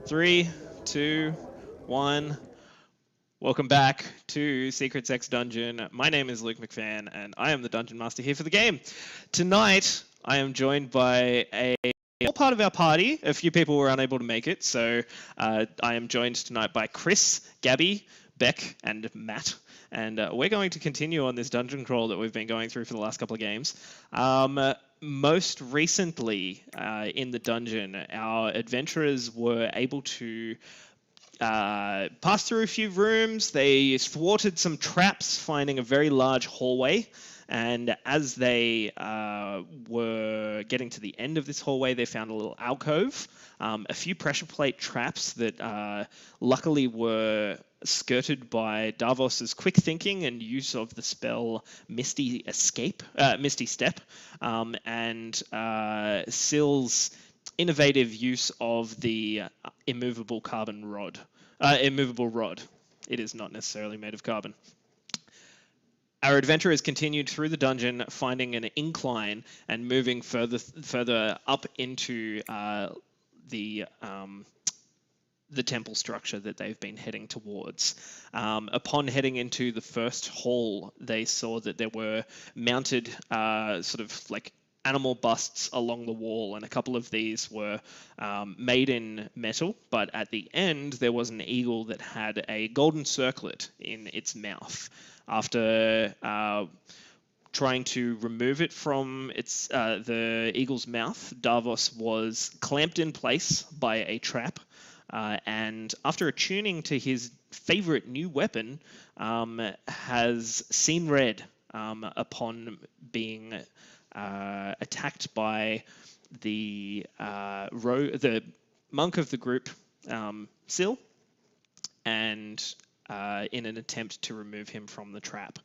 Three, two, one. Welcome back to Secret Sex Dungeon. My name is Luke McFan, and I am the Dungeon Master here for the game. Tonight, I am joined by a small part of our party. A few people were unable to make it, so I am joined tonight by Chris, Gabby, Beck, and Matt. And we're going to continue on this dungeon crawl that we've been going through for the last couple of games. Most recently in the dungeon, our adventurers were able to pass through a few rooms. They thwarted some traps, finding a very large hallway. And as they were getting to the end of this hallway, they found a little alcove, a few pressure plate traps that luckily were skirted by Davos's quick thinking and use of the spell Misty Step, and Sill's innovative use of the immovable rod. It is not necessarily made of carbon. Our adventurers continued through the dungeon, finding an incline and moving further up into the temple structure that they've been heading towards. Upon heading into the first hall, they saw that there were mounted sort of like animal busts along the wall, and a couple of these were made in metal, but at the end there was an eagle that had a golden circlet in its mouth. After trying to remove it from the eagle's mouth, Davos was clamped in place by a trap, and after attuning to his favorite new weapon, has seen red upon being attacked by the monk of the group, Sill, and in an attempt to remove him from the trap.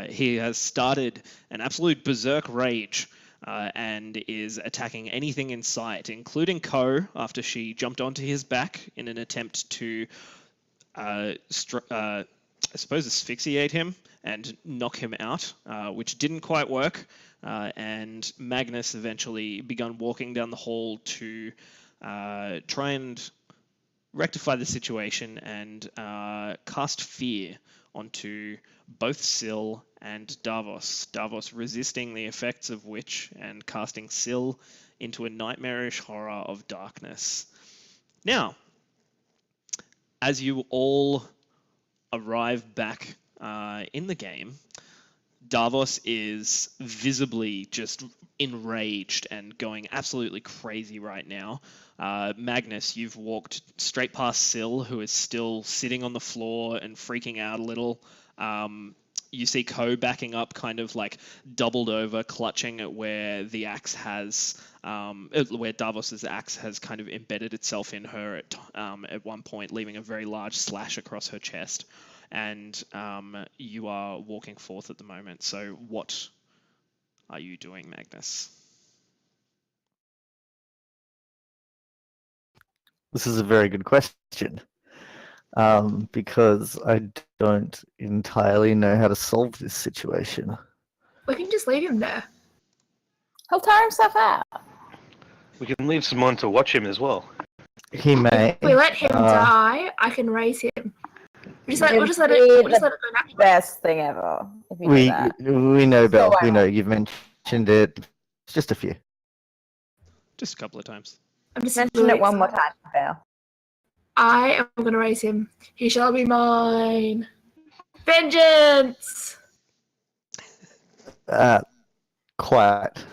He has started an absolute berserk rage and is attacking anything in sight, including Ko, after she jumped onto his back in an attempt to, I suppose, asphyxiate him and knock him out, which didn't quite work. And Magnus eventually began walking down the hall to try and rectify the situation and cast fear onto both Sill and Davos. Davos resisting the effects of which and casting Sill into a nightmarish horror of darkness. Now, as you all arrive back in the game, Davos is visibly just enraged and going absolutely crazy right now. Magnus, you've walked straight past Sill, who is still sitting on the floor and freaking out a little. You see Ko backing up, kind of like doubled over, clutching at where the axe has, where Davos's axe has kind of embedded itself in her at one point, leaving a very large slash across her chest. And you are walking forth at the moment. So what are you doing, Magnus? This is a very good question, because I don't entirely know how to solve this situation. We can just leave him there. He'll tire himself out. We can leave someone to watch him as well. He may. If we let him die, I can raise him. We'll just let it go naturally. Best thing ever. If you do We that. know, Belle. We know you've mentioned it. It's just a few. Just a couple of times. I'm just Mention it one more time, Belle. I am going to raise him. He shall be mine. Vengeance! Quiet.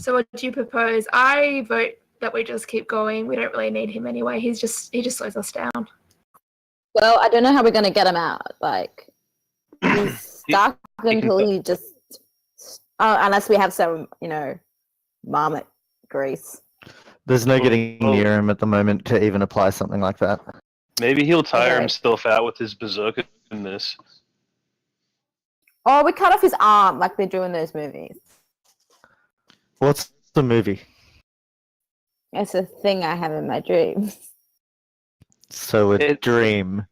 So what do you propose? I vote that we just keep going. We don't really need him anyway. He just slows us down. Well, I don't know how we're going to get him out. Like, he's stuck until he just... unless we have some, marmot grease. There's no getting near him at the moment to even apply something like that. Maybe he'll tire Okay. himself out with his berserkerness. Oh, we cut off his arm like they do in those movies. What's the movie? It's a thing I have in my dreams. So a dream.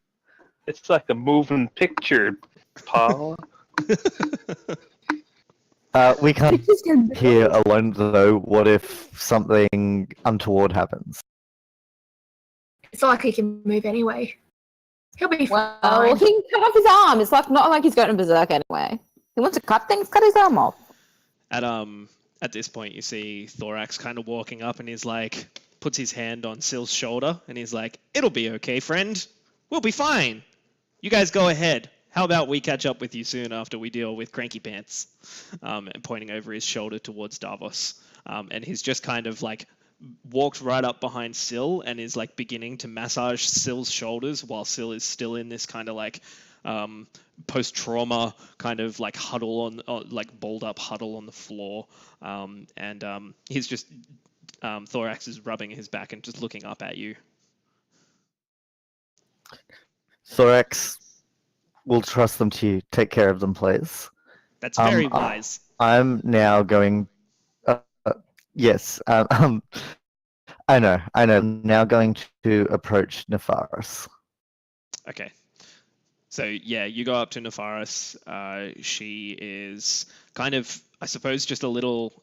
It's like a moving picture, pal. We can't Just go here alone though. What if something untoward happens? It's not like he can move anyway. He'll be Well, fine. he can cut off his arm. It's like not like he's going berserk anyway. He wants to cut things, cut his arm off. At this point, you see Thorax kind of walking up, and he's like, puts his hand on Sill's shoulder, and he's like, "It'll be okay, friend. We'll be fine. You guys go ahead. How about we catch up with you soon after we deal with Cranky Pants?" And pointing over his shoulder towards Davos. And he's just kind of like walked right up behind Sill and is like beginning to massage Sill's shoulders while Sill is still in this kind of like post-trauma kind of like huddle on like balled up huddle on the floor. And he's just Thorax is rubbing his back and just looking up at you. Thorax, we'll trust them to you. Take care of them, please. That's very wise. I'm now going. Yes. I know. I'm now going to approach Nefaris. Okay. So yeah, you go up to Nefaris. She is kind of, I suppose, just a little.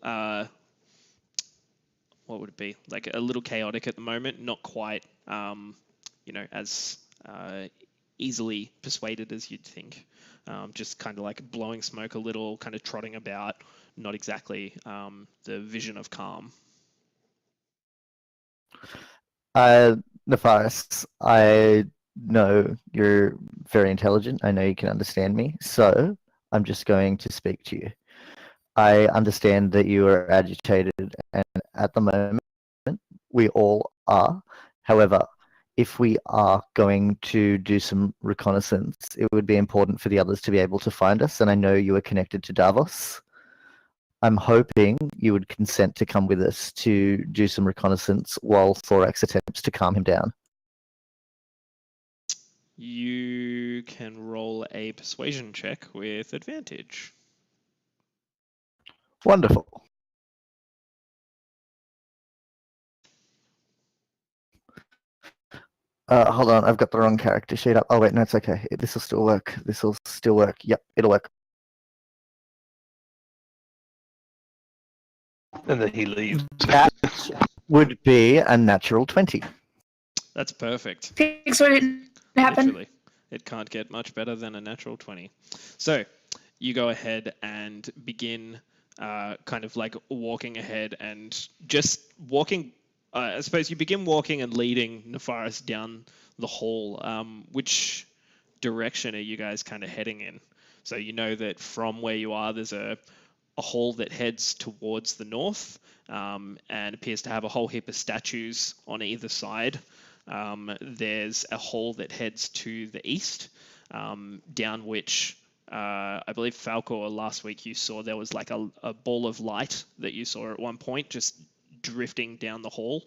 What would it be? Like a little chaotic at the moment. Not quite, as easily persuaded as you'd think. Just kind of like blowing smoke a little, kind of trotting about. Not exactly the vision of calm. Nefaris, I know you're very intelligent. I know you can understand me. So I'm just going to speak to you. I understand that you are agitated, and at the moment, we all are. However, if we are going to do some reconnaissance, it would be important for the others to be able to find us, and I know you are connected to Davos. I'm hoping you would consent to come with us to do some reconnaissance while Thorax attempts to calm him down. You can roll a persuasion check with advantage. Wonderful. Hold on, I've got the wrong character sheet up. Oh wait, no, it's okay. This will still work. This will still work. Yep, it'll work. And then he leaves. That would be a natural 20. That's perfect. Things wouldn't happen. Literally. It can't get much better than a natural 20. So you go ahead and begin kind of like walking ahead and just walking. I suppose you begin walking and leading Nefaris down the hall. Which direction are you guys kind of heading in? So you know that from where you are, there's a hall that heads towards the north and appears to have a whole heap of statues on either side. There's a hall that heads to the east, down which I believe Falcor last week you saw there was like a ball of light that you saw at one point just drifting down the hall.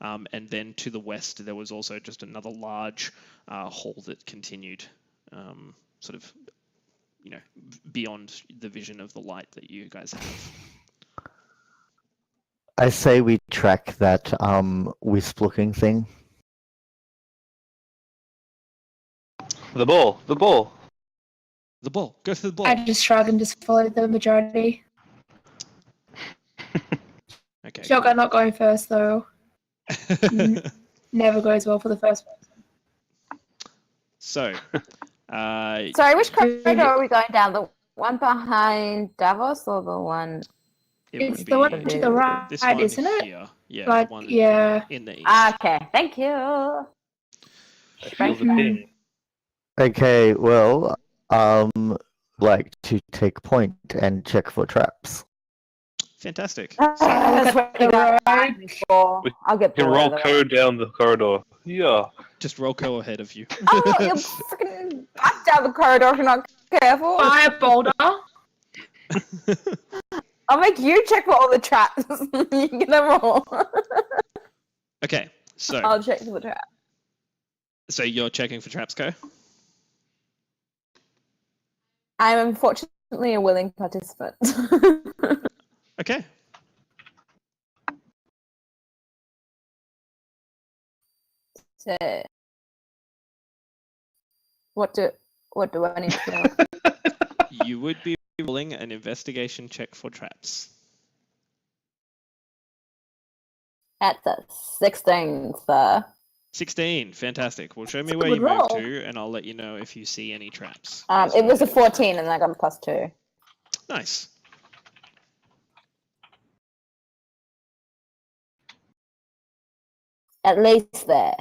And then to the west there was also just another large hall that continued sort of beyond the vision of the light that you guys have. I say we track that wisp-looking thing. The ball. The ball. Go for the ball. I just shrug and just follow the majority. Okay. Shotgun not going first though. Never goes well for the first person. So, Sorry, which corridor are we going down? The one behind Davos or the one? It's the one to the right, this one isn't it? here. Yeah, Like, the one yeah. in the east. Okay, thank you. I feel the Mhm. ping. Okay, well, like to take point and check for traps. Fantastic. That's what you got behind me for. I'll get You can bored roll of it. code down the corridor. Yeah. Just roll co ahead of you. Oh, you're freaking back down the corridor if you're not careful. Fire boulder. I'll make you check for all the traps. You can get them all. Okay, so I'll check for the trap. so you're checking for traps, Co? I'm unfortunately a willing participant. Okay. So, what do I need to know? You would be rolling an investigation check for traps. At the 16th. 16, fantastic. Well, show me That's a where you good move roll. to, and I'll let you know if you see any traps. It was a 14 and I got a +2. Nice. At least there.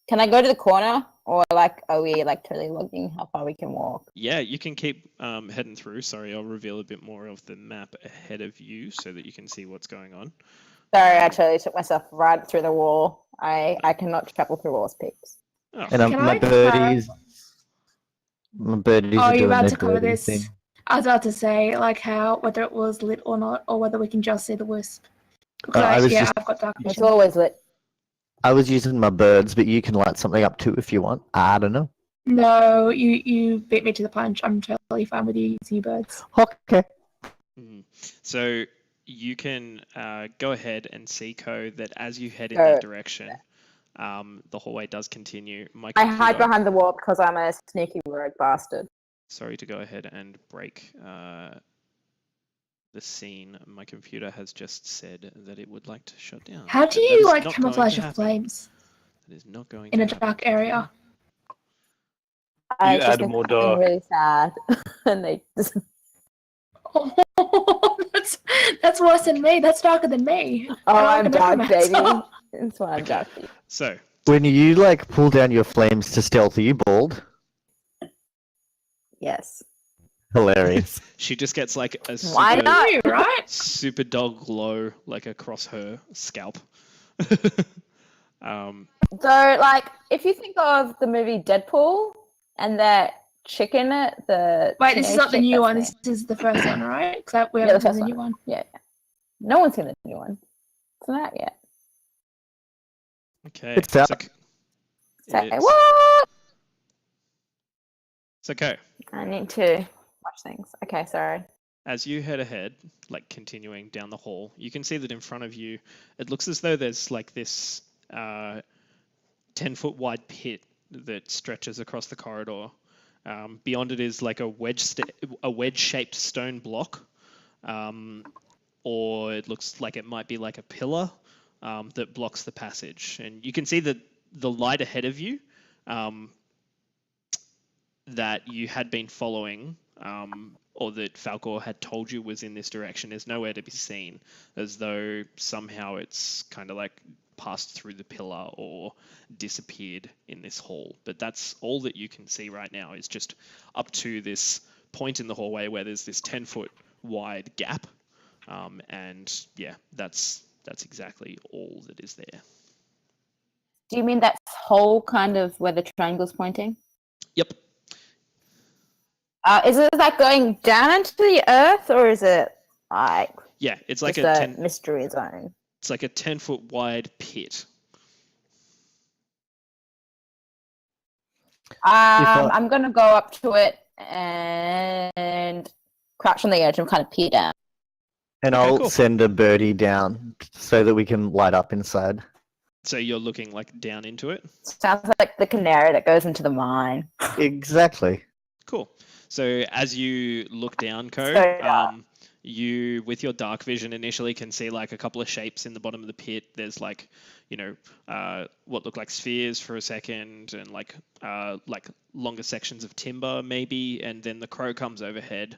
Can I go to the corner? Or like, are we like totally logging how far we can walk? Yeah, you can keep heading through. Sorry, I'll reveal a bit more of the map ahead of you so that you can see what's going on. Sorry, I totally took myself right through the wall. I cannot travel through walls, peeps. Oh, And Can my I birdies. My birdies Oh, are you're doing about their to cover birdie this. thing. I was about to say, like, how whether it was lit or not, or whether we can just see the wisp. Because I was just- I've got dark It's vision. always lit. I was using my birds, but you can light something up too if you want. I don't know. No, you beat me to the punch. I'm totally fine with you using your birds. Okay. Mhm. So you can go ahead and see, Co, that as you head in Go. that direction, the hallway does continue. My I hide computer- behind the wall because I'm a sneaky rogue bastard. Sorry to go ahead and break the scene. My computer has just said that it would like to shut down. How do and that you is like not camouflage going to your happen. flames That is not going in to a happen. dark area? I You just add think more something dark. really sad, and they just Oh, that's worse than me. That's darker than me. oh, I I'm like a dark, baby. necromancer. That's why I'm Okay. dark. So When you like pull down your flames to stealth, are you bald? Yes. Hilarious. she just gets like a Why super, not? You, right? super dull glow like across her scalp. So, like, if you think of the movie Deadpool and that chick in it, the Wait, this is teenage not the chick, new one. that's This is the first one, right? Because we Yeah, haven't the seen first the new one. me. Yeah. No one's seen the new one. It's not out yet. Okay. It's out. So, Say it's- what? so Co, I need to watch things. Okay, sorry. as you head ahead, like continuing down the hall, you can see that in front of you, it looks as though there's like this 10-foot wide pit that stretches across the corridor. Beyond it is like a wedge-shaped stone block, or it looks like it might be like a pillar that blocks the passage. And you can see that the light ahead of you that you had been following, or that Falcor had told you was in this direction, is nowhere to be seen, as though somehow it's kind of like passed through the pillar or disappeared in this hall. But that's all that you can see right now, is just up to this point in the hallway where there's this 10-foot wide gap. And yeah, that's exactly all that is there. Do you mean that whole kind of where the triangle's pointing? Yep. Is it like going down into the earth, or is it like Yeah, it's like just a a mystery zone? It's like a 10-foot wide pit. I'm gonna go up to it and crouch on the edge and kind of peer down. And Okay, I'll cool. send a birdie down so that we can light up inside. So you're looking like down into it. Sounds like the canary that goes into the mine. Exactly. Cool. So as you look down, Co, So dark. you, with your dark vision, initially can see like a couple of shapes in the bottom of the pit. There's like, what look like spheres for a second, and like longer sections of timber maybe, and then the crow comes overhead,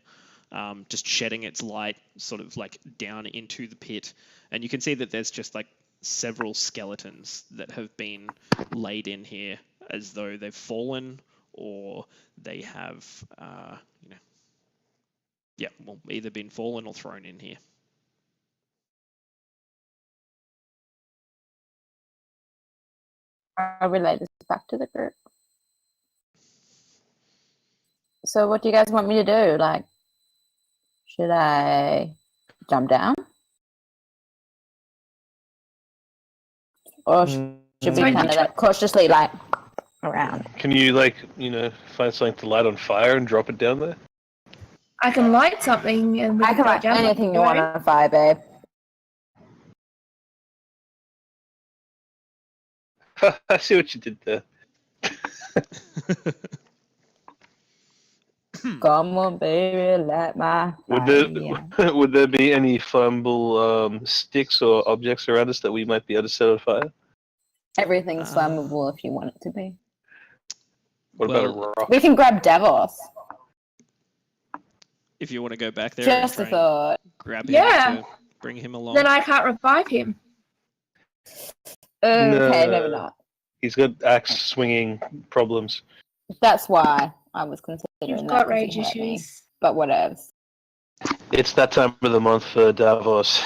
just shedding its light sort of like down into the pit, and you can see that there's just like several skeletons that have been laid in here as though they've fallen, or they have, either been fallen or thrown in here. I'll relay this back to the group. So what do you guys want me to do? Like, should I jump down? Or should we Sorry, kind of like cautiously like around? Can you, like, find something to light on fire and drop it down there? I can light something and we I can go light down. anything you want on fire, babe. I see what you did there. Come on, baby, let my Would fire. there would there be any flammable sticks or objects around us that we might be able to set on fire? Everything's flammable if you want it to be. What about a rock? We can grab Davos. If you want to go back there and Just a try and thought. grab him Yeah. to bring him along. Then I can't revive him. Okay, No. maybe not. He's got axe swinging problems. That's why I was considering You've that. got 'cause he rage hurt me. issues. But whatever. It's that time of the month for Davos.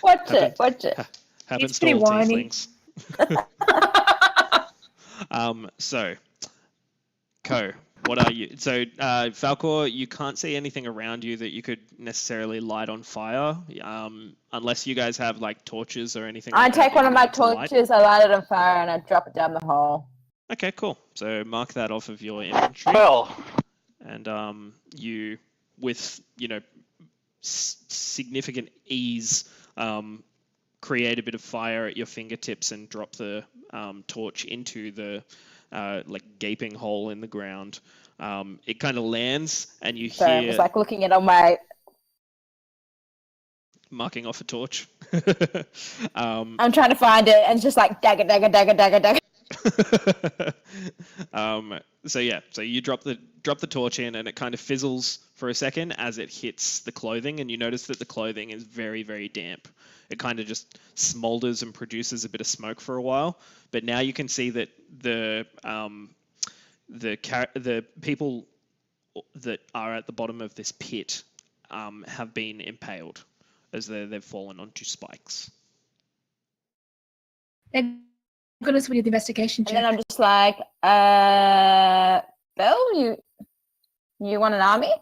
Watch it, watch it. Happens He's to all pretty whiny. tieflings. So, Ko, what are you? So, Falcor, you can't see anything around you that you could necessarily light on fire, unless you guys have like torches or anything. I like that take that one you of my need to light. torches, I light it on fire, and I drop it down the hole. Okay, cool. So mark that off of your inventory, Well, and you, with significant ease, create a bit of fire at your fingertips and drop the torch into the like gaping hole in the ground. It kind of lands, and you So I hear was like looking at on my. marking off a torch. I'm trying to find it, and it's just like dagger, dagger, dagger, dagger, dagger. So you drop the torch in, and it kind of fizzles for a second as it hits the clothing, and you notice that the clothing is very, very damp. It kind of just smolders and produces a bit of smoke for a while, but now you can see that the people that are at the bottom of this pit have been impaled as they've fallen onto spikes. Thank goodness we did the investigation And check. then I'm just like, Bill, you want an army?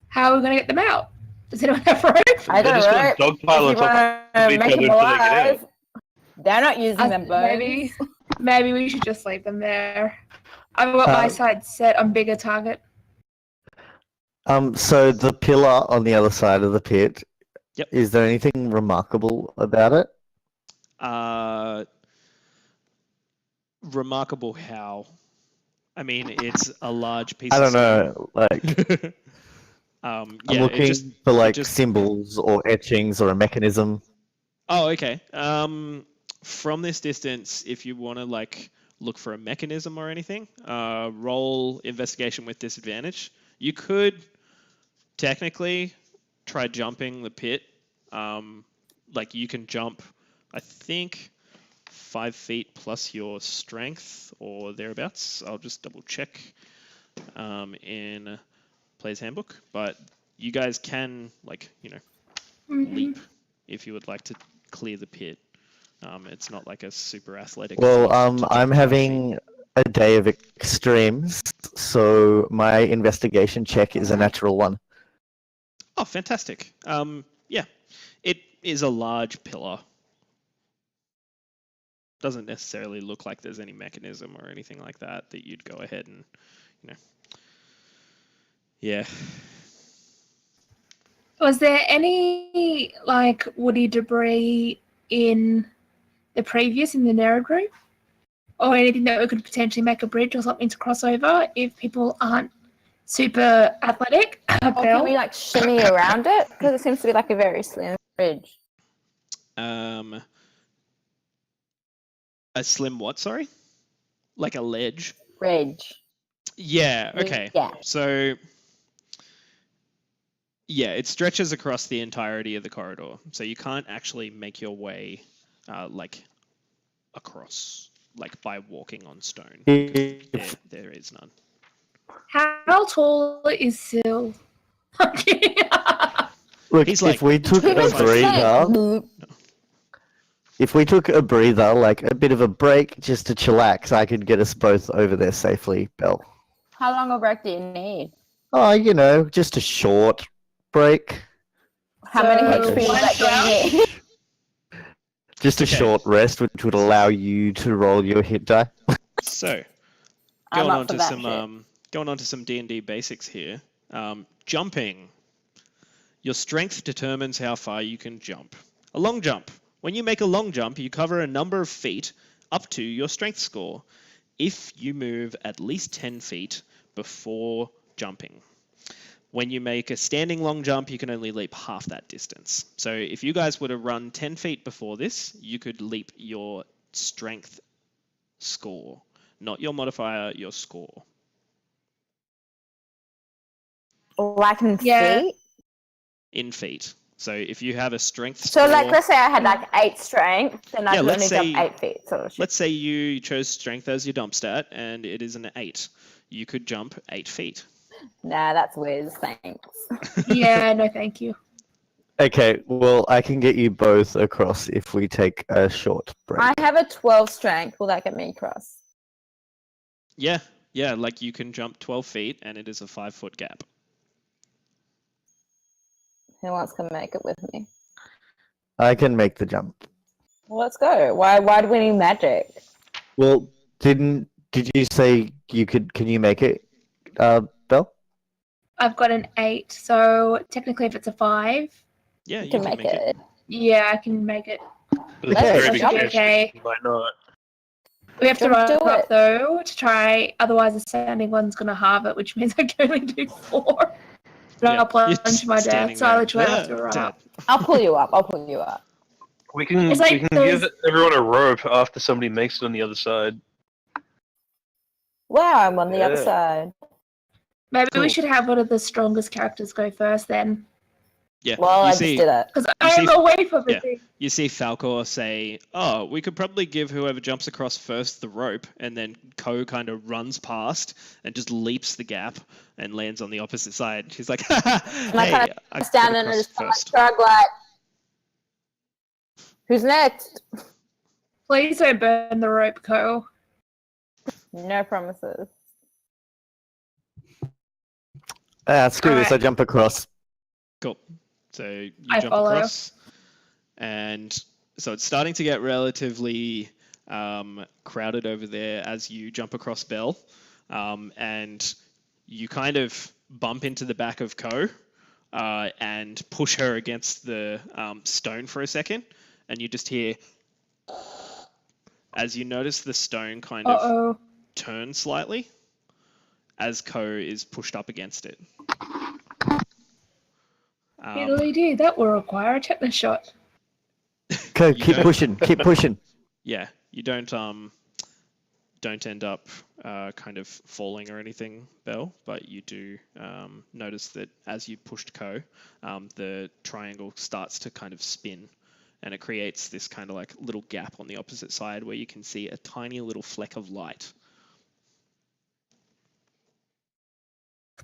How are we going to get them out? Does anyone have rope? I they're don't just know. gonna dogpile If you on top want of to each make other them until they get out. alive, they're not using them bones. Maybe we should just leave them there. I've got my side set on bigger target. So the pillar on the other side of the pit. Yep. Is there anything remarkable about it? Remarkable how? I mean, it's a large piece. I of don't know. Like stone. I'm Yeah, looking it for like just- symbols or etchings or a mechanism. Oh, okay. From this distance, if you want to like look for a mechanism or anything, roll investigation with disadvantage. You could technically try jumping the pit. Like you can jump, I think, 5 feet plus your strength or thereabouts. I'll just double check in Player's Handbook. But you guys can leap if you would like to clear the pit. It's not like a super athletic. Well, feat to jump I'm 5 having feet. a day of extremes, so my investigation check is a natural one. Oh, fantastic. Yeah, it is a large pillar. Doesn't necessarily look like there's any mechanism or anything like that you'd go ahead and, yeah. Was there any like woody debris in the narrow group? Or anything that we could potentially make a bridge or something to cross over if people aren't super athletic? Or can we like shimmy around it? Because it seems to be like a very slim bridge. A slim what, sorry? Like a ledge? Bridge. Yeah, okay. Yeah. So, yeah, it stretches across the entirety of the corridor. So you can't actually make your way, across, like by walking on stone. There is none. How tall is Syl? Look, He's if like we took a 25 breather, like a bit of a break just to chillax, I could get us both over there safely, Belle. How long a break do you need? Oh, just a short break. How many So, HP one is that going to need? Just a Okay. short rest, which would allow you to roll your hit die. So, I'm going up on for to that some shit. going on to some D&D basics here. Jumping. Your strength determines how far you can jump. A long jump. When you make a long jump, you cover a number of feet up to your strength score. if you move at least 10 feet before jumping. When you make a standing long jump, you can only leap half that distance. So if you guys were to run 10 feet before this, you could leap your strength score. Not your modifier, your score. Like in Yeah. feet. In feet. So if you have a strength So score... like, let's say I had like 8 strength, then I Yeah, could let's only say- jump 8 feet. Sort of shit. Let's say you chose strength as your dump stat, and it is an 8. You could jump 8 feet. Nah, that's weird. Thanks. Yeah, no, thank you. Okay, well, I can get you both across if we take a short break. I have a 12 strength. Will that get me across? Yeah, like you can jump 12 feet, and it is a 5-foot gap. Who wants to make it with me? I can make the jump. Well, let's go. Why do we need magic? Well, did you say you could? Can you make it, Belle? I've got an 8, so technically if it's a 5, Yeah, You can make it. yeah, I can make it. There's Okay. a very big Jump. chance Okay. you might not. We have to Don't run do up it. though to try, otherwise the standing one's going to halve it, which means I can only do 4. But Yeah, I'll plunge you're to my standing death, so I there. literally have to Ah, run dead. up. I'll pull you up. I'll pull you up. We can It's like we can those- give everyone a rope after somebody makes it on the other side. Wow, I'm on the other Yeah. side. Maybe Cool. we should have one of the strongest characters go first then. Yeah, Well, you I see, just did it. Because I am see- away from yeah. the thing. you see Falcor say, "Oh, we could probably give whoever jumps across first the rope," and then Ko kind of runs past and just leaps the gap and lands on the opposite side. She's like, I "Hey, kinda I got Stand and across just first." shrug like, who's next? Please don't burn the rope, Ko. No promises. Screw this. I Alright. jump across. Cool. So you I jump follow. across, and so it's starting to get relatively crowded over there as you jump across Bell, and you kind of bump into the back of Ko and push her against the stone for a second, and you just hear as you notice the stone kind of Uh-oh. turn slightly as Ko is pushed up against it. Italy do. That will require a tetanus shot. Go, You keep don't- pushing. Keep pushing. Yeah, you don't end up kind of falling or anything, Belle, but you do notice that as you pushed Ko, the triangle starts to kind of spin, and it creates this kind of like little gap on the opposite side where you can see a tiny little fleck of light.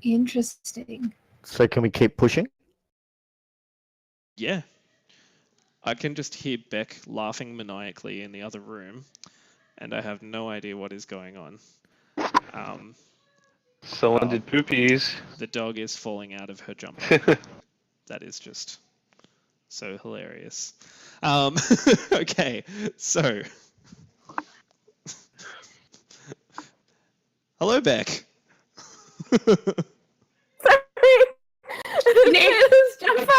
Interesting. So can we keep pushing? Yeah. I can just hear Beck laughing maniacally in the other room, and I have no idea what is going on. Someone Oh. did poopies. The dog is falling out of her jumper. That is just so hilarious. Okay, so hello, Beck. His jumper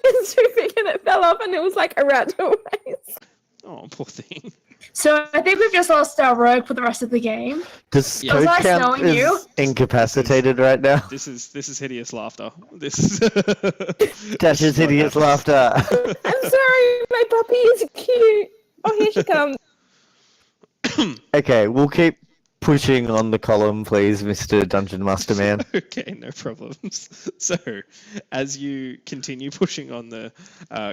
is too big and it fell off and it was like around her waist. Oh, poor thing. So I think we've just lost our rogue for the rest of the game. Does Yeah. Code Was I Camp snowing is you? incapacitated right now? This is hideous laughter. This is Dash's hideous laughter. I'm sorry, my puppy is cute. Oh, here she comes. Okay, we'll keep pushing on the column, please, Mr. Dungeon Master Man. Okay, no problems. So, as you continue pushing on the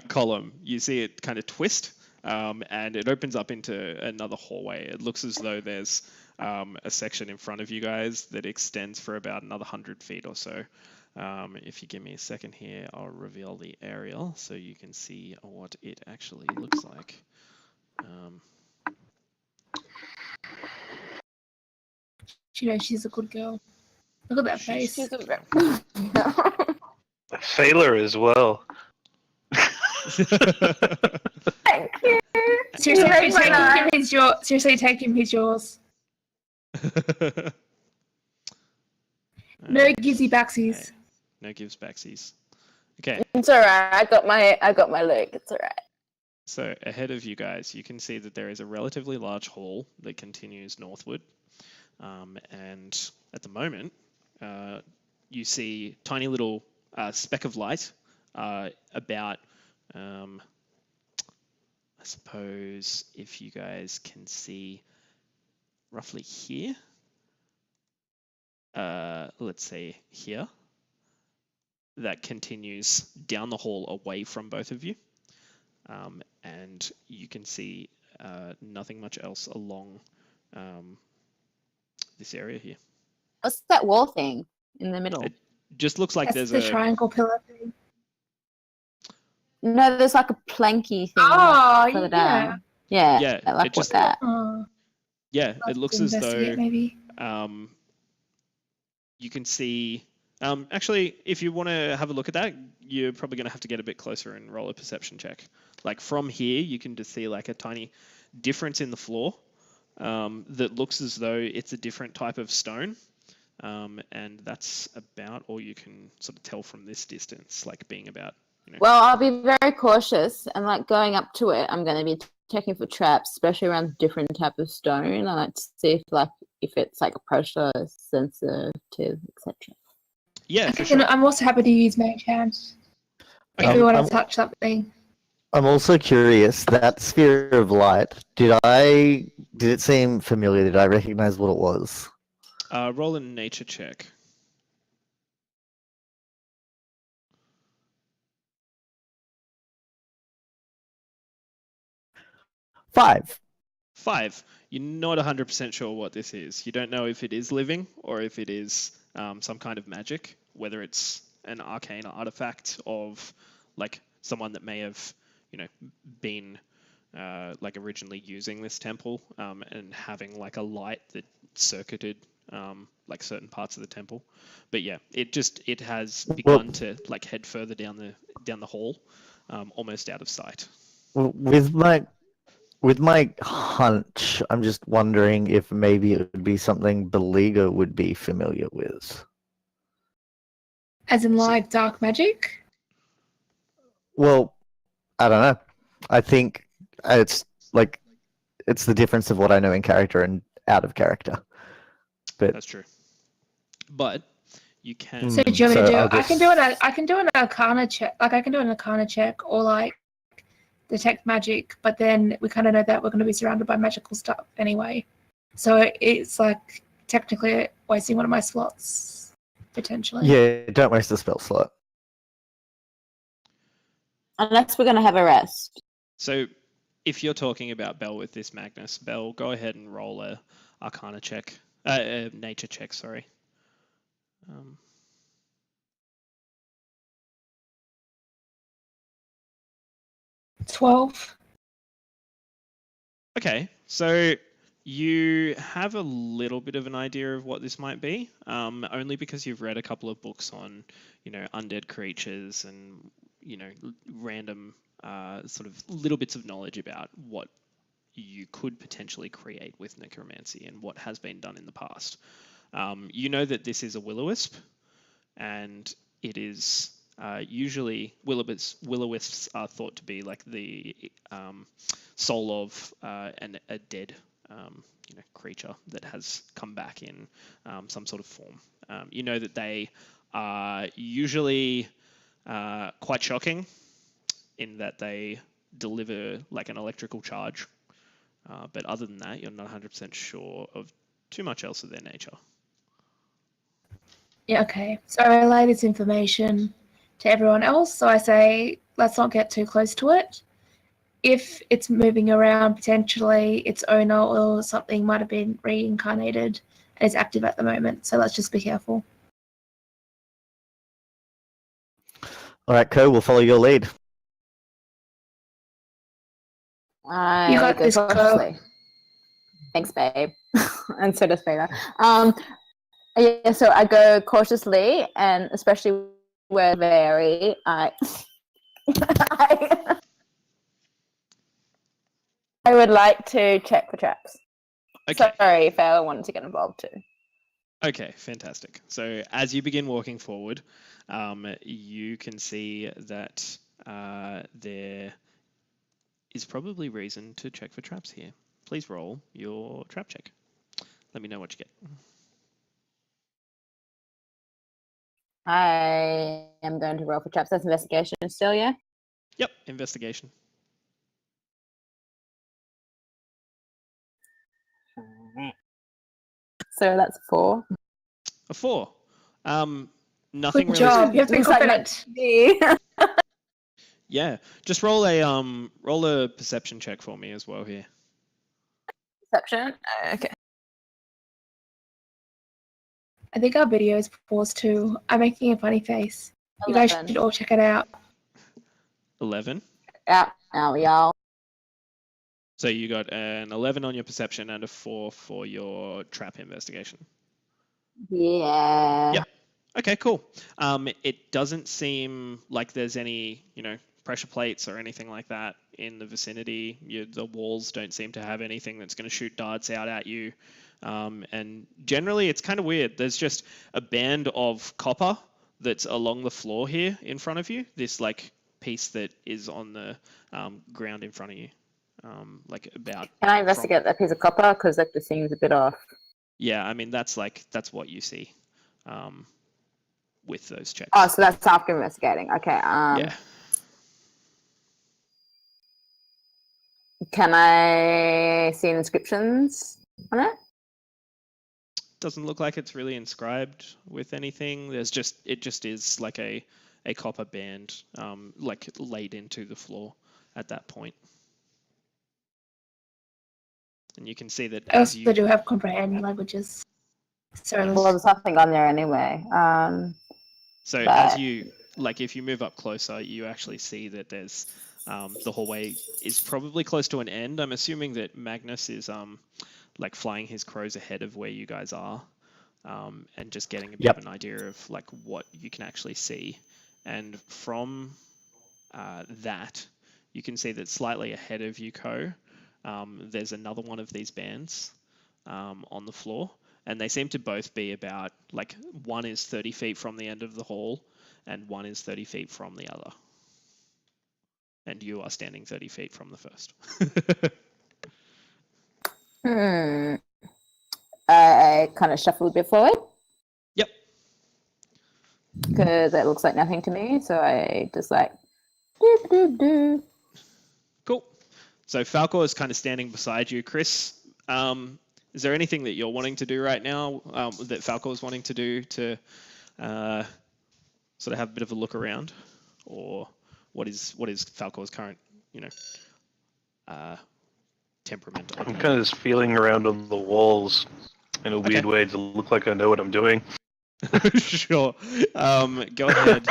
column, you see it kind of twist, and it opens up into another hallway. It looks as though there's a section in front of you guys that extends for about another 100 feet or so. If you give me a second here, I'll reveal the aerial so you can see what it actually looks like. She knows she's a good girl. Look at that face. She's a bit... A failure as well. Thank you. Seriously, Right, take right. him. He's yours. Seriously, take him. He's yours. No gizzy backsies. Okay. No gives backsies. Okay, It's alright. I got my look. It's alright. so ahead of you guys, you can see that there is a relatively large hall that continues northward. And at the moment, you see tiny little speck of light about, I suppose, if you guys can see roughly here. Let's say here. That continues down the hall away from both of you. And you can see nothing much else along this area here. What's that wall thing in the middle? It just looks like That's there's the a triangle pillar thing. No, there's like a planky thing Oh, further yeah. down. Yeah, Yeah, I like it just- that. Oh, yeah. I'll It looks have as to though investigate maybe. you can see. Actually, if you want to have a look at that, you're probably going to have to get a bit closer and roll a perception check. Like from here, you can just see like a tiny difference in the floor that looks as though it's a different type of stone. And that's about all you can sort of tell from this distance, like being about, Well, I'll be very cautious and like going up to it. I'm going to be checking for traps, especially around different type of stone. I like to see if it's like pressure sensitive, etc. Yeah, for sure. I'm also happy to use mage hand if we want to touch something. I'm also curious, that sphere of light, did it seem familiar? Did I recognize what it was? Roll a nature check. Five. 5. You're not 100% sure what this is. You don't know if it is living or if it is some kind of magic, whether it's an arcane artifact of like someone that may have, been like originally using this temple and having like a light that circuited like certain parts of the temple. But yeah, it has begun to like head further down the hall, almost out of sight. With my hunch, I'm just wondering if maybe it would be something Beleaguer would be familiar with. As in like dark magic? Well, I don't know. I think it's the difference of what I know in character and out of character. But That's true. But you can. So do you want me to do? I'll I can do an arcana check. Like I can do an arcana check or like detect magic, but then we kind of know that we're going to be surrounded by magical stuff anyway. So it's like technically wasting one of my slots potentially. yeah, don't waste the spell slot. Unless we're going to have a rest. So if you're talking about Bell with this Magnus, Bell, go ahead and roll a arcana check. Nature check, sorry. 12. Okay, so you have a little bit of an idea of what this might be, only because you've read a couple of books on, undead creatures and, random sort of little bits of knowledge about what you could potentially create with necromancy and what has been done in the past. You know that this is a will-o-wisp, and it is usually will-o-wisps are thought to be like the soul of a dead creature that has come back in some sort of form. You know that they are usually quite shocking in that they deliver like an electrical charge. But other than that, you're not 100% sure of too much else of their nature. Yeah, okay. So I relay this information to everyone else. So I say, let's not get too close to it. If it's moving around, potentially its owner or something might have been reincarnated and is active at the moment. So let's just be careful. All right, Co, we'll follow your lead. You got go this, Co. cautiously. Thanks, babe. And so does Fela. Yeah, so I go cautiously, and especially where very I would like to check for traps. Okay. Sorry, Fela wanted to get involved too. Okay, fantastic. So as you begin walking forward, you can see that there is probably reason to check for traps here. Please roll your trap check. let me know what you get. I am going to roll for traps. That's investigation still, yeah? Yep, investigation. So that's 4. A 4. Nothing Good really. job. You have to be Looks like confident. me. Yeah, just roll a perception check for me as well here. Perception. Okay. I think our video is paused too. I'm making a funny face. You guys 11. should all check it out. 11. Yeah, now y'all. So you got an 11 on your perception and a 4 for your trap investigation. Yeah. Yep. Okay, cool. It doesn't seem like there's any, pressure plates or anything like that in the vicinity. The walls don't seem to have anything that's going to shoot darts out at you. And generally, it's kind of weird. There's just a band of copper that's along the floor here in front of you. This piece that is on the ground in front of you, about. Can I investigate that piece of copper? Because that just seems a bit off. Yeah, I mean that's what you see, with those checks. Oh, so that's after investigating. Okay. Yeah. Can I see inscriptions on it? Doesn't look like it's really inscribed with anything. It just is like a copper band, laid into the floor at that point. And you can see that I also do have comprehend languages. Well, there's nothing on there anyway. So but... as you if you move up closer, you actually see that there's the hallway is probably close to an end. I'm assuming that Magnus is flying his crows ahead of where you guys are, and just getting a bit of an idea of what you can actually see. And from that, you can see that slightly ahead of you, Ko, there's another one of these bands on the floor, and they seem to both be about one is 30 feet from the end of the hall, and one is 30 feet from the other. And you are standing 30 feet from the first. I kind of shuffle a bit forward. Yep. Because it looks like nothing to me, so I just doop, doop, doop. Cool. So Falcor is kind of standing beside you. Chris, is there anything that you're wanting to do right now, that Falcor is wanting to do to sort of have a bit of a look around? Or what is Falcor's current, temperament? I'm kind of just feeling around on the walls in a weird way to look like I know what I'm doing. Sure. Go ahead.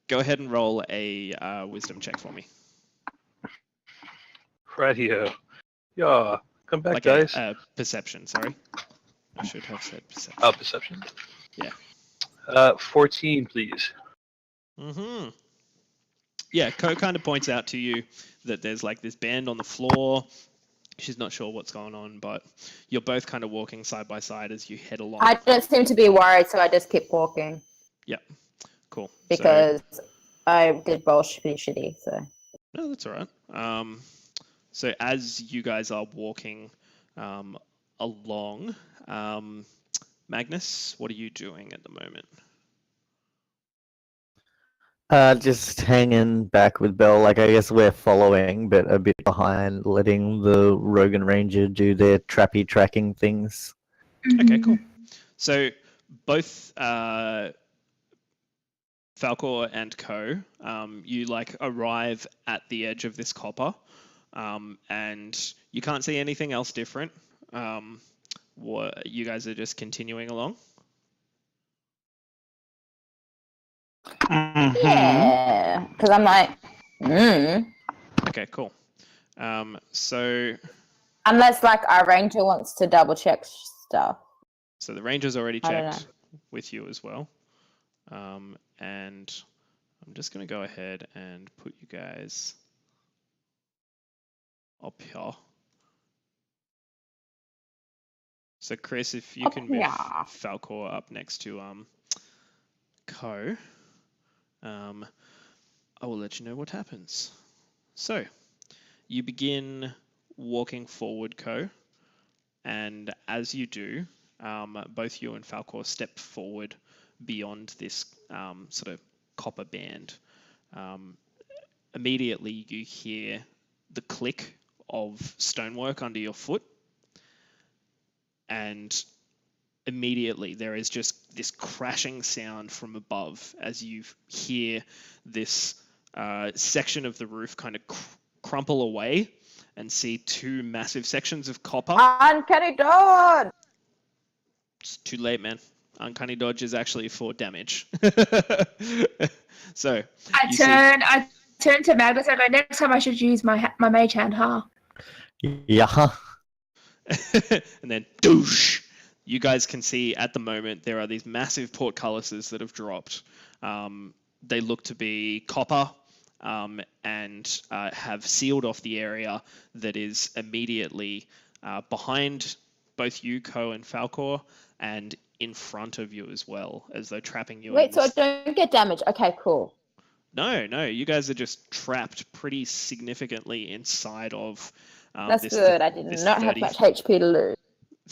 Go ahead and roll a wisdom check for me. Radio. Yeah. Come back, guys. Perception, sorry. I should have said perception. Oh, perception? Yeah. 14, please. Mm-hmm. Yeah, Ko kind of points out to you that there's this band on the floor. She's not sure what's going on, but you're both kind of walking side by side as you head along. I don't seem to be worried, so I just keep walking. Yeah, cool. Because I did roll pretty shitty, so. No, that's all right. So as you guys are walking along, Magnus, what are you doing at the moment? Just hanging back with Bell. I guess we're following, but a bit behind, letting the Rogan Ranger do their trappy tracking things. Okay, cool. So both Falcor and Ko, you arrive at the edge of this copper, and you can't see anything else different. You guys are just continuing along? Mm-hmm. Yeah, because I'm Okay, cool. So unless our ranger wants to double check stuff. So the ranger's already checked with you as well. And I'm just going to go ahead and put you guys up here. So Chris, if you can move Falcor up next to Ko, I will let you know what happens. So you begin walking forward, Ko, And as you do, both you and Falcor step forward beyond this sort of copper band. Immediately you hear the click of stonework under your foot, and immediately there is just this crashing sound from above as you hear this section of the roof kind of crumple away and see two massive sections of copper. Uncanny dodge! It's too late, man. Uncanny dodge is actually for damage. So I turn to Magnus and I go, next time I should use my mage hand, huh? Yeah. And then douche. You guys can see at the moment there are these massive portcullises that have dropped. They look to be copper and have sealed off the area that is immediately behind both you, Ko, and Falcor, and in front of you as well, as though trapping you. Wait, so I don't get damage. Okay, cool. No, you guys are just trapped pretty significantly inside of That's good. I did not have much HP to lose.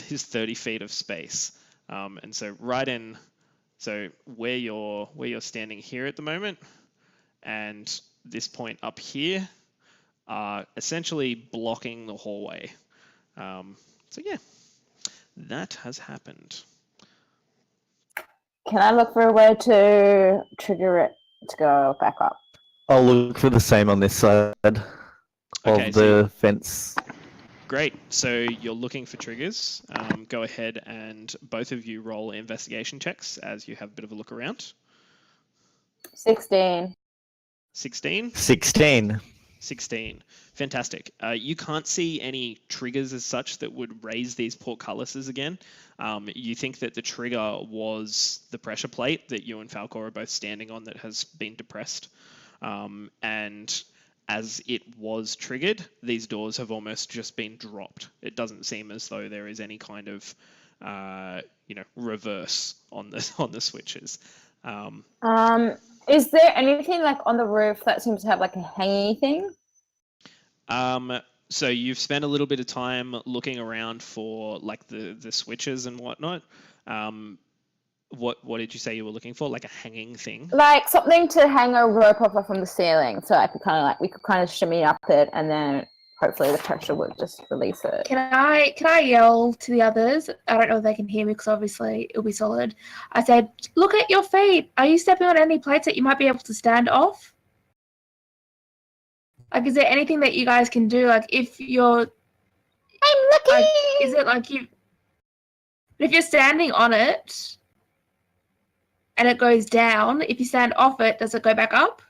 This 30 feet of space. And so where you're standing here at the moment and this point up here are essentially blocking the hallway. So yeah, that has happened. Can I look for a way to trigger it to go back up? I'll look for the same on this side of the fence. Great. So you're looking for triggers. Go ahead and both of you roll investigation checks as you have a bit of a look around. 16. 16? 16. 16. Fantastic. You can't see any triggers as such that would raise these portcullises again. You think that the trigger was the pressure plate that you and Falcor are both standing on that has been depressed. And as it was triggered, these doors have almost just been dropped. It doesn't seem as though there is any kind of, reverse on the switches. Is there anything like on the roof that seems to have like a hanging thing? So you've spent a little bit of time looking around for like the switches and whatnot. What did you say you were looking for? Like a hanging thing? Like something to hang a rope off from the ceiling, so I could we could kind of shimmy up it, and then hopefully the pressure would just release it. Can I yell to the others? I don't know if they can hear me because obviously it'll be solid. I said, look at your feet. Are you stepping on any plates that you might be able to stand off? Like, is there anything that you guys can do? Like, if you're... I'm looking! Like, is it like you... If you're standing on it and it goes down, if you stand off it, does it go back up?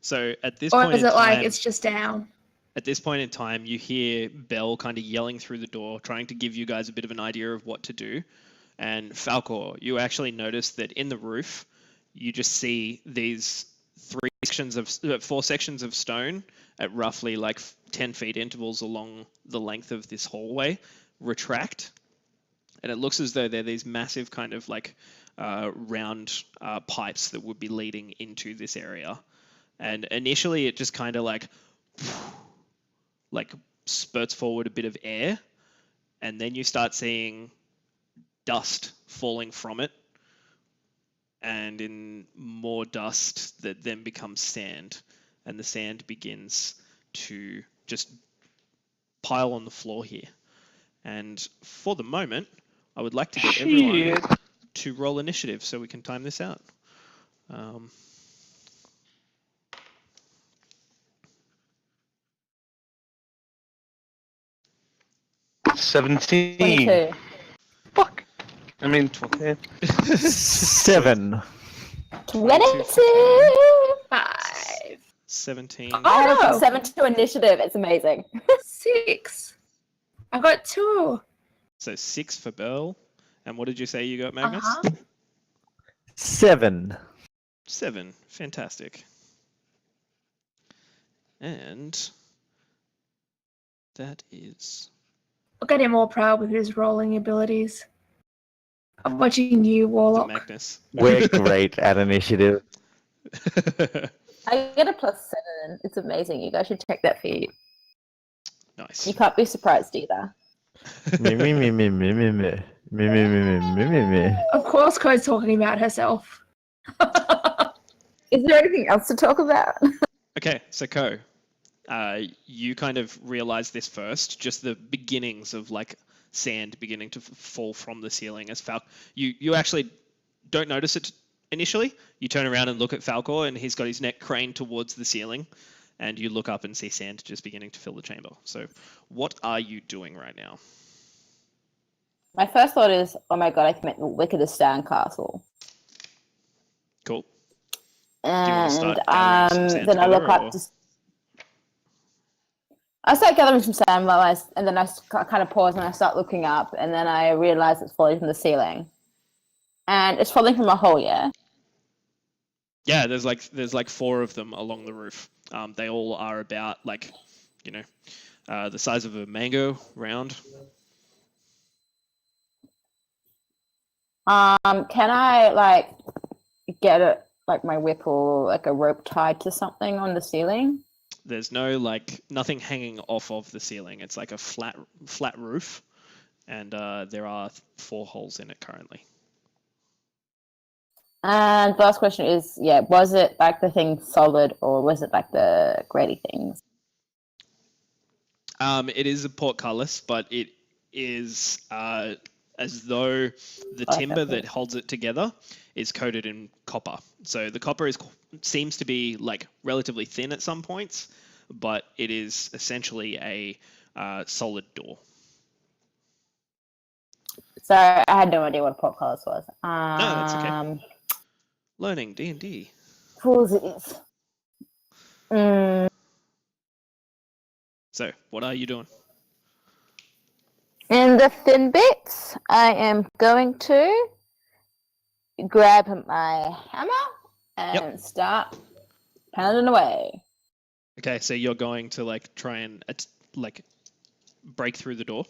So at this point in time... Or is it like it's just down? At this point in time, you hear Belle kind of yelling through the door, trying to give you guys a bit of an idea of what to do. And Falcor, you actually notice that in the roof, you just see these four sections of stone at roughly like 10 feet intervals along the length of this hallway retract. And it looks as though they're these massive kind of like round pipes that would be leading into this area. And initially it just kind of like spurts forward a bit of air, and then you start seeing dust falling from it, and in more dust that then becomes sand, and the sand begins to just pile on the floor here. And for the moment, I would like to get everyone to roll initiative so we can time this out. 17. 22. Fuck. I mean, 7. 22. 5. 17. I have no. a 7 to initiative. It's amazing. 6. I got 2. So 6 for Belle. And what did you say you got, Magnus? 7. 7. Fantastic. And that is... I'm getting more proud with his rolling abilities. I'm watching you, Warlock. Magnus. We're great at initiative. I get a +7. It's amazing. You guys should check that feat. Nice. You can't be surprised either. Me, me, me, me, me, me, me. Me, me, me, me, me, me, me. Of course, Code's talking about herself. Is there anything else to talk about? Okay, so Ko, you kind of realize this first, just the beginnings of like sand beginning to fall from the ceiling as you actually don't notice it initially. You turn around and look at Falcor, and he's got his neck craned towards the ceiling, and you look up and see sand just beginning to fill the chamber. So what are you doing right now? My first thought is, oh my god, I commit the wickedest sandcastle. Cool. And start gathering some sand then I look together, up to. I start gathering some sand, and then I kind of pause and I start looking up, and then I realize it's falling from the ceiling, and it's falling from a hole. Yeah. Yeah, there's like 4 of them along the roof. They all are about like, the size of a mango round. Can I like get it like my whip or like a rope tied to something on the ceiling? There's no nothing hanging off of the ceiling. It's like a flat roof, and there are 4 holes in it currently. And the last question is, was it like the thing solid or was it like the grady things? It is a portcullis, but it is as though the timber that holds it together is coated in copper. So the copper seems to be like relatively thin at some points, but it is essentially a solid door. So I had no idea what a portcullis was. No, that's okay. Learning D&D. Foolsies. So, what are you doing? In the thin bits, I am going to grab my hammer and start pounding away. Okay, so you're going to like try and like break through the door.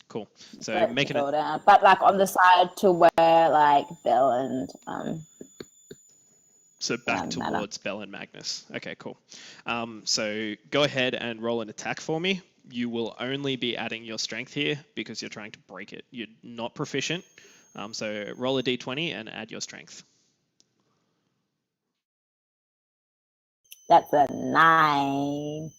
Cool. So making it down, but like on the side to where like Belle and so back towards Belle and Magnus. Okay, cool. So go ahead and roll an attack for me. You will only be adding your strength here because you're trying to break it. You're not proficient. So roll a d20 and add your strength. That's a 9.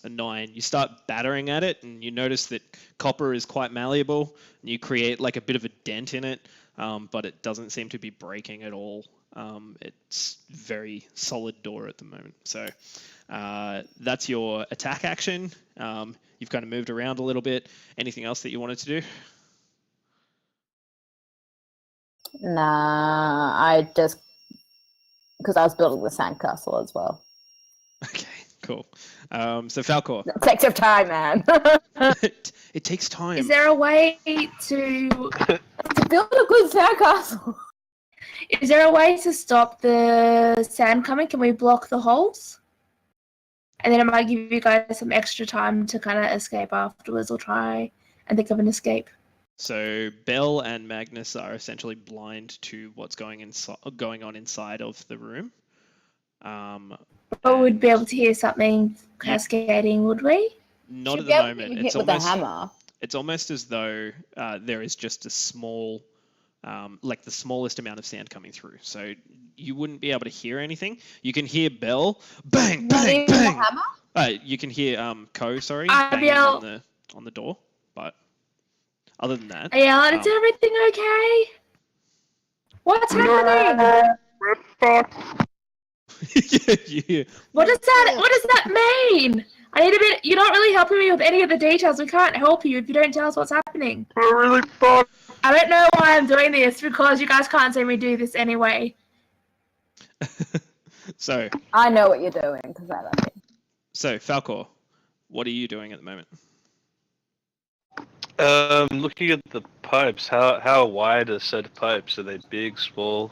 A 9. You start battering at it, and you notice that copper is quite malleable, and you create like a bit of a dent in it, but it doesn't seem to be breaking at all. It's very solid door at the moment. So that's your attack action. You've kind of moved around a little bit. Anything else that you wanted to do? Nah, I just because I was building the sandcastle as well. Okay, cool. So Falcor. It takes up time, man. It takes time. Is there a way to build a good sandcastle? Is there a way to stop the sand coming? Can we block the holes? And then it might give you guys some extra time to kind of escape afterwards or try and think of an escape. So Belle and Magnus are essentially blind to what's going on inside of the room. But we'd be able to hear something cascading, would we? Not at the moment. Hit with a hammer. It's almost as though there is just a small, like the smallest amount of sand coming through. So you wouldn't be able to hear anything. You can hear Belle bang, bang, bang. Hammer? You can hear Ko, sorry, I'd be banging on the door. But other than that, yeah, is everything okay? What's happening? yeah. What does that mean? I need a bit. You're not really helping me with any of the details. We can't help you if you don't tell us what's happening. We're really fucked. I don't know why I'm doing this because you guys can't see me do this anyway. So I know what you're doing because I love you. So Falcor, what are you doing at the moment? Looking at the pipes, how wide are said pipes? Are they big, small?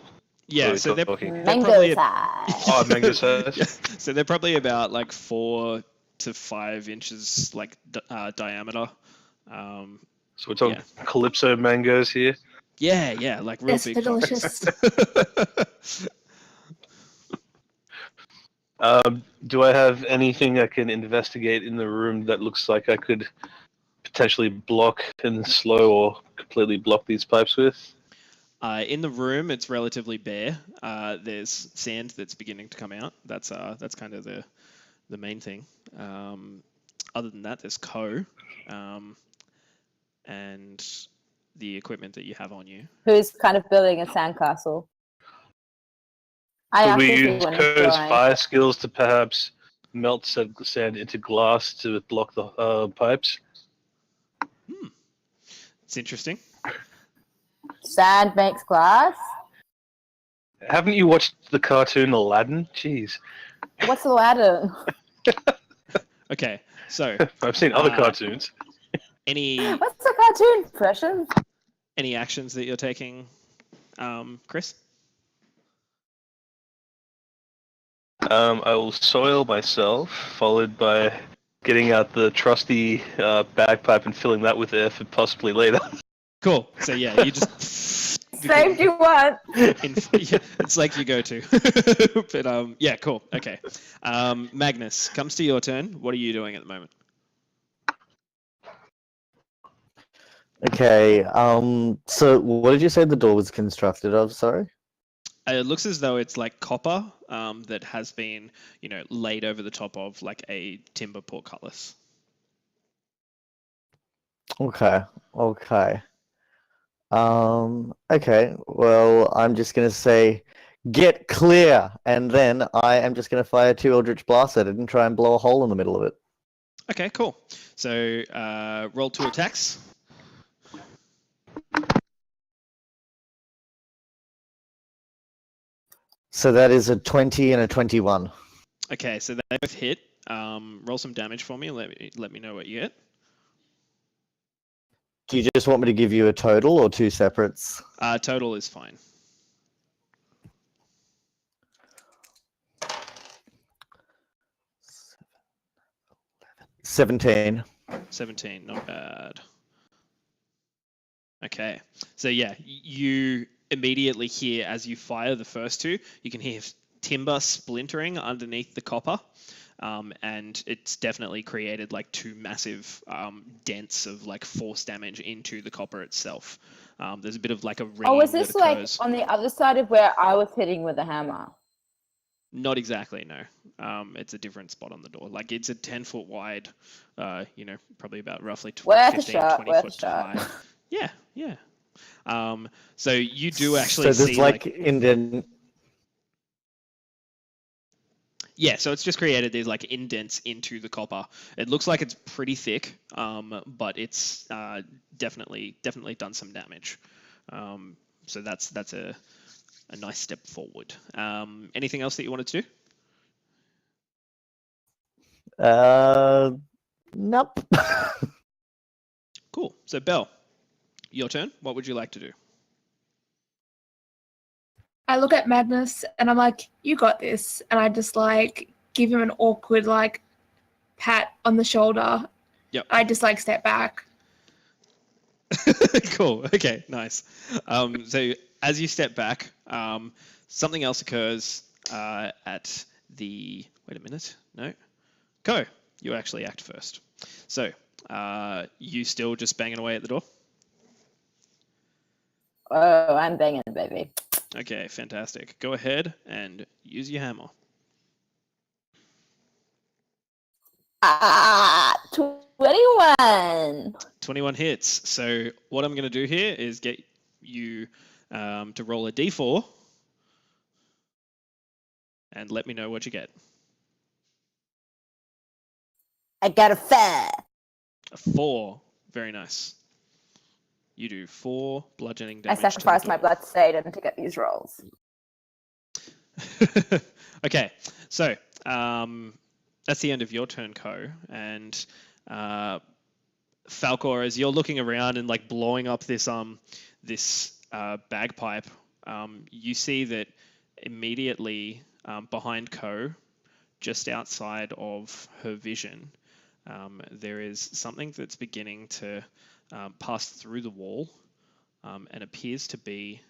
Yeah, so they're Mango probably size. Oh, mango size. yeah, so they're probably about like 4 to 5 inches like diameter. So we're talking Calypso mangoes here. Yeah, like real Yes, big. they're delicious. Do I have anything I can investigate in the room that looks like I could potentially block and slow or completely block these pipes with? In the room, it's relatively bare. There's sand that's beginning to come out. That's kind of the main thing. Other than that, there's and the equipment that you have on you. Who's kind of building a sandcastle? I Could we actually use want to Kerr's join. fire skills to perhaps melt sand into glass to block the pipes? It's interesting. Sand makes glass? Haven't you watched the cartoon Aladdin? Jeez. What's the ladder? Okay, so I've seen other cartoons. any What's the cartoon, Precious? any actions that you're taking, Chris? I will soil myself, followed by getting out the trusty bagpipe and filling that with air for possibly later. Cool. So yeah, you just Saved you what? yeah, it's like you go to. But yeah, cool. Okay. Magnus, comes to your turn. What are you doing at the moment? Okay. So what did you say the door was constructed of? Sorry. It looks as though it's like copper that has been, laid over the top of like a timber portcullis. Okay. Okay. Okay. Well, I'm just gonna say, get clear, and then I am just gonna fire 2 Eldritch Blasts at it and try and blow a hole in the middle of it. Okay, cool. So roll 2 attacks. So that is a 20 and a 21. Okay, so they both hit. Roll some damage for me. Let me know what you get. Do you just want me to give you a total or 2 separates? Total is fine. 17. 17, not bad. Okay, so yeah, you immediately hear as you fire the first 2, you can hear timber splintering underneath the copper, and it's definitely created like 2 massive dents of like force damage into the copper itself. There's a bit of like a ringing. Oh, was this that like occurs. on the other side of where I was hitting with a hammer? Not exactly, no. It's a different spot on the door. Like it's a 10-foot wide, probably about roughly 15, 20 foot high. Yeah, yeah. So you do actually so see there's indent. Yeah, so it's just created these like indents into the copper. It looks like it's pretty thick, but it's definitely done some damage. So that's a nice step forward. Anything else that you wanted to do? Nope. Cool. So Belle, your turn. What would you like to do? I look at Magnus and I'm like, you got this. And I just like give him an awkward like pat on the shoulder. Yep. I just like step back. Cool. Okay, nice. So as you step back, something else occurs at the... Wait a minute. No. Ko, you actually act first. So you still just banging away at the door? Oh, I'm banging, baby. Okay, fantastic. Go ahead and use your hammer. 21. 21 hits. So what I'm going to do here is get you to roll a d4 and let me know what you get. I got a 4. A 4. Very nice. You do 4 bludgeoning damage. I sacrificed my blood Satan to get these rolls. Okay, so that's the end of your turn, Ko. And Falcor, as you're looking around and like blowing up this bagpipe, you see that immediately behind Ko, just outside of her vision, there is something that's beginning to pass through the wall and appears to be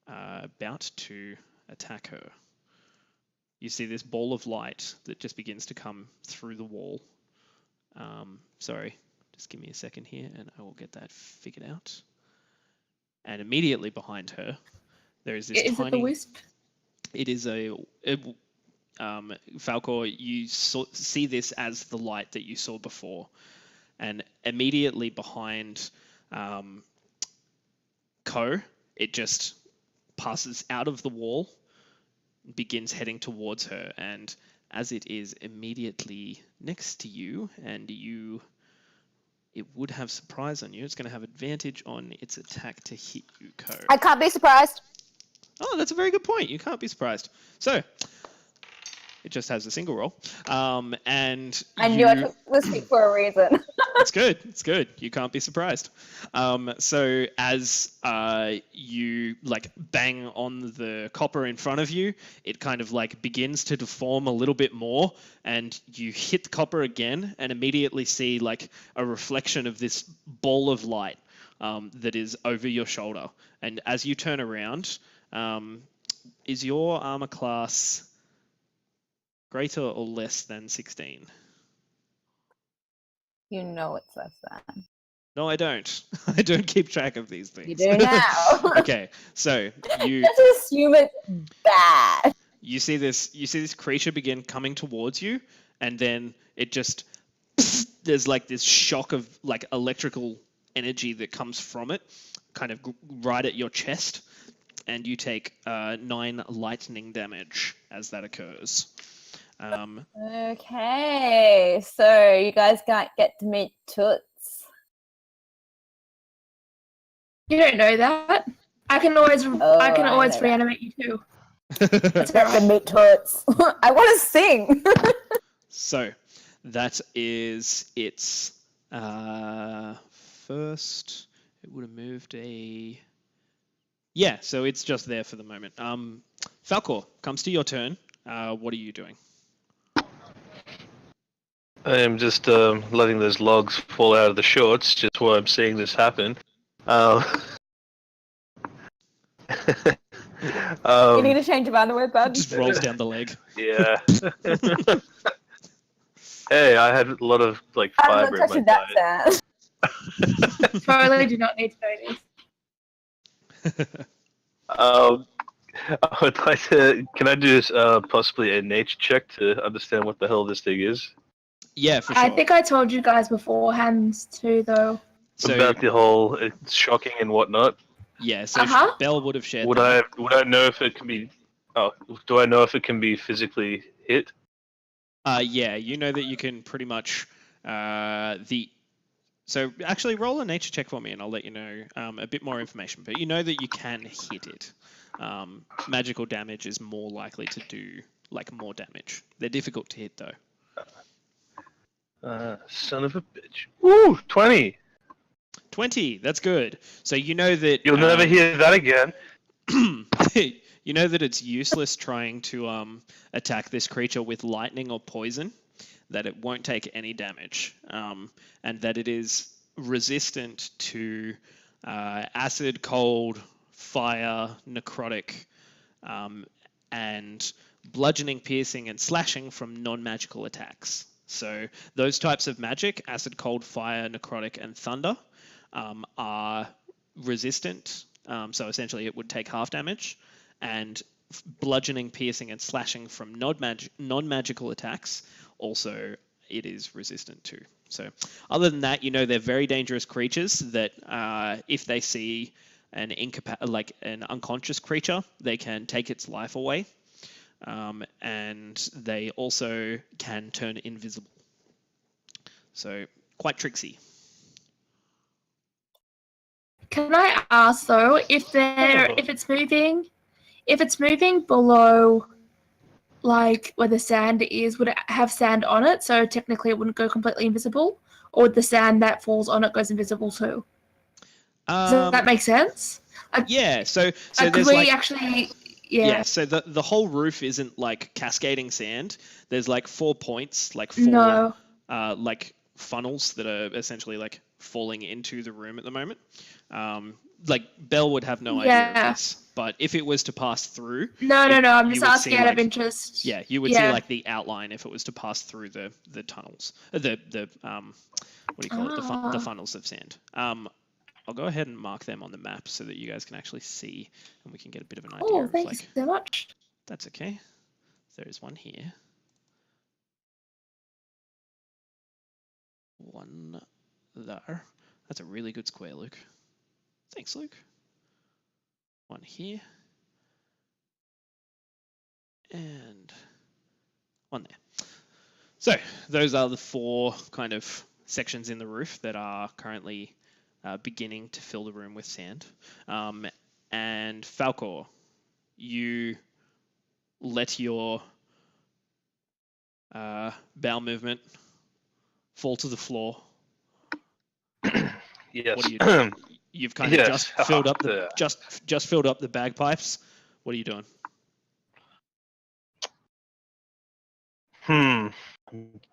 about to attack her. You see this ball of light that just begins to come through the wall. Sorry, Just give me a second here, and I will get that figured out. And immediately behind her, there is this Is tiny. it the wisp? It is Falcor, you see this as the light that you saw before, and immediately behind Ko, it just passes out of the wall, begins heading towards her, and as it is immediately next to you, and it would have surprise on you. It's going to have advantage on its attack to hit you, Ko. I can't be surprised. Oh, that's a very good point. You can't be surprised. So, it just has a single roll. And I knew I took this feat for a reason. It's good. It's good. You can't be surprised. So as you like bang on the copper in front of you, it kind of like begins to deform a little bit more, and you hit the copper again and immediately see like a reflection of this ball of light that is over your shoulder. And as you turn around, is your armor class greater or less than 16? You know it's less than. No, I don't. I don't keep track of these things. You do now. Okay, so you Let's assume it's bad. you see this creature begin coming towards you, and then it just there's like this shock of like electrical energy that comes from it, kind of right at your chest, and you take 9 lightning damage as that occurs. Okay, so you guys can't get to meet Toots. You don't know that. I can always know reanimate you too. Let's get to meet Toots. I want to sing. So that is its first. It would have moved a. Yeah, so it's just there for the moment. Falcor, comes to your turn. What are you doing? I am just letting those logs fall out of the shorts, just while I'm seeing this happen. You need to change your underwear, bud. Just rolls down the leg. Yeah. Hey, I had a lot of like I'm fiber not in my touching that diet. sound. Totally do not need to know this. I would like to. Can I do possibly a nature check to understand what the hell this thing is? Yeah, for sure. I think I told you guys beforehand too, though. So, About the whole it's shocking and whatnot. yeah, so Uh-huh. Belle would have shared Would that. I know if it can be? Oh, do I know if it can be physically hit? Yeah, you know that you can pretty much So actually, roll a nature check for me, and I'll let you know a bit more information. But you know that you can hit it. Magical damage is more likely to do like more damage. They're difficult to hit though. Son of a bitch. Woo! 20. 20. That's good. So you know that You'll never hear that again. you know that it's useless trying to attack this creature with lightning or poison. That it won't take any damage, and that it is resistant to acid, cold, fire, necrotic, and bludgeoning, piercing, and slashing from non-magical attacks. So those types of magic, acid, cold, fire, necrotic, and thunder, are resistant. So essentially it would take half damage, and bludgeoning, piercing, and slashing from non-magical attacks also it is resistant to. So other than that, you know they're very dangerous creatures that if they see an unconscious creature, they can take its life away. And they also can turn invisible. So quite tricksy. Can I ask though, if it's moving below like where the sand is, would it have sand on it? So technically it wouldn't go completely invisible? Or would the sand that falls on it goes invisible too? Does that make sense? Yeah, so could there's we like actually so the whole roof isn't like cascading sand. There's like 4 points, like 4 No. like funnels that are essentially like falling into the room at the moment. like Belle would have no idea of this, but if it was to pass through, No. I'm you just would asking see, out of like- interest. yeah, you would see like the outline if it was to pass through the tunnels, what do you call it, the funnels of sand. I'll go ahead and mark them on the map so that you guys can actually see, and we can get a bit of an idea. Oh, of, thank like, you so much. That's okay. There's one here. One there. That's a really good square, Luke. Thanks, Luke. One here. And one there. So those are the 4 kind of sections in the roof that are currently beginning to fill the room with sand. And Falcor, you let your bowel movement fall to the floor. Yes. What are you doing? You've kind of Yes. just filled up the just filled up the bagpipes. What are you doing? I'm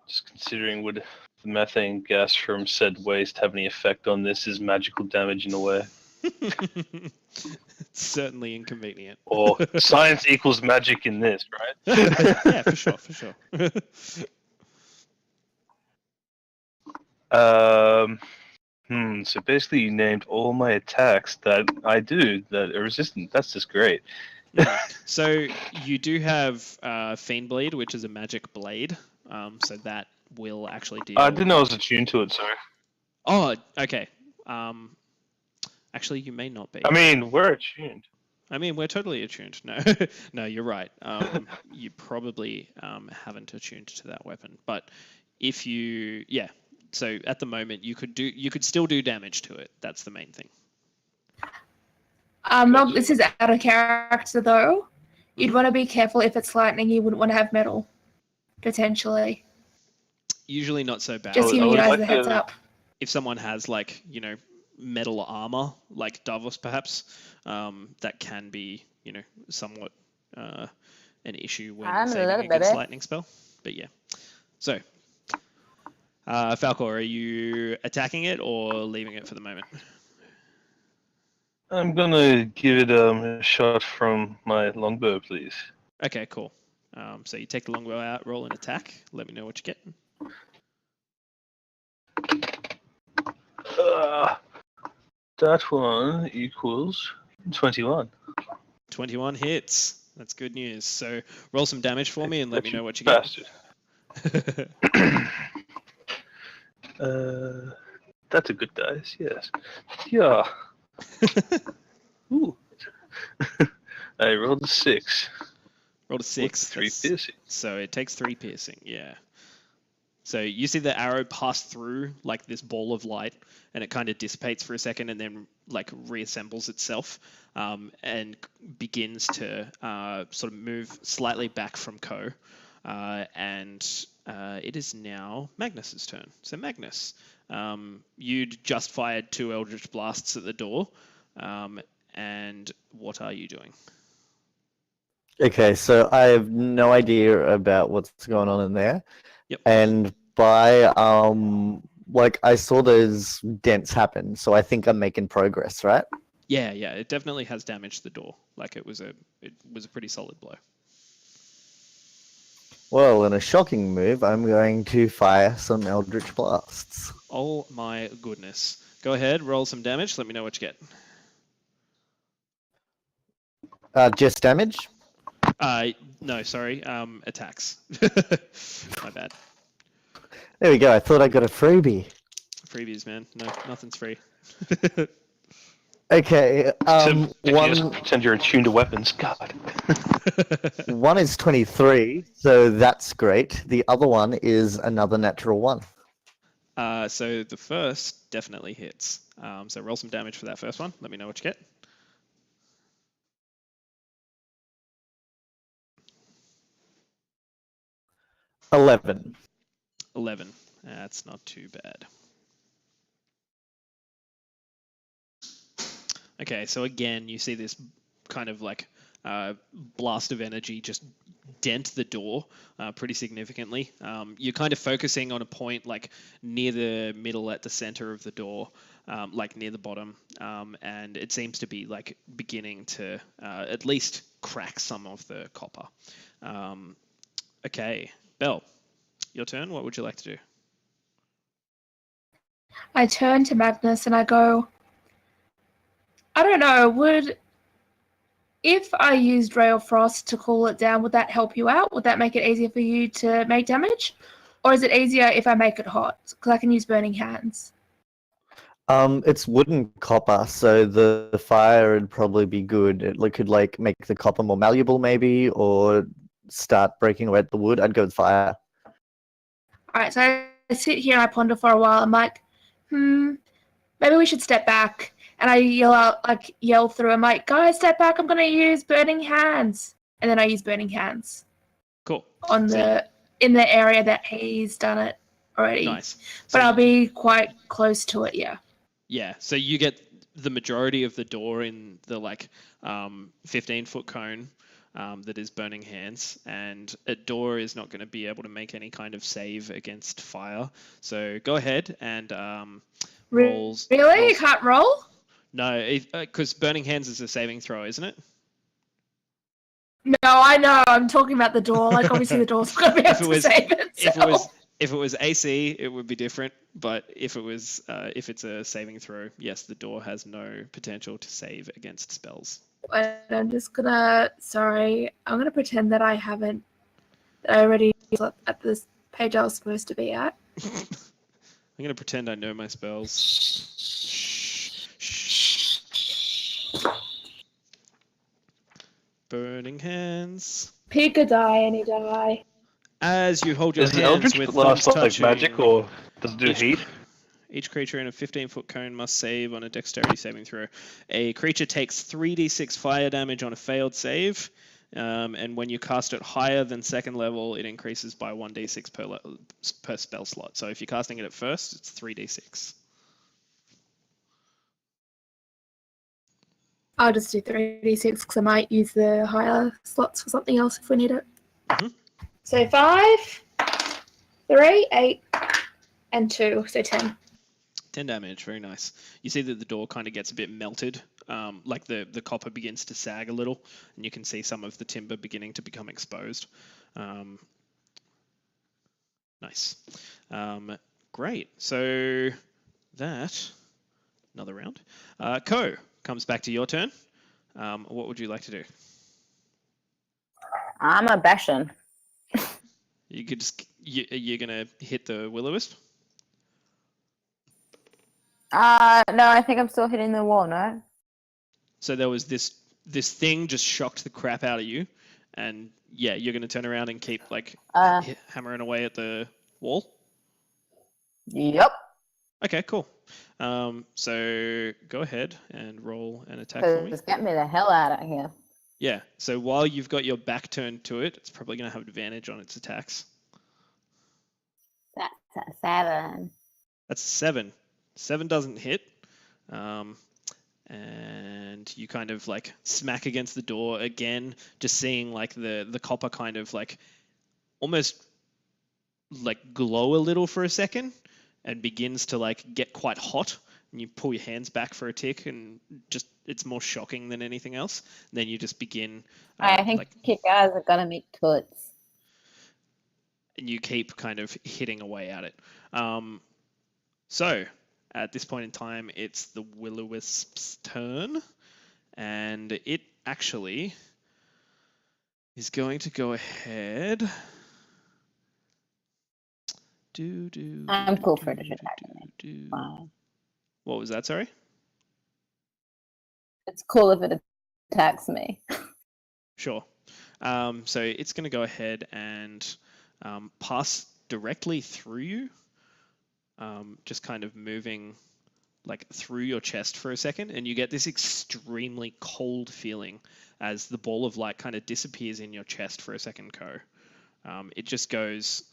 just considering, would the methane gas from said waste have any effect on this? Is magical damage in a way? It's certainly inconvenient. Or science equals magic in this, right? Yeah, for sure. So basically you named all my attacks that I do that are resistant. That's just great. So you do have Fiend Blade, which is a magic blade. So that will actually deal. I didn't know I was attuned to it, sorry. Oh, okay. Actually, you may not be. I mean, we're attuned. I mean, we're totally attuned. No, no, you're right. You probably haven't attuned to that weapon, but if you, yeah. So at the moment, you could still do damage to it. That's the main thing. This is out of character though. You'd want to be careful if it's lightning. You wouldn't want to have metal, potentially. Usually not so bad. Just giving you would guys like a heads to- up. If someone has like metal armor, like Davos perhaps, that can be somewhat an issue when I'm a saving little against bit. lightning spell. But yeah, so Falcor, are you attacking it or leaving it for the moment? I'm gonna give it a shot from my longbow, please. Okay, cool. So you take the longbow out, roll an attack. Let me know what you get. That one equals 21. 21 hits. That's good news. So roll some damage for me and let me know what you get. Bastard. That's a good dice, yes. Yeah. Ooh. I rolled a 6. Rolled a 6. With 3 That's- piercing. So it takes 3 piercing, yeah. So you see the arrow pass through like this ball of light, and it kind of dissipates for a second, and then like reassembles itself, and begins to sort of move slightly back from Ko, and it is now Magnus's turn. So Magnus, you'd just fired 2 Eldritch Blasts at the door, and what are you doing? Okay, so I have no idea about what's going on in there. Yep. And by like I saw those dents happen, so I think I'm making progress, right? Yeah, it definitely has damaged the door. Like it was a pretty solid blow. Well, in a shocking move, I'm going to fire some Eldritch Blasts. Oh my goodness. Go ahead, roll some damage. Let me know what you get. Just damage? No, sorry. Attacks. My bad. There we go. I thought I got a freebie. Freebies, man. No, nothing's free. Okay, If you one just pretend you're attuned to weapons, God. one is 23, so that's great. The other one is another natural 1. So the first definitely hits. So roll some damage for that first one. Let me know what you get. $11. 11. That's not too bad. Okay, so again, you see this kind of like blast of energy just dent the door pretty significantly. You're kind of focusing on a point like near the middle at the center of the door, like near the bottom, and it seems to be like beginning to at least crack some of the copper. Okay, Belle, your turn. What would you like to do? I turn to Magnus and I go, I don't know, if I used Ray of Frost to cool it down, would that help you out? Would that make it easier for you to make damage? Or is it easier if I make it hot? Because I can use Burning Hands. It's wooden copper, so the fire would probably be good. It could like make the copper more malleable, maybe, or start breaking away at the wood. I'd go with fire. All right, so I sit here and I ponder for a while. I'm like, maybe we should step back. And I yell through. I'm like, guys, step back. I'm gonna use Burning Hands. And then I use Burning Hands. Cool. In the area that he's done it already. Nice. But I'll be quite close to it, yeah. Yeah, so you get the majority of the door in the 15-foot cone that is Burning Hands, and a door is not going to be able to make any kind of save against fire. So go ahead and rolls. Really? You can't roll? No, because Burning Hands is a saving throw, isn't it? No, I know. I'm talking about the door. Like, obviously, the door's going to be able to save itself. If it was AC, it would be different. But if it's a saving throw, yes, the door has no potential to save against spells. And I'm just gonna. Sorry, I'm gonna pretend that I already at this page I was supposed to be at. I'm gonna pretend I know my spells. Burning Hands. Pick a die, any die. As you hold your Is hands Eldritch with Blast thumbs like touching, magic, or does it do heat? each creature in a 15-foot cone must save on a dexterity saving throw. A creature takes 3d6 fire damage on a failed save, and when you cast it higher than second level, it increases by 1d6 per spell slot. So if you're casting it at first, it's 3d6. I'll just do 3d6 because I might use the higher slots for something else if we need it. Mm-hmm. So 5, 3, 8, and 2, so 10. 10 damage, very nice. You see that the door kind of gets a bit melted, like the copper begins to sag a little, and you can see some of the timber beginning to become exposed. Nice. Great. So that, another round. Ko, comes back to your turn. What would you like to do? I'm a bashing. You could you're gonna hit the will-o-wisp? No, I think I'm still hitting the wall, no? So there was this thing just shocked the crap out of you, and yeah, you're gonna turn around and keep hammering away at the wall? Yep. Okay, cool. So go ahead and roll an attack for me. Just get me the hell out of here. Yeah, so while you've got your back turned to it, it's probably going to have advantage on its attacks. That's a 7. That's a 7. 7 doesn't hit. And you kind of smack against the door again, just seeing the copper kind of almost glow a little for a second and begins to get quite hot. And you pull your hands back for a tick, and just it's more shocking than anything else. And then you just begin. I think you guys are gonna make toots. And you keep kind of hitting away at it. So at this point in time, it's the will-o-wisp's turn, and it actually is going to go ahead. I'm cool for it. What was that, sorry? It's cool if it attacks me. Sure. So it's going to go ahead and pass directly through you, just kind of moving through your chest for a second, and you get this extremely cold feeling as the ball of light kind of disappears in your chest for a second, Ko. It just goes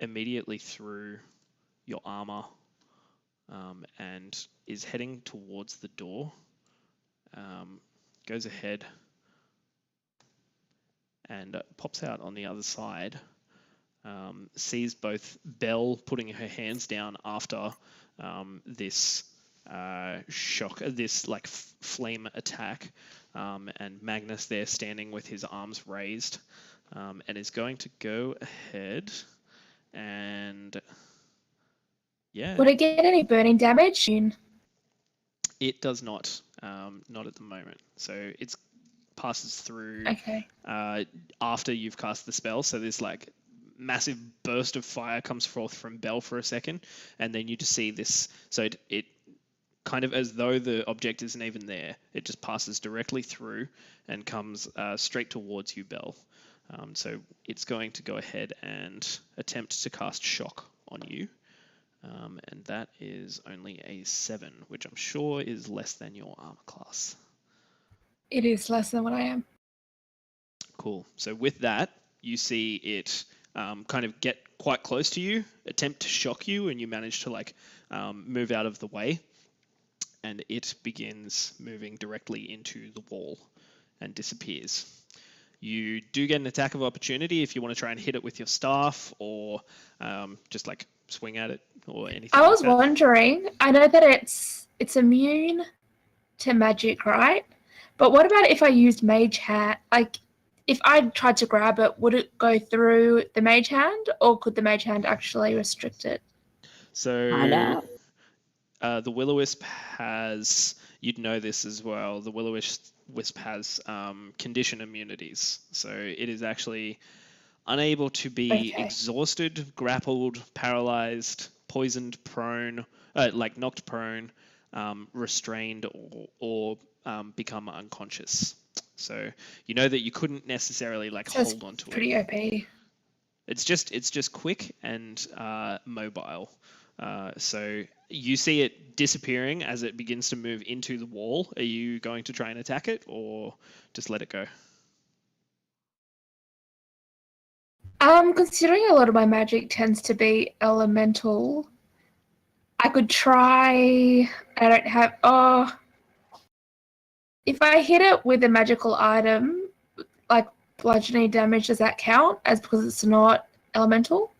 immediately through your armor, and is heading towards the door. Goes ahead and pops out on the other side. Sees both Belle putting her hands down after this shock, this like flame attack, and Magnus there standing with his arms raised, and is going to go ahead and yeah. Would it get any burning damage? It does not, not at the moment. So it's passes through Okay. after you've cast the spell. So there's like massive burst of fire comes forth from Bell for a second, and then you just see this. So it kind of as though the object isn't even there. It just passes directly through and comes straight towards you, Bell. So it's going to go ahead and attempt to cast shock on you. And that is only a 7, which I'm sure is less than your armor class. It is less than what I am. Cool. So with that, you see it kind of get quite close to you, attempt to shock you, and you manage to like move out of the way. And it begins moving directly into the wall and disappears. You do get an attack of opportunity if you want to try and hit it with your staff or just like swing at it or anything. I was like that. wondering. I know that it's immune to magic, right? But what about if I used Mage Hand? Like, if I tried to grab it, would it go through the Mage Hand, or could the Mage Hand actually restrict it? So the Will-O-Wisp has, you'd know this as well, the Will-O-Wisp has condition immunities. So it is actually unable to be exhausted, grappled, paralyzed, poisoned, prone, like knocked prone, restrained, or become unconscious. So you know that you couldn't necessarily like hold on to it. Pretty OP. It's just quick and mobile. So you see it disappearing as it begins to move into the wall. Are you going to try and attack it or just let it go? Considering a lot of my magic tends to be elemental, I could try. I don't have. Oh, if I hit it with a magical item, like bludgeoning damage, does that count as because it's not elemental?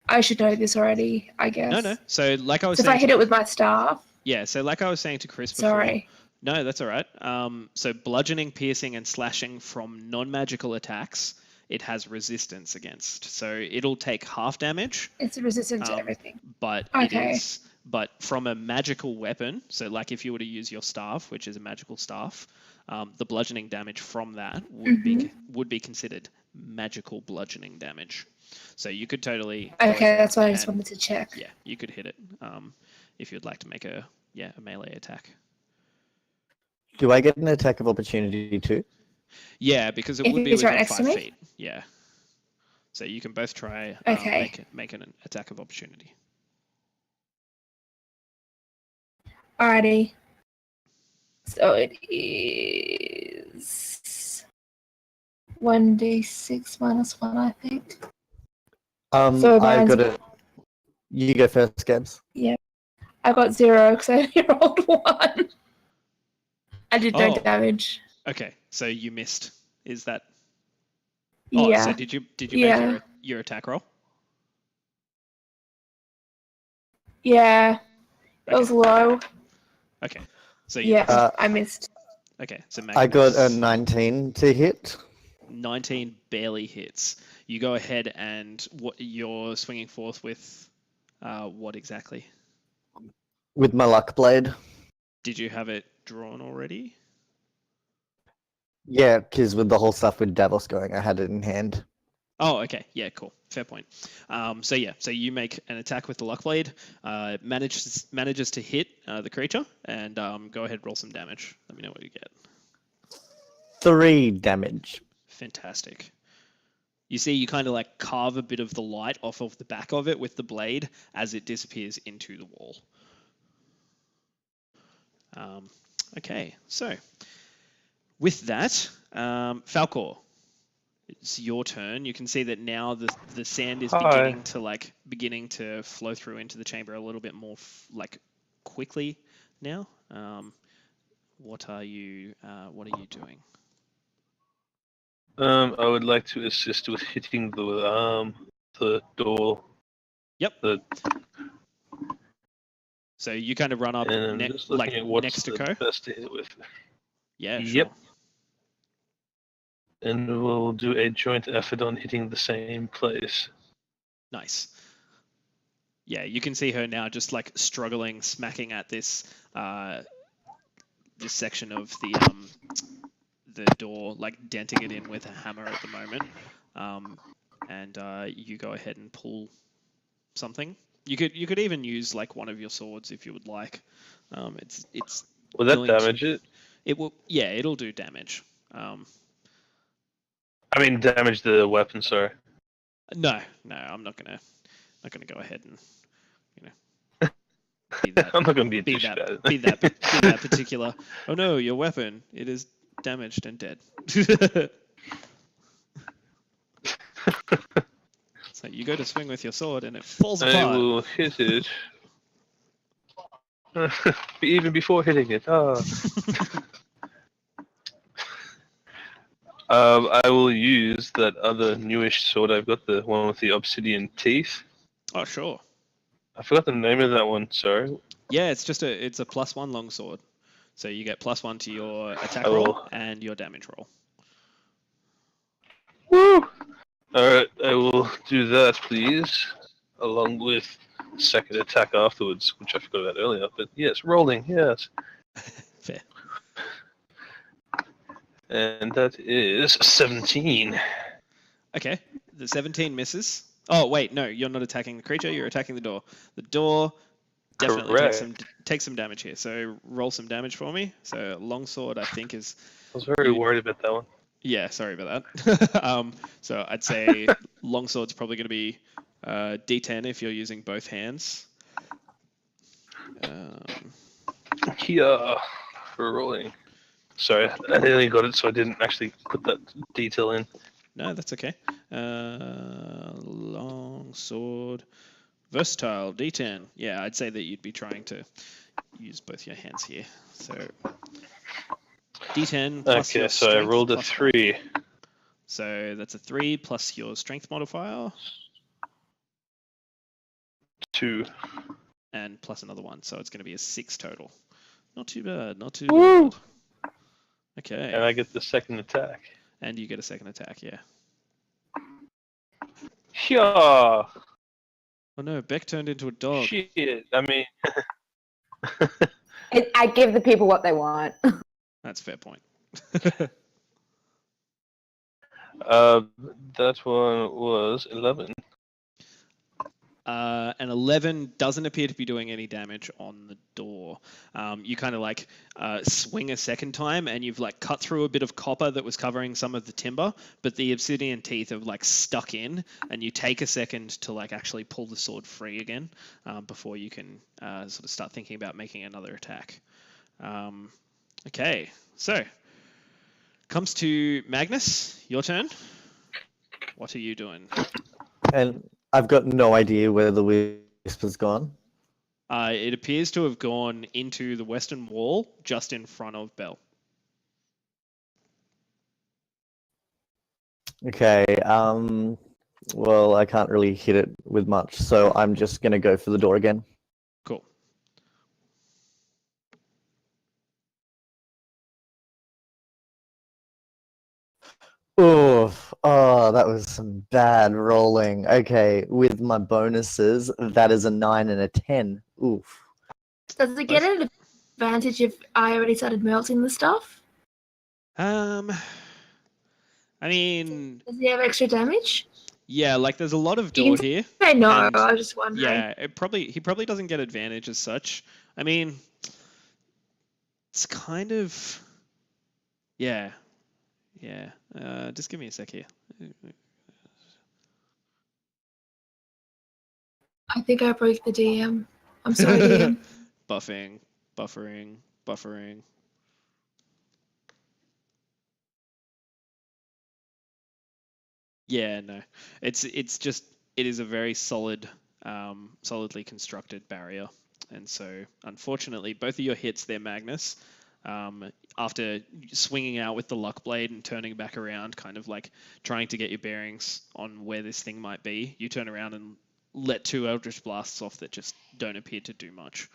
I should know this already, I guess. No. So like I was So if saying, I hit it with my staff. yeah. So like I was saying to Chris before. Sorry. No, that's all right. So bludgeoning, piercing, and slashing from non-magical attacks, it has resistance against. So it'll take half damage. It's resistant to everything. But Okay. it is. But from a magical weapon, so like if you were to use your staff, which is a magical staff, the bludgeoning damage from that would be considered magical bludgeoning damage. So you could totally. Okay, that's what I just wanted to check. Yeah, you could hit it if you'd like to make a melee attack. Do I get an attack of opportunity too? Yeah, because it If would be he's right within next to 5 me? feet. Yeah. So you can both try Okay. make an attack of opportunity. Alrighty. So it is 1d6 minus 1, I think. So I mine's- got it. You go first, Gabs. I got 0 because I only rolled 1. I did no Oh. damage. Okay, so you missed. Is that? Oh, Yeah. so did you Yeah. make your attack roll? Yeah. It was low. Okay. So you Yeah, I missed. Okay, so I got a Magnus, 19 to hit. 19 barely hits. You go ahead and what you're swinging forth with what exactly? With my luck blade. Did you have it drawn already? Yeah, because with the whole stuff with Davos going, I had it in hand. Oh, okay. Yeah, cool. Fair point. So you make an attack with the luck blade, manages to hit the creature, and go ahead, roll some damage. Let me know what you get. 3 damage. Fantastic. You see, you kind of like carve a bit of the light off of the back of it with the blade as it disappears into the wall. Okay, so with that, Falcor, it's your turn. You can see that now the sand is beginning to flow through into the chamber a little bit more quickly now. What are you doing? I would like to assist with hitting the door. Yep. So you kind of run up And I'm just looking at what's next to the Co. best to hit with. Yeah, Yep. sure. And we'll do a joint effort on hitting the same place. Nice. Yeah, you can see her now just like struggling, smacking at this this section of the door, like denting it in with a hammer at the moment. And you go ahead and pull something. You could even use like one of your swords if you would like. It's Will that going to- damage it? It will. Yeah, it'll do damage. I mean, damage the weapon, sorry. No, I'm not gonna go ahead and be that. I'm not going to be a Be douche about it. that particular. Oh no, your weapon, it is damaged and dead. So you go to swing with your sword and it falls I apart. will hit it. Even before hitting it. I will use that other newish sword I've got, the one with the obsidian teeth. Oh sure. I forgot the name of that one, sorry. Yeah, it's a +1 longsword. So you get +1 to your attack I roll will- and your damage roll. Woo! Alright, I will do that, please. Along with second attack afterwards, which I forgot about earlier. But yes, rolling, yes. Fair. And that is 17. Okay, the 17 misses. Oh wait, no, you're not attacking the creature. You're attacking the door. The door definitely takes some damage here. So roll some damage for me. So longsword, I think is. I was very worried about that one. Yeah, sorry about that. So I'd say longsword's probably going to be D10 if you're using both hands. Kia for rolling. Sorry, I nearly got it, so I didn't actually put that detail in. No, that's okay. Longsword, versatile, D10. Yeah, I'd say that you'd be trying to use both your hands here. So D10 plus Okay, your so I strength rolled a plus 3. So that's a 3 plus your strength modifier 2. and plus another 1. So it's going to be a 6 total. Not too bad, not too Woo! bad. Okay. And I get the second attack. And you get a second attack, yeah. Yeah. Oh no, Beck turned into a dog. Shit. I mean, I give the people what they want. That's a fair point. that one was 11. An 11 doesn't appear to be doing any damage on the door. You kind of like swing a second time and you've like cut through a bit of copper that was covering some of the timber, but the obsidian teeth have like stuck in, and you take a second to like actually pull the sword free again before you can sort of start thinking about making another attack. Okay, so comes to Magnus, your turn. What are you doing? And I've got no idea where the wisp has gone. It appears to have gone into the western wall, just in front of Bell. Okay, well, I can't really hit it with much, so I'm just going to go for the door again. Cool. Oof. Oh, that was some bad rolling. Okay, with my bonuses, that is a 9 and a 10. Oof. Does it get an advantage if I already started melting the stuff? I mean, Does he have extra damage? yeah, like there's a lot of You door can here. I know, And, I was just wondering. Yeah, he probably doesn't get advantage as such. I mean, it's kind of, yeah. Just give me a sec here. I think I broke the DM. I'm sorry, DM. Buffering. Yeah, no. It's just it is a very solidly constructed barrier, and so unfortunately, both of your hits there, Magnus. After swinging out with the luck blade and turning back around, kind of like trying to get your bearings on where this thing might be, you turn around and let 2 Eldritch Blasts off that just don't appear to do much.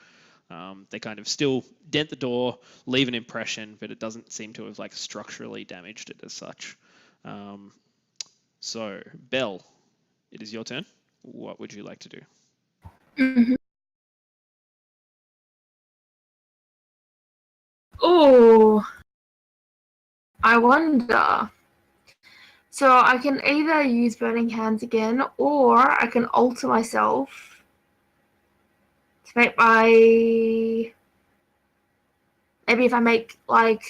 They kind of still dent the door, leave an impression, but it doesn't seem to have like structurally damaged it as such. So, Belle, it is your turn. What would you like to do? Mm-hmm. Oh, I wonder. So I can either use Burning Hands again, or I can alter myself to make maybe if I make like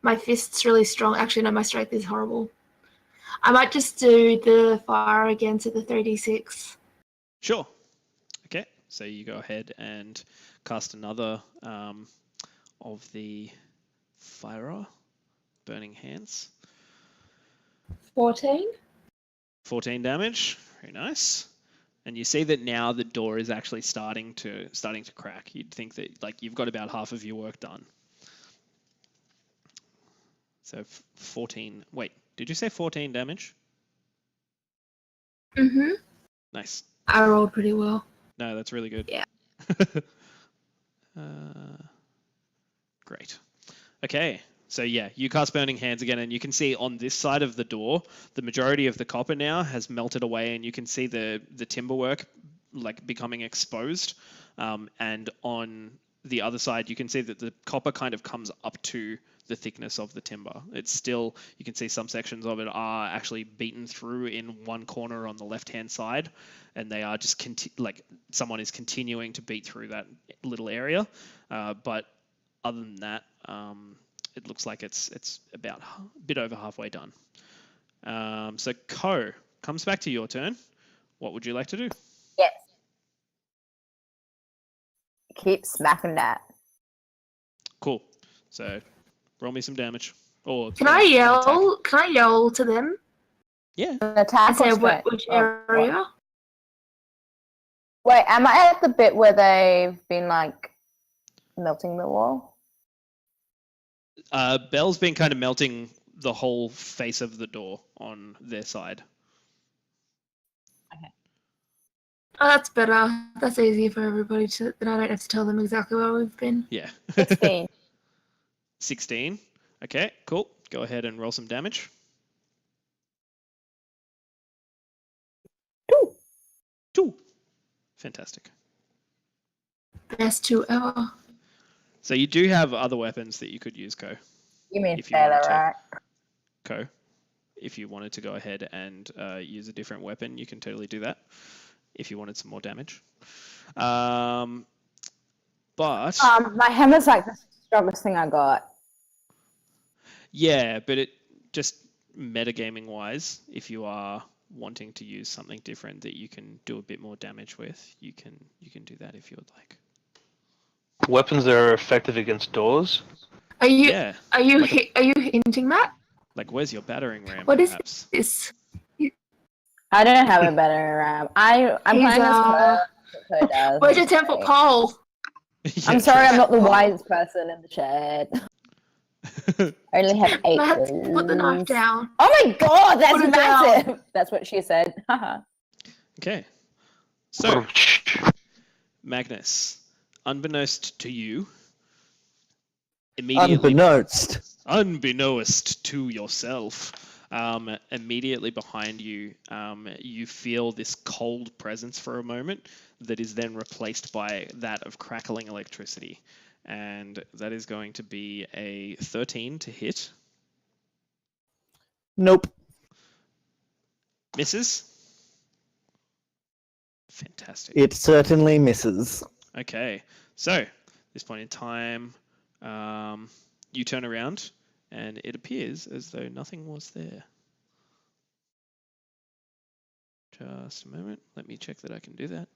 my fists really strong. Actually, no, my strength is horrible. I might just do the fire again to the 3d6. Sure. Okay, so you go ahead and cast another of the fire, Burning Hands. 14. 14 damage. Very nice. And you see that now the door is actually starting to crack. You'd think that like you've got about half of your work done. So 14. Wait, did you say 14 damage? Mm-hmm. Nice. I rolled pretty well. No, that's really good. Yeah. Great. Okay. So yeah, you cast Burning Hands again, and you can see on this side of the door, the majority of the copper now has melted away, and you can see the timber work like becoming exposed. And on the other side, you can see that the copper kind of comes up to the thickness of the timber. It's still, you can see some sections of it are actually beaten through in one corner on the left-hand side, and they are just like someone is continuing to beat through that little area. But other than that, it looks like it's about a bit over halfway done. So Ko, comes back to your turn. What would you like to do? Yes. Keep smacking that. Cool. So roll me some damage. Or Can I yell? Can I yell to them? Yeah. An attack And say or strength? which Oh, area? wait, am I at the bit where they've been like melting the wall? Belle's been kind of melting the whole face of the door on their side. Oh, that's better. That's easier for everybody to. Then I don't have to tell them exactly where we've been. Yeah. 16. 16. Okay, cool. Go ahead and roll some damage. 2. 2. Fantastic. Best 2 ever. So you do have other weapons that you could use, Ko. You mean If you wanted better, to. right? Ko. If you wanted to go ahead and use a different weapon, you can totally do that. If you wanted some more damage. But My hammer's like the strongest thing I got. yeah, but it just metagaming wise, if you are wanting to use something different that you can do a bit more damage with, you can do that if you would like. Weapons that are effective against doors. Are you? Yeah. Are you? Like Are you hinting that? Like, where's your battering ram? What is perhaps? this? I don't have a better ram. I'm He's, playing as Ko does. Where's your 10-foot pole? I'm sorry, I'm not the wisest person in the chat. I only have 8 Matt, wounds. put the knife down. Oh my god, that's Put it massive! down. That's what she said. Haha. Okay. So, Magnus, unbeknownst to you, immediately unbeknownst to yourself, immediately behind you, you feel this cold presence for a moment that is then replaced by that of crackling electricity. And that is going to be a 13 to hit. Nope. Misses. Fantastic. It certainly misses. Okay, so at this point in time, you turn around and it appears as though nothing was there. Just a moment. Let me check that I can do that.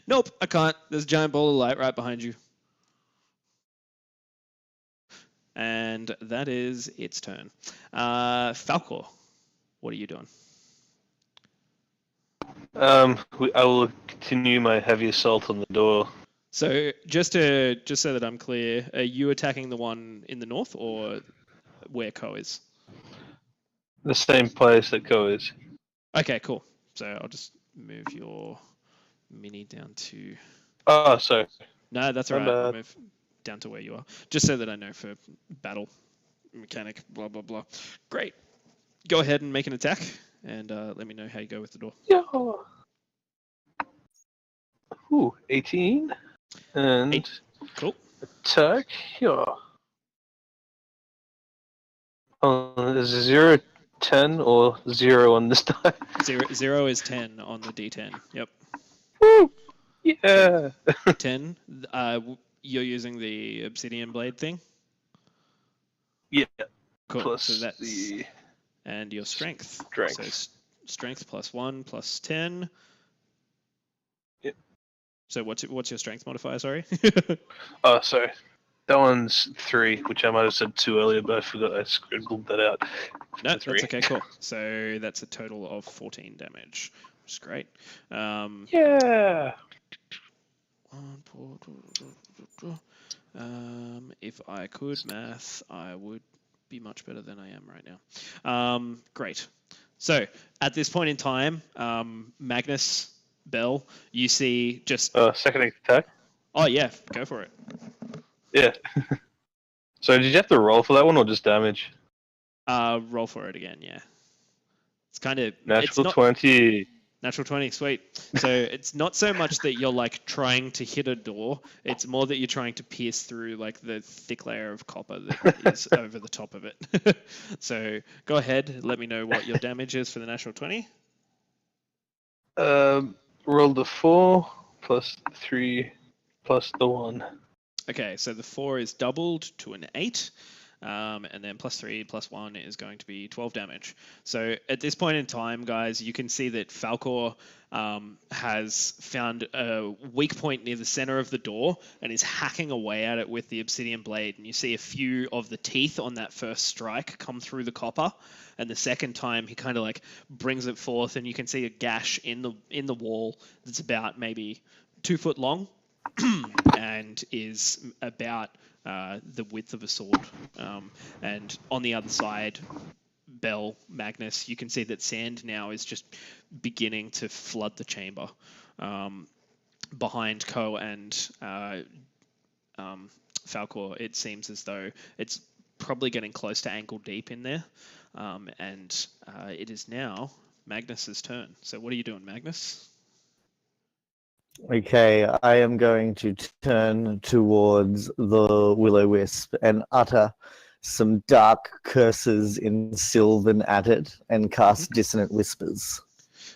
Nope, I can't. There's a giant ball of light right behind you. And that is its turn. Falcor, what are you doing? I will continue my heavy assault on the door. So just so that I'm clear, are you attacking the one in the north or where Ko is? The same place that Ko is. Okay, cool. So I'll just move your mini down to Oh, sorry. No, that's My all right. I'll bad. move down to where you are, just so that I know for battle mechanic. Blah blah blah. Great. Go ahead and make an attack, and let me know how you go with the door. Yeah. Ooh, 18. And Cool. attack. Yeah. Is it 0, 10, or 0 on this die? Zero is 10 on the D10. Yep. Woo! Yeah. 10. You're using the obsidian blade thing. Yeah. Cool. Plus So that's the and your strength. strength. So strength plus 1 plus 10. Yep. So what's your strength modifier? Sorry. Oh, sorry. That one's 3, which I might have said 2 earlier, but I forgot I scribbled that out. No, to 3. that's okay. Cool. So that's a total of 14 damage, which is great. Yeah. If I could math, I would be much better than I am right now. Great. So at this point in time, Magnus, Bell, you see just. Second attack? Oh yeah, go for it. Yeah. So did you have to roll for that one or just damage? Roll for it again. Yeah. It's kind of Natural 20. Natural 20, sweet. So it's not so much that you're like trying to hit a door, it's more that you're trying to pierce through like the thick layer of copper that is over the top of it. So go ahead, let me know what your damage is for the natural 20. Rolled a 4 plus 3 plus the 1. Okay, so the 4 is doubled to an 8. And then plus 3 plus 1 is going to be 12 damage. So at this point in time, guys, you can see that Falcor has found a weak point near the center of the door and is hacking away at it with the obsidian blade. And you see a few of the teeth on that first strike come through the copper. And the second time, he kind of like brings it forth, and you can see a gash in the wall that's about maybe 2 foot long and is about the width of a sword. And on the other side, Bell, Magnus, you can see that sand now is just beginning to flood the chamber. Behind Ko and Falcor, it seems as though it's probably getting close to ankle deep in there. And it is now Magnus's turn. So what are you doing, Magnus? Okay, I am going to turn towards the Will-O-Wisp and utter some dark curses in Sylvan at it and cast Dissonant Whispers.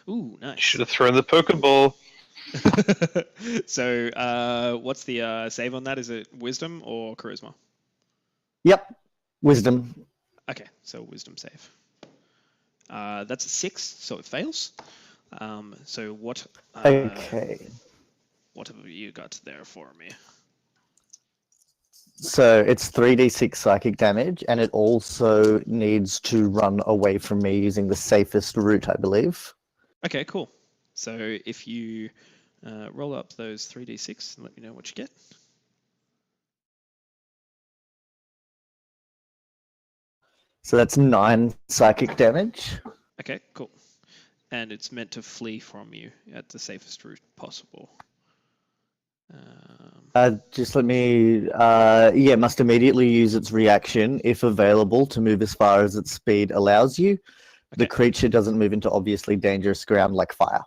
Ooh, nice. Should have thrown the Pokeball. So, what's the save on that? Is it Wisdom or Charisma? Yep, Wisdom. Okay, so Wisdom save. That's a 6, so it fails. So what? Okay. What have you got there for me? So it's 3d6 psychic damage, and it also needs to run away from me using the safest route, I believe. Okay, cool. So if you roll up those 3d6 and let me know what you get. So that's 9 psychic damage. Okay, cool. And it's meant to flee from you at the safest route possible. Just let me... must immediately use its reaction, if available, to move as far as its speed allows you. Okay. The creature doesn't move into obviously dangerous ground like fire.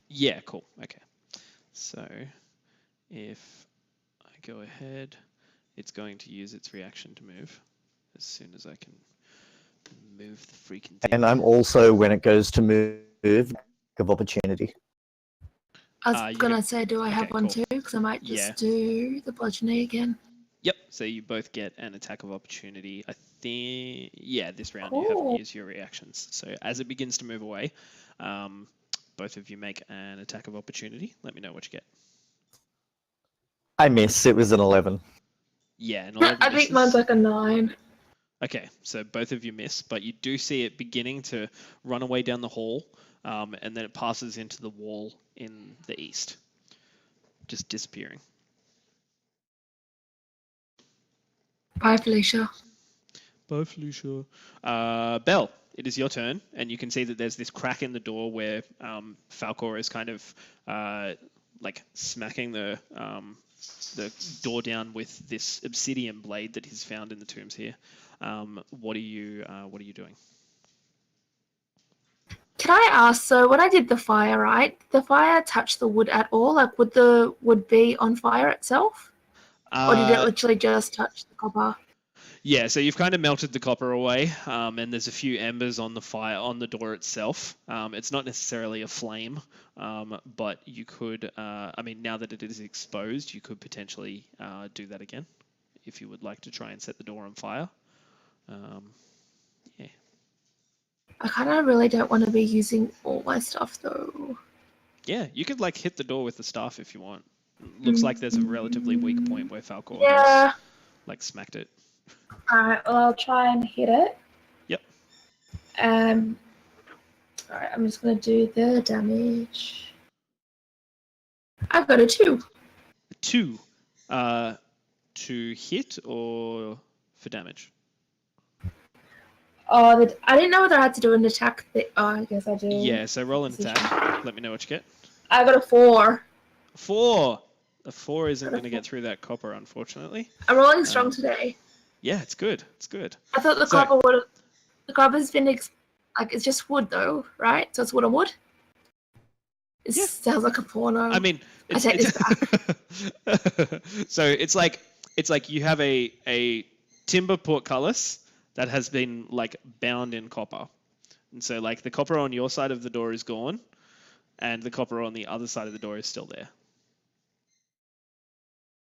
Yeah, cool. Okay. So if I go ahead, it's going to use its reaction to move as soon as I can move the freaking thing. And I'm also, when it goes to move, of opportunity. I was gonna say, do I have one cool. too? Because I might just do the bludgeoning again. Yep. So you both get an attack of opportunity. I think, yeah, this round you have to use your reactions. So as it begins to move away, both of you make an attack of opportunity. Let me know what you get. I miss. It was an 11. Yeah, an 11 I think mine's like a 9. Okay, so both of you miss, but you do see it beginning to run away down the hall, and then it passes into the wall in the east, just disappearing. Bye, Felicia. Bye, Felicia. Belle, it is your turn, and you can see that there's this crack in the door where Falcor is kind of like smacking the door down with this obsidian blade that he's found in the tombs here. What are you doing? Can I ask, so when I did the fire, right, the fire touch the wood at all? Like, would the wood be on fire itself? Or did it literally just touch the copper? Yeah, so you've kind of melted the copper away, and there's a few embers on the fire on the door itself. It's not necessarily a flame, but you could, I mean, now that it is exposed, you could potentially do that again if you would like to try and set the door on fire. Yeah. I kind of really don't want to be using all my stuff, though. Yeah, you could like hit the door with the staff if you want. Looks like there's a relatively weak point where Falcor has like smacked it. Alright, well, I'll try and hit it. Yep. Alright, I'm just going to do the damage. I've got a 2. 2. To hit or for damage? Oh, I didn't know whether I had to do an attack. I guess I do. Yeah, so roll an attack. Let me know what you get. I got a 4. 4! A 4 isn't going to get through that copper, unfortunately. I'm rolling strong today. Yeah, it's good. It's good. I thought the copper would. The copper's been like it's just wood though, right? So it's wood on wood. It sounds like a porno. I mean, I take this back. So it's like you have a timber portcullis that has been like bound in copper, and so like the copper on your side of the door is gone, and the copper on the other side of the door is still there.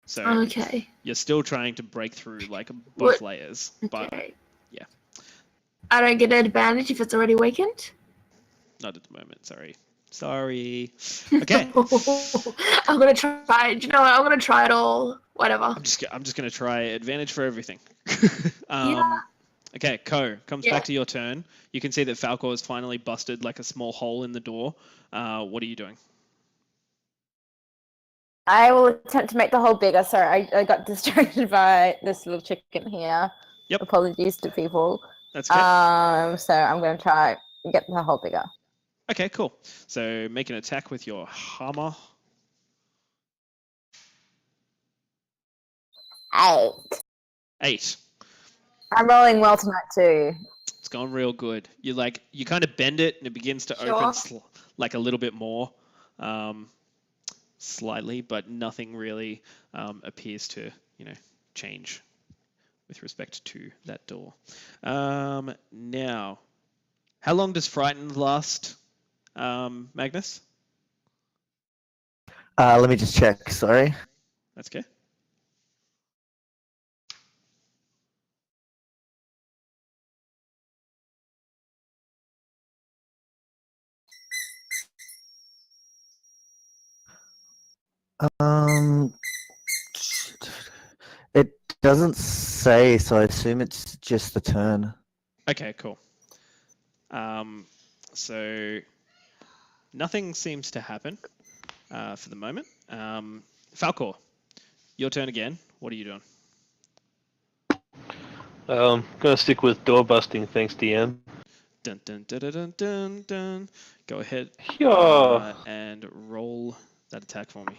So okay. You're still trying to break through like both layers, but yeah. I don't get an advantage if it's already weakened? Not at the moment, sorry. Okay. I'm gonna try. Do you know what? I'm gonna try it all. Whatever. I'm just gonna try advantage for everything. Yeah. Okay, Ko, comes back to your turn. You can see that Falcor has finally busted like a small hole in the door. What are you doing? I will attempt to make the hole bigger. Sorry, I got distracted by this little chicken here. Yep. Apologies to people. That's okay. So I'm going to try and get the hole bigger. Okay, cool. So make an attack with your hammer. 8. 8. I'm rolling well tonight too. It's gone real good. You kind of bend it and it begins to open like a little bit more. Slightly, but nothing really appears to, change with respect to that door. Now, how long does Frightened last, Magnus? Let me just check. Sorry. That's okay. It doesn't say, so I assume it's just the turn. Okay, cool. So nothing seems to happen for the moment. Falcor, your turn again. What are you doing? Gonna stick with door busting, thanks DM. Dun dun dun dun dun dun dun. Go ahead and roll that attack for me.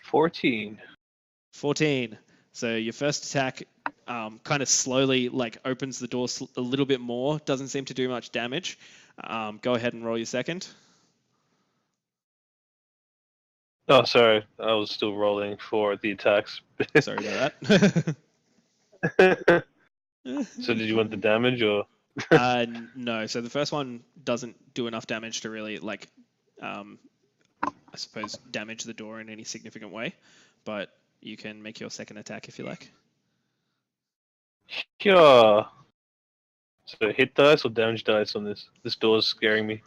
14. 14. So your first attack kind of slowly opens the door a little bit more. Doesn't seem to do much damage. Go ahead and roll your second. Oh, sorry. I was still rolling for the attacks. Sorry about that. So did you want the damage or? No. So the first one doesn't do enough damage to really I suppose damage the door in any significant way, but you can make your second attack if you like. Yeah. So hit dice or damage dice on this? This door's scaring me.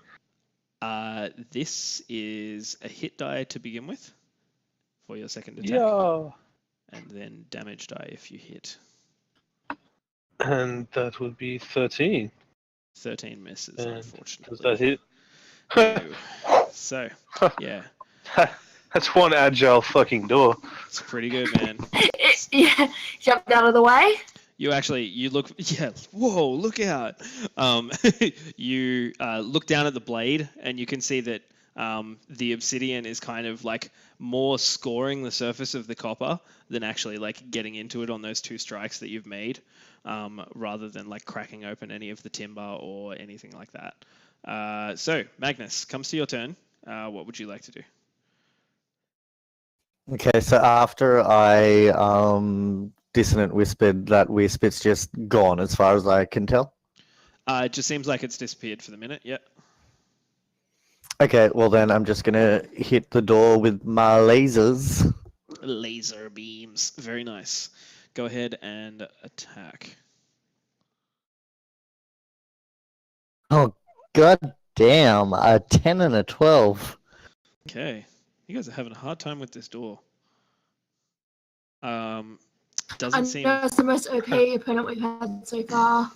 This is a hit die to begin with for your second attack. Yeah. And then damage die if you hit. And that would be 13. 13 misses, And unfortunately. does that hit? No. So, yeah. That's one agile fucking door. It's pretty good, man. Yeah, jumped out of the way. You look, whoa, look out. You look down at the blade and you can see that the obsidian is kind of like more scoring the surface of the copper than actually like getting into it on those 2 strikes that you've made, rather than like cracking open any of the timber or anything like that. So Magnus, comes to your turn. What would you like to do? Okay, so after I dissonant whispered, that wisp, it's just gone as far as I can tell. It just seems like it's disappeared for the minute. Yep. Okay, well then I'm just gonna hit the door with my lasers. Laser beams. Very nice. Go ahead and attack. Oh, god damn, a 10 and a 12. Okay. You guys are having a hard time with this door. Doesn't I seem... know it's the most OP opponent we've had so far.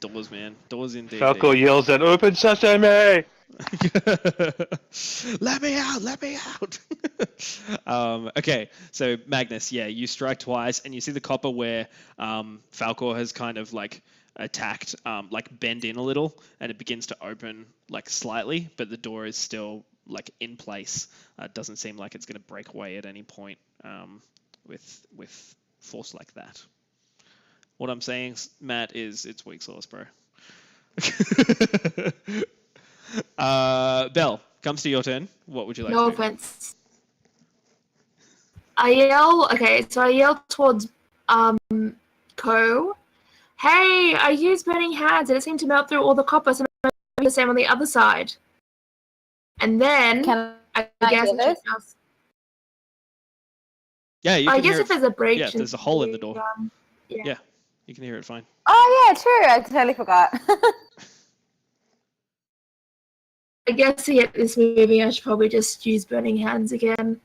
Doors, man. Doors indeed. Falco yells at open sesame! Let me out! Let me out! Okay, so Magnus, yeah, you strike twice, and you see the copper where Falcor has kind of like attacked, like bend in a little, and it begins to open like slightly, but the door is still like in place. It doesn't seem like it's going to break away at any point with force like that. What I'm saying, Matt, is it's weak sauce, bro. Belle, comes to your turn. What would you like No to do? offense. I yell towards Ko. Hey, I used burning hands and it seemed to melt through all the copper, so maybe the same on the other side. And then Can I I guess hear this? Yeah, you I can guess hear if it. there's a breach, Yeah, there's a hole in the door. Yeah. Yeah, you can hear it fine. Oh yeah, true. I totally forgot. I guess to get this moving, I should probably just use burning hands again.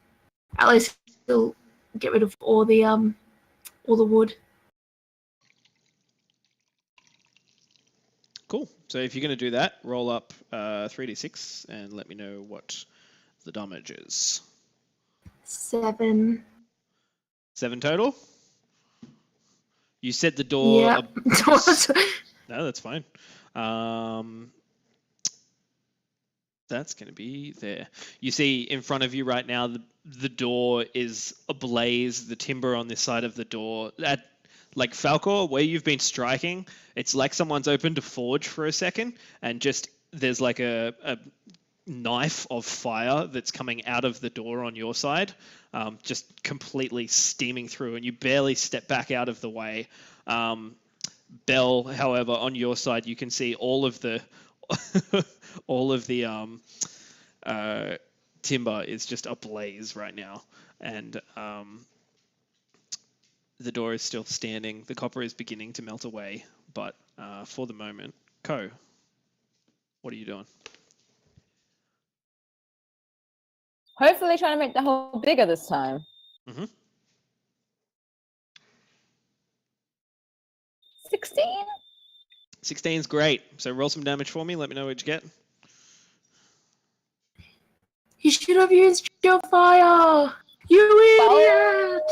At least it'll get rid of all the wood. Cool. So if you're going to do that, roll up 3d6 and let me know what the damage is. 7. 7 total? You said the door... Yeah. No, that's fine. That's going to be there. You see in front of you right now, the door is ablaze. The timber on this side of the door... Like Falcor, where you've been striking, it's like someone's opened a forge for a second, and just there's like a knife of fire that's coming out of the door on your side, just completely steaming through, and you barely step back out of the way. Belle, however, on your side, you can see all of the timber is just ablaze right now, and the door is still standing. The copper is beginning to melt away, but for the moment, Ko, what are you doing? Hopefully trying to make the hole bigger this time. Mm-hmm. 16? 16's great. So roll some damage for me. Let me know what you get. You should have used your fire! You idiot!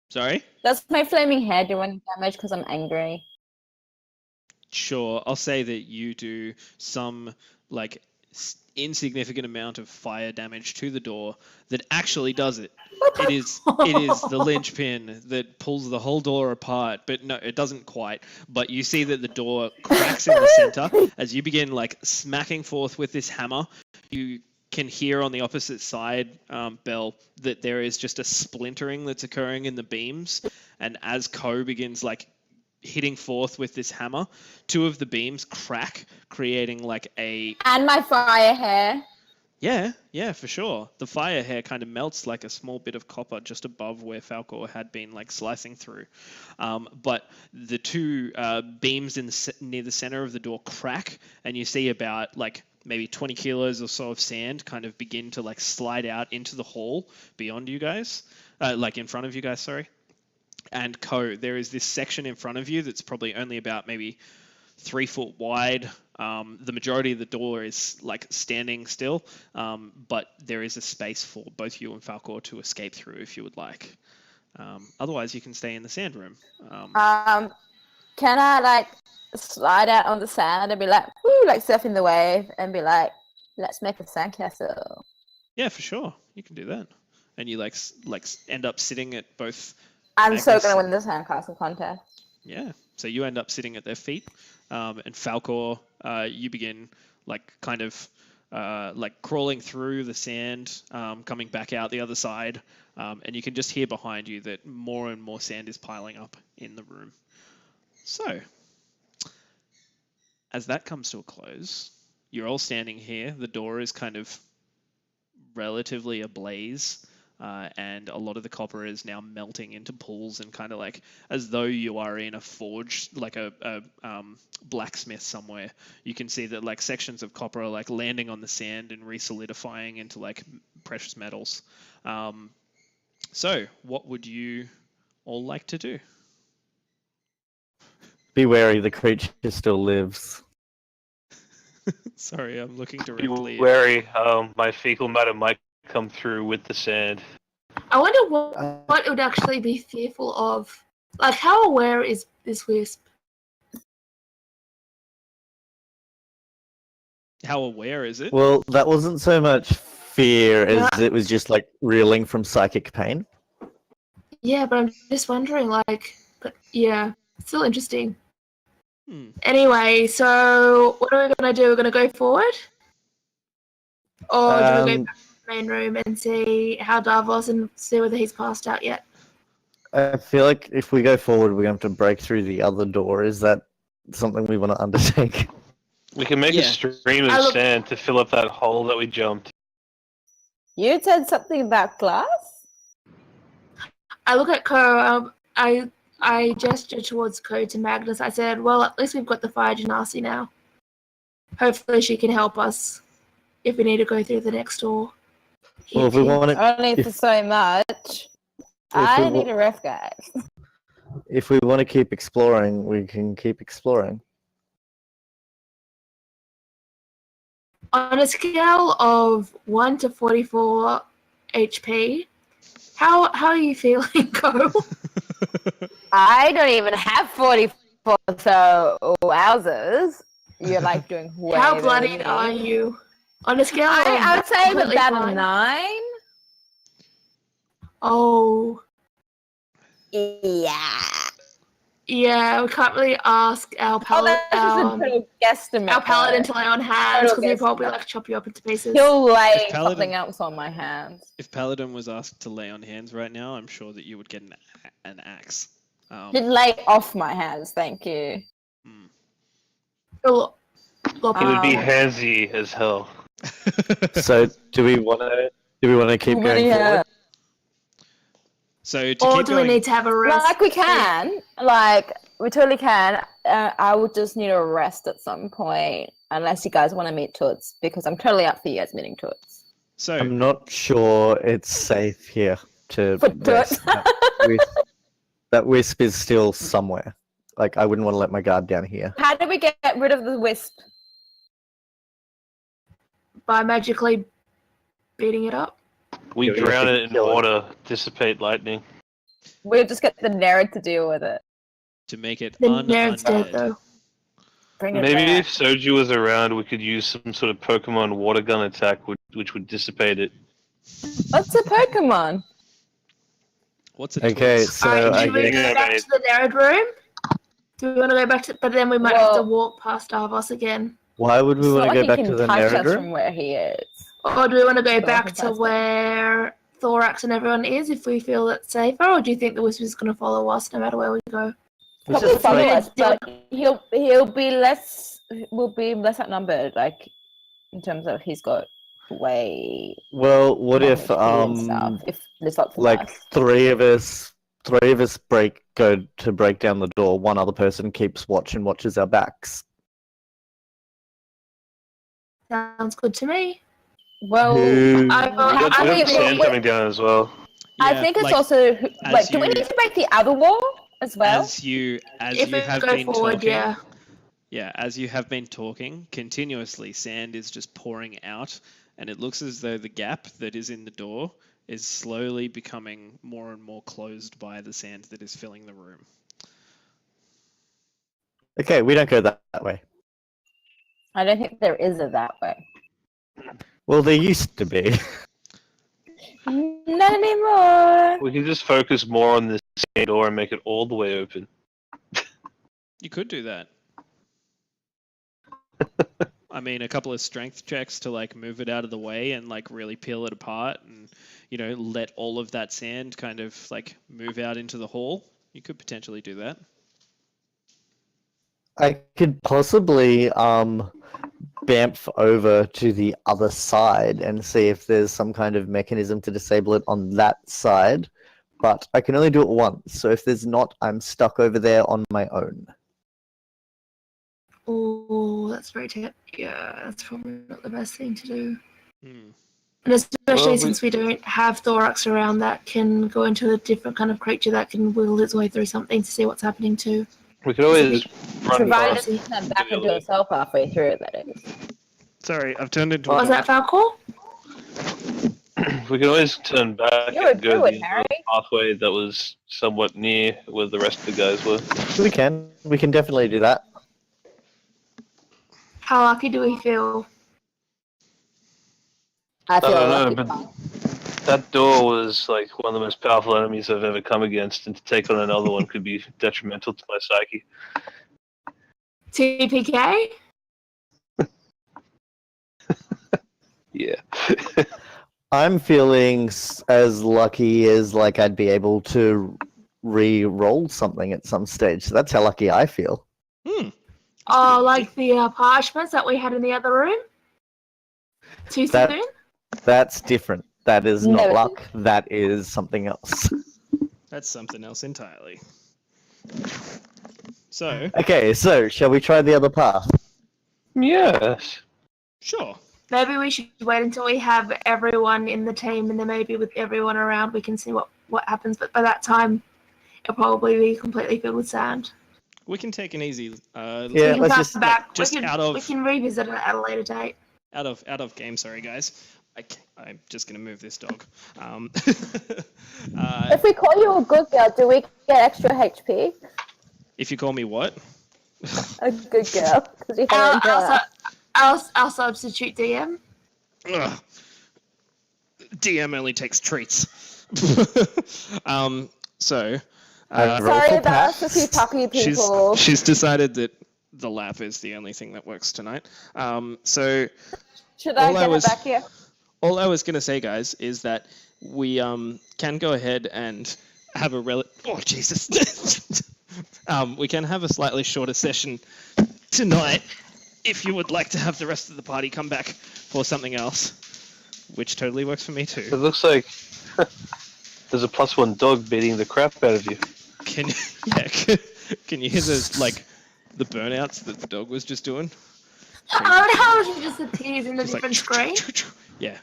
Sorry? Does my flaming hair do any damage because I'm angry? Sure. I'll say that you do some like insignificant amount of fire damage to the door that actually does it. It is the linchpin that pulls the whole door apart, but no, it doesn't quite. But you see that the door cracks in the center as you begin like smacking forth with this hammer. You can hear on the opposite side, Belle, that there is just a splintering that's occurring in the beams. And as Ko begins like hitting forth with this hammer, 2 of the beams crack, creating like a... And my fire hair. Yeah, for sure. The fire hair kind of melts like a small bit of copper just above where Falcor had been like slicing through. But the 2 beams near the center of the door crack, and you see about like maybe 20 kilos or so of sand kind of begin to like slide out into the hall beyond you guys, like in front of you guys, sorry. And Ko, there is this section in front of you that's probably only about maybe 3 foot wide. The majority of the door is like standing still, but there is a space for both you and Falcor to escape through if you would like. Otherwise, you can stay in the sand room. Can I like slide out on the sand and be like, woo, like surfing the wave and be like, Let's make a sandcastle. Yeah, for sure. You can do that. And you end up sitting at both. I'm so Magnus- gonna win the sandcastle contest. Yeah. So you end up sitting at their feet, and Falcor, you begin kind of crawling through the sand, coming back out the other side, and you can just hear behind you that more and more sand is piling up in the room. So, as that comes to a close, you're all standing here. The door is kind of relatively ablaze, and a lot of the copper is now melting into pools and kind of as though you are in a forge, like a blacksmith somewhere. You can see that sections of copper are landing on the sand and re-solidifying into precious metals. So what would you all like to do? Be wary, the creature still lives. Sorry, I'm looking Be directly. wary. My fecal matter might come through with the sand. I wonder what it would actually be fearful of. How aware is this wisp? How aware is it? Well, that wasn't so much fear as it was just reeling from psychic pain. Yeah, but I'm just wondering, but yeah, still interesting. Anyway, so what are we gonna do? We're gonna go forward, or do we go back to the main room and see how Davos and see whether he's passed out yet? I feel like if we go forward, we're going to have to break through the other door. Is that something we want to undertake? We can make a stream of sand to fill up that hole that we jumped. You said something about glass? I look at Ko. I gestured towards Ko to Magnus. I said, "Well, at least we've got the fire genasi now. Hopefully, she can help us if we need to go through the next door." Well, if we want to, only for so much. I need a ref, guys. If we want to keep exploring, we can keep exploring. On a scale of 1 to 44 HP, how are you feeling, Ko? I don't even have 44, so wowzers. You're doing way How better bloodied than me. are you? On a scale I would say completely about fine. a 9. Oh. Yeah. Yeah, we can't really ask our paladin to lay on hands because he'd probably chop you up into pieces. He'll lay something else on my hands. If Paladin was asked to lay on hands right now, I'm sure that you would get an axe. He'd lay off my hands, thank you. He would be handsy as hell. So, do we want to keep going forward? So, or do we need to have a rest? We can. We totally can. I would just need a rest at some point, unless you guys want to meet Toots, because I'm totally up for you guys meeting Toots. So I'm not sure it's safe here to rest. That wisp is still somewhere. I wouldn't want to let my guard down here. How do we get rid of the wisp? By magically beating it up? We drown it in water, dissipate lightning. We'll just get the nerd to deal with it. To make it the nerd's dead, though. Maybe if Soju was around, we could use some sort of Pokemon water gun attack, which would dissipate it. What's a Pokemon? What's a Okay, so Alright, should we go back to the nerd room? Do we want to go back to... But then we might have to walk past Davos again. Why would we want to go back to the nerd room? From where he is. Or do we want to go back to where Thorax and everyone is if we feel it's safer? Or do you think the wisp is going to follow us no matter where we go? Probably follow us, but he'll be less... We'll be less outnumbered, in terms of he's got way... Well, what if there's lots of us. three of us go to break down the door, one other person keeps watch and watches our backs? Sounds good to me. Well, I think sand coming down as well. I think it's also do we need to break the other wall as well? As you have been talking, as you have been talking continuously, sand is just pouring out, and it looks as though the gap that is in the door is slowly becoming more and more closed by the sand that is filling the room. Okay, we don't go that way. I don't think there is a that way. Well, there used to be. Not anymore. We can just focus more on this door and make it all the way open. You could do that. I mean, a couple of strength checks to like move it out of the way and like really peel it apart and, you know, let all of that sand kind of like move out into the hall. You could potentially do that. I could possibly bamf over to the other side and see if there's some kind of mechanism to disable it on that side, but I can only do it once, so if there's not, I'm stuck over there on my own. Oh, that's very yeah, that's probably not the best thing to do. Hmm. And especially Well, since we don't have thorax around that can go into a different kind of creature that can wiggle its way through something to see what's happening too. We could always run Provided past. it doesn't back into itself halfway through, that is. Sorry, I've turned into What was that, Falcor? We could always turn back You would and go do it, the Harry. pathway that was somewhat near where the rest of the guys were. We can definitely do that. How lucky do we feel? I feel don't know, lucky. but that door was like one of the most powerful enemies I've ever come against, and to take on another one could be detrimental to my psyche. TPK? Yeah. I'm feeling as lucky as like I'd be able to re-roll something at some stage, so that's how lucky I feel. Oh, like the parchments that we had in the other room? Too That- soon? That's different. That is not Noted. luck. That is something else. That's something else entirely. So, Okay, so shall we try the other path? Yes. sure. Maybe we should wait until we have everyone in the team, and then maybe with everyone around we can see what happens. But by that time, it'll probably be completely filled with sand. We can take an easy. Yeah, we can let's come just- back. just we can, out of- we can revisit it at a later date. Out of game. Sorry, guys. I'm just gonna move this dog. If we call you a good girl, do we get extra HP? If you call me what? A good girl, because you had a Our substitute DM. Ugh. DM only takes treats. So. Roll Sorry for about pass. us, a few puppy people. She's decided that the lap is the only thing that works tonight. So Should I all I get was- her back here? all I was going to say, guys, is that we can go ahead and have a Oh, Jesus. We can have a slightly shorter session tonight if you would like to have the rest of the party come back for something else, which totally works for me It too. looks like there's a +1 dog beating the crap out of you. Can you hear the burnouts that the dog was just doing? How did just appears in a Just like, different screen? Yeah.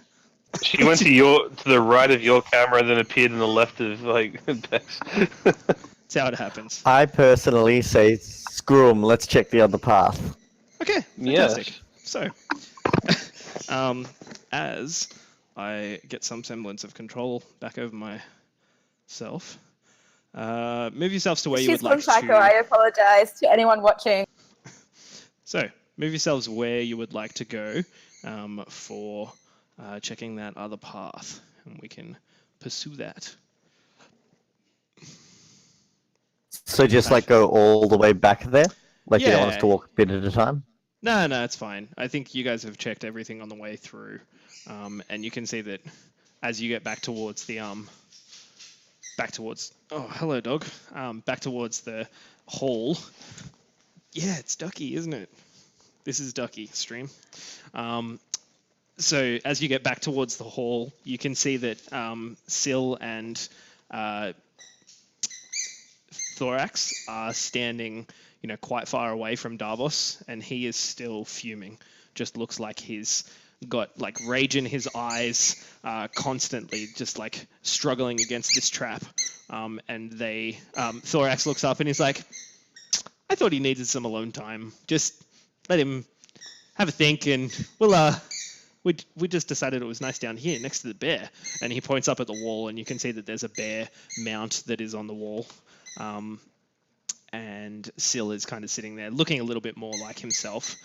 She went to the right of your camera, and then appeared on the left of Bex. That's how it happens. I personally say, screw 'em, let's check the other path. Okay, Yes. fantastic. So, as I get some semblance of control back over myself, move yourselves to where you She's would like from Psycho. I to. apologize to anyone watching. So, move yourselves where you would like to go for checking that other path, and we can pursue that. So just like go all the way back there? Like you don't want us Yeah. to walk a bit at a time? No, it's fine. I think you guys have checked everything on the way through, and you can see that as you get back towards the oh, hello, dog. Back towards the hall. Yeah, it's Ducky, isn't it? This is Ducky stream. So as you get back towards the hall, you can see that Syl and Thorax are standing, quite far away from Davos, and he is still fuming. Just looks like he's got like rage in his eyes, constantly just like struggling against this trap. And Thorax looks up and he's like, I thought he needed some alone time. Just let him have a think, and we just decided it was nice down here next to the bear. And he points up at the wall, and you can see that there's a bear mount that is on the wall. And Syl is kind of sitting there looking a little bit more like himself.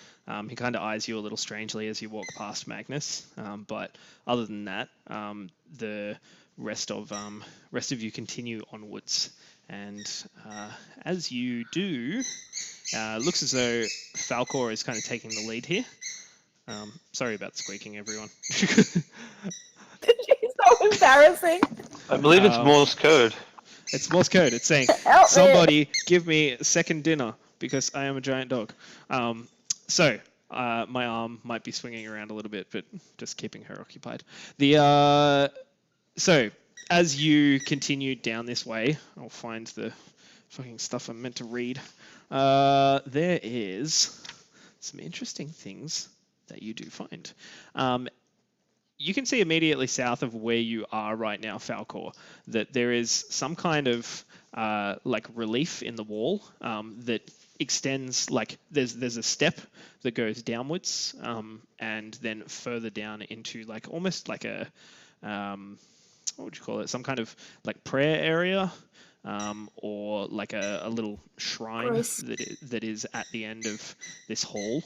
He kind of eyes you a little strangely as you walk past Magnus, but other than that, the rest of you continue onwards. And as you do, looks as though Falcor is kind of taking the lead here. Sorry about squeaking, everyone. It's so embarrassing. I believe it's Morse code. It's Morse code. It's saying, Help me. somebody give me second dinner because I am a giant dog. So my arm might be swinging around a little bit, but just keeping her occupied. So as you continue down this way, I'll find the fucking stuff I'm meant to read. There is some interesting things that you do find. You can see immediately south of where you are right now, Falcor, that there is some kind of like relief in the wall that extends, like there's a step that goes downwards and then further down into like almost like a what would you call it? Some kind of like prayer area or like a little shrine that is at the end of this hall.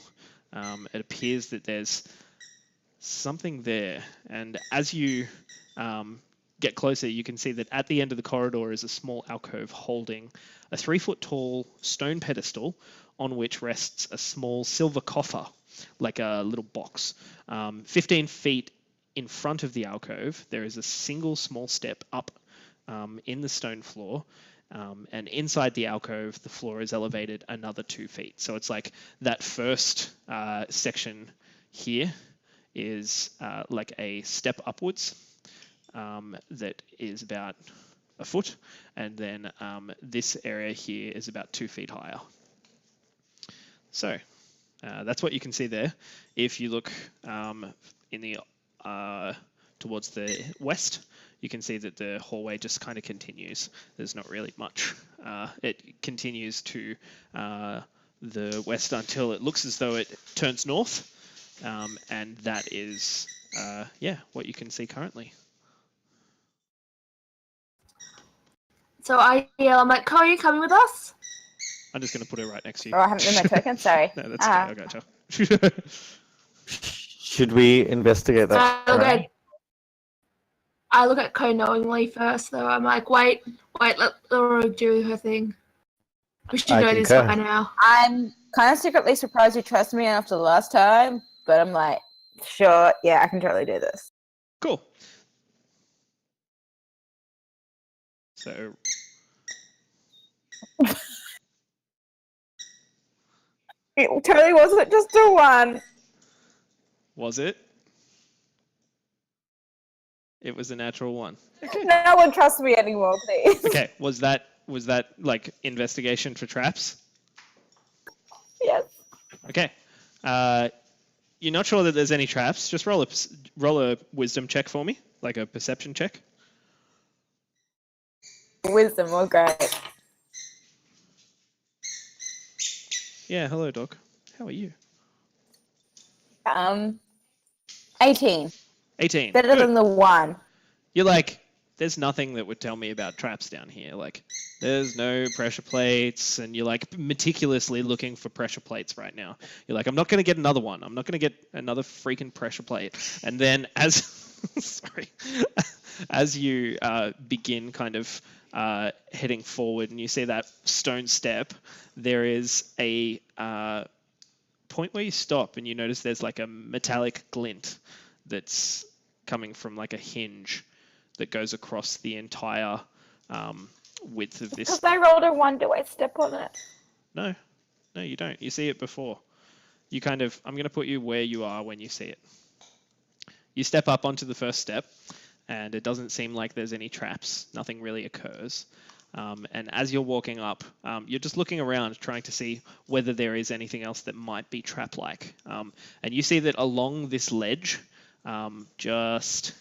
It appears that there's something there, and as you get closer, you can see that at the end of the corridor is a small alcove holding a 3-foot tall stone pedestal on which rests a small silver coffer, like a little box. 15 feet in front of the alcove, there is a single small step up in the stone floor, and inside the alcove, the floor is elevated another 2 feet. So it's like that first section here is like a step upwards that is about a foot, and then this area here is about 2 feet higher. So that's what you can see there. If you look in the towards the west, you can see that the hallway just kind of continues. There's not really much. It continues to the west until it looks as though it turns north. And that is, what you can see currently. So I yell, I'm like, "Co, are you coming with us?" I'm just going to put her right next to you. Oh, I haven't done my token. Sorry. No, that's okay. I gotcha. Should we investigate that? I look at Co knowingly first, though. I'm like, wait, let Laura do her thing. We should know this by now. I'm kind of secretly surprised you trusted me after the last time, but I'm like, sure, yeah, I can totally do this. Cool. So. It totally wasn't just a 1. Was it? It was a natural 1. Okay. No one trusts me anymore, please. Okay. Was that like investigation for traps? Yes. Okay. You're not sure that there's any traps. Just roll a wisdom check for me, like a perception check. Wisdom, oh great. Yeah, hello, dog. How are you? 18. 18. Better Good. than the 1. You're like, there's nothing that would tell me about traps down here. Like, there's no pressure plates, and you're like meticulously looking for pressure plates right now. You're like, I'm not going to get another one. I'm not going to get another freaking pressure plate. And then as you begin kind of heading forward and you see that stone step, there is a point where you stop and you notice there's like a metallic glint that's coming from like a hinge that goes across the entire width of this. Because I rolled a 1, do I step on it? No, you don't. You see it before. You kind of, I'm going to put you where you are when you see it. You step up onto the first step, and it doesn't seem like there's any traps. Nothing really occurs. And as you're walking up, you're just looking around, trying to see whether there is anything else that might be trap-like. And you see that along this ledge, just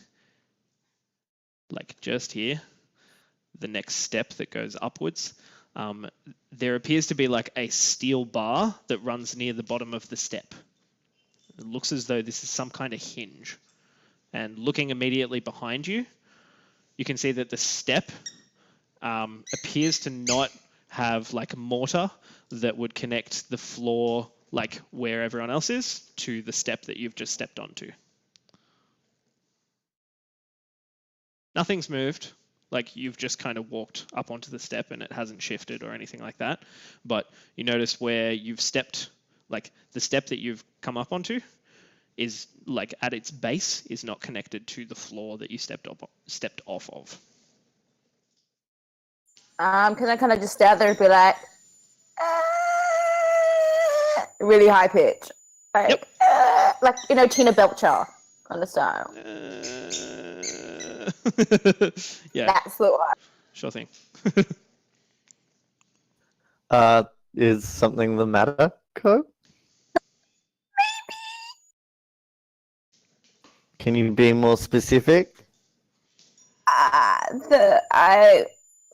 here, the next step that goes upwards, there appears to be like a steel bar that runs near the bottom of the step. It looks as though this is some kind of hinge. And looking immediately behind you, you can see that the step appears to not have like mortar that would connect the floor like where everyone else is to the step that you've just stepped onto. Nothing's moved. Like you've just kind of walked up onto the step and it hasn't shifted or anything like that. But you notice where you've stepped, like the step that you've come up onto is like at its base is not connected to the floor that you stepped off of. Can I kind of just stand there and be like, really high pitch, like, Yep. Like Tina Belcher kind of style. Yeah, That's the one. sure thing. Is something the matter, Co? Can you be more specific?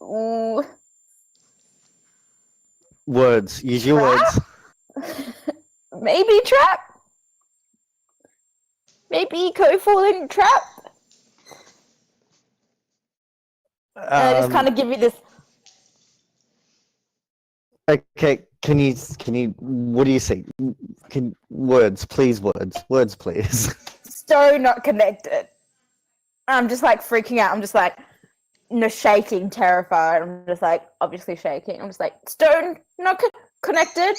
Ooh. Words. Use your words. Maybe trap. Maybe co-falling trap. And I just kind of give you this. Okay, can you? What do you see? Words, please. Words, please. So not connected. I'm just like freaking out. I'm just like, shaking, terrified. I'm just like, obviously shaking. I'm just like, stone not connected.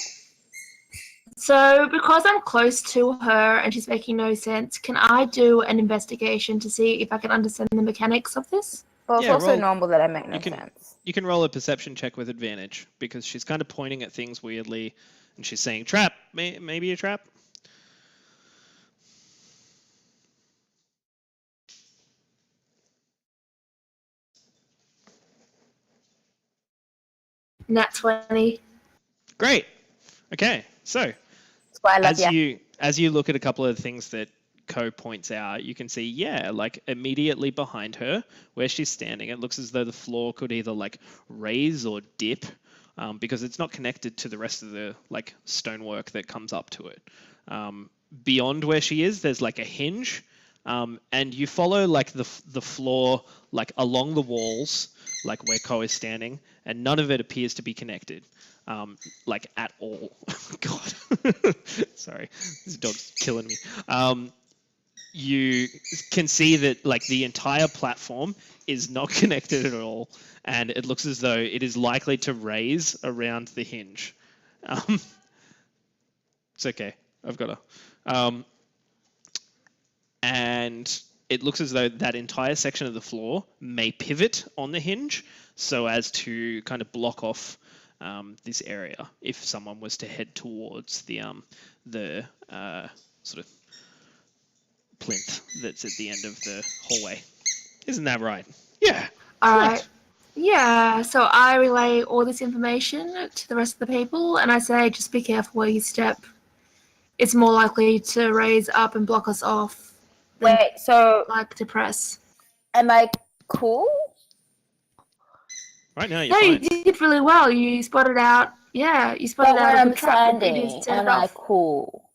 So because I'm close to her and she's making no sense, can I do an investigation to see if I can understand the mechanics of this? Well, it's Yeah, also roll- normal that I make no you can- sense. You can roll a perception check with advantage because she's kind of pointing at things weirdly and she's saying trap, maybe a trap. Nat 20. Great. Okay, so That's why I love you. as you look at a couple of things that Co points out, you can see, yeah, like immediately behind her, where she's standing, it looks as though the floor could either like raise or dip, because it's not connected to the rest of the like stonework that comes up to it. Beyond where she is, there's like a hinge, and you follow like the floor like along the walls, like where Co is standing, and none of it appears to be connected. Like at all. God. Sorry, this dog's killing me. You can see that like the entire platform is not connected at all, and it looks as though it is likely to raise around the hinge. It's okay. I've got a. And it looks as though that entire section of the floor may pivot on the hinge so as to kind of block off this area if someone was to head towards the sort of plinth that's at the end of the hallway. Isn't that right? Yeah. All right. Yeah, so I relay all this information to the rest of the people and I say, just be careful where you step. It's more likely to raise up and block us off than Wait, so like to press. am I cool? Right now you're No, you fine. did really well. You spotted out. Yeah, you spotted But out when a I'm good trap. But you standing, didn't set am it I off. cool?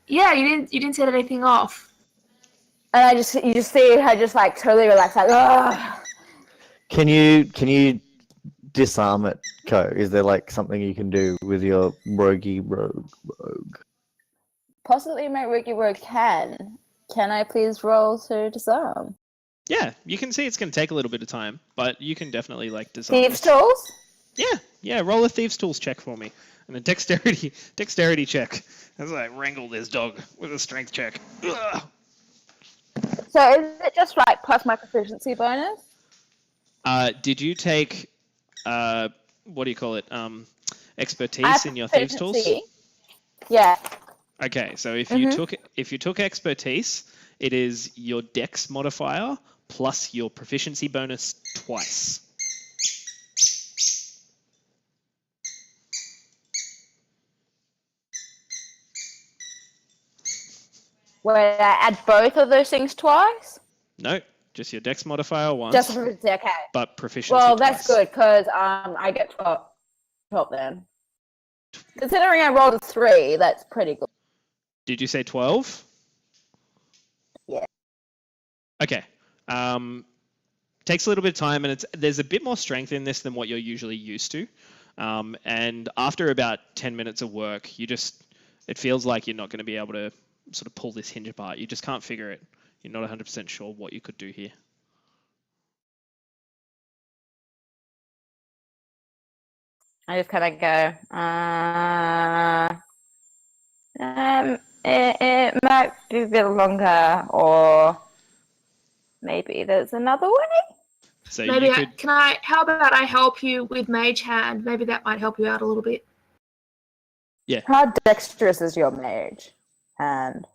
Yeah, you didn't set anything off. And you just see her just like totally relaxed, like, ugh. Can you disarm it, Co? Is there like something you can do with your rogue? Possibly my Ricky Rogue can. Can I please roll to disarm? Yeah, you can see it's going to take a little bit of time, but you can definitely like disarm Thieves' this. tools? Yeah, roll a thieves' tools check for me. And a dexterity check. As I wrangle this dog with a strength check. Ugh. So is it just like plus my proficiency bonus? Did you take, what do you call it, I have expertise in your thieves' tools? proficiency. Yeah. Okay, so if Mhm. you took expertise, it is your dex modifier plus your proficiency bonus twice. Where I add both of those things twice? No, just your dex modifier once, Just proficiency, okay. but proficiency Well, twice. that's good, because I get 12 then. Considering I rolled a 3, that's pretty good. Did you say 12? Yeah. Okay. Takes a little bit of time, and there's a bit more strength in this than what you're usually used to. And after about 10 minutes of work, you just it feels like you're not going to be able to sort of pull this hinge apart. You just can't figure it. You're not 100% sure what you could do here. I just kind of go, it might be a bit longer, or maybe there's another way. So Maybe you could. how about I help you with Mage Hand? Maybe that might help you out a little bit. Yeah. How dexterous is your mage hand?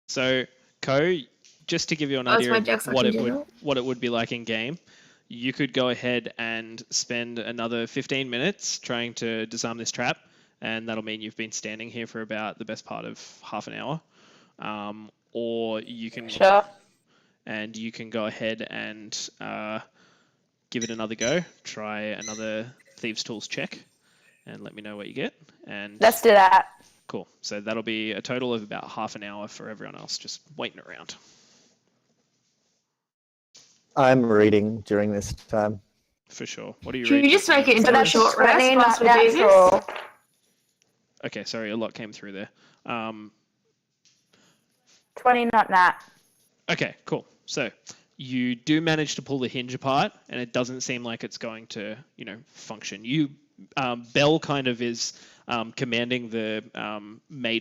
So, Ko, just to give you an Oh, it's idea my of dex what like it in would general? what it would be like in game, you could go ahead and spend another 15 minutes trying to disarm this trap, and that'll mean you've been standing here for about the best part of half an hour. Or you can Sure. and you can go ahead and give it another go. Try another Thieves' Tools check, and let me know what you get. And Let's do that. cool. So that'll be a total of about half an hour for everyone else, just waiting around. I'm reading during this time. For sure. What are you Can reading? you just make it into So a that's short rest 20 whilst not we do this? natural. Okay, sorry, a lot came through there. 20 not nat. Okay, cool. So you do manage to pull the hinge apart, and it doesn't seem like it's going to, function. Belle kind of is commanding the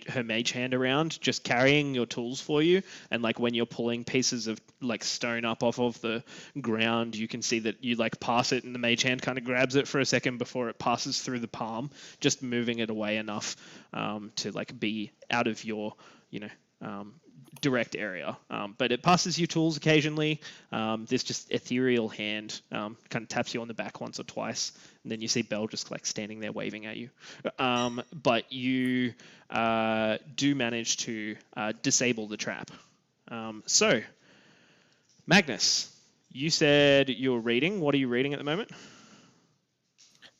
her mage hand around, just carrying your tools for you. And like when you're pulling pieces of like stone up off of the ground, you can see that you like pass it, and the mage hand kind of grabs it for a second before it passes through the palm, just moving it away enough to like be out of your, direct area, but it passes you tools occasionally. This just ethereal hand kind of taps you on the back once or twice, and then you see Belle just like standing there waving at you. But you do manage to disable the trap. So, Magnus, you said you're reading. What are you reading at the moment?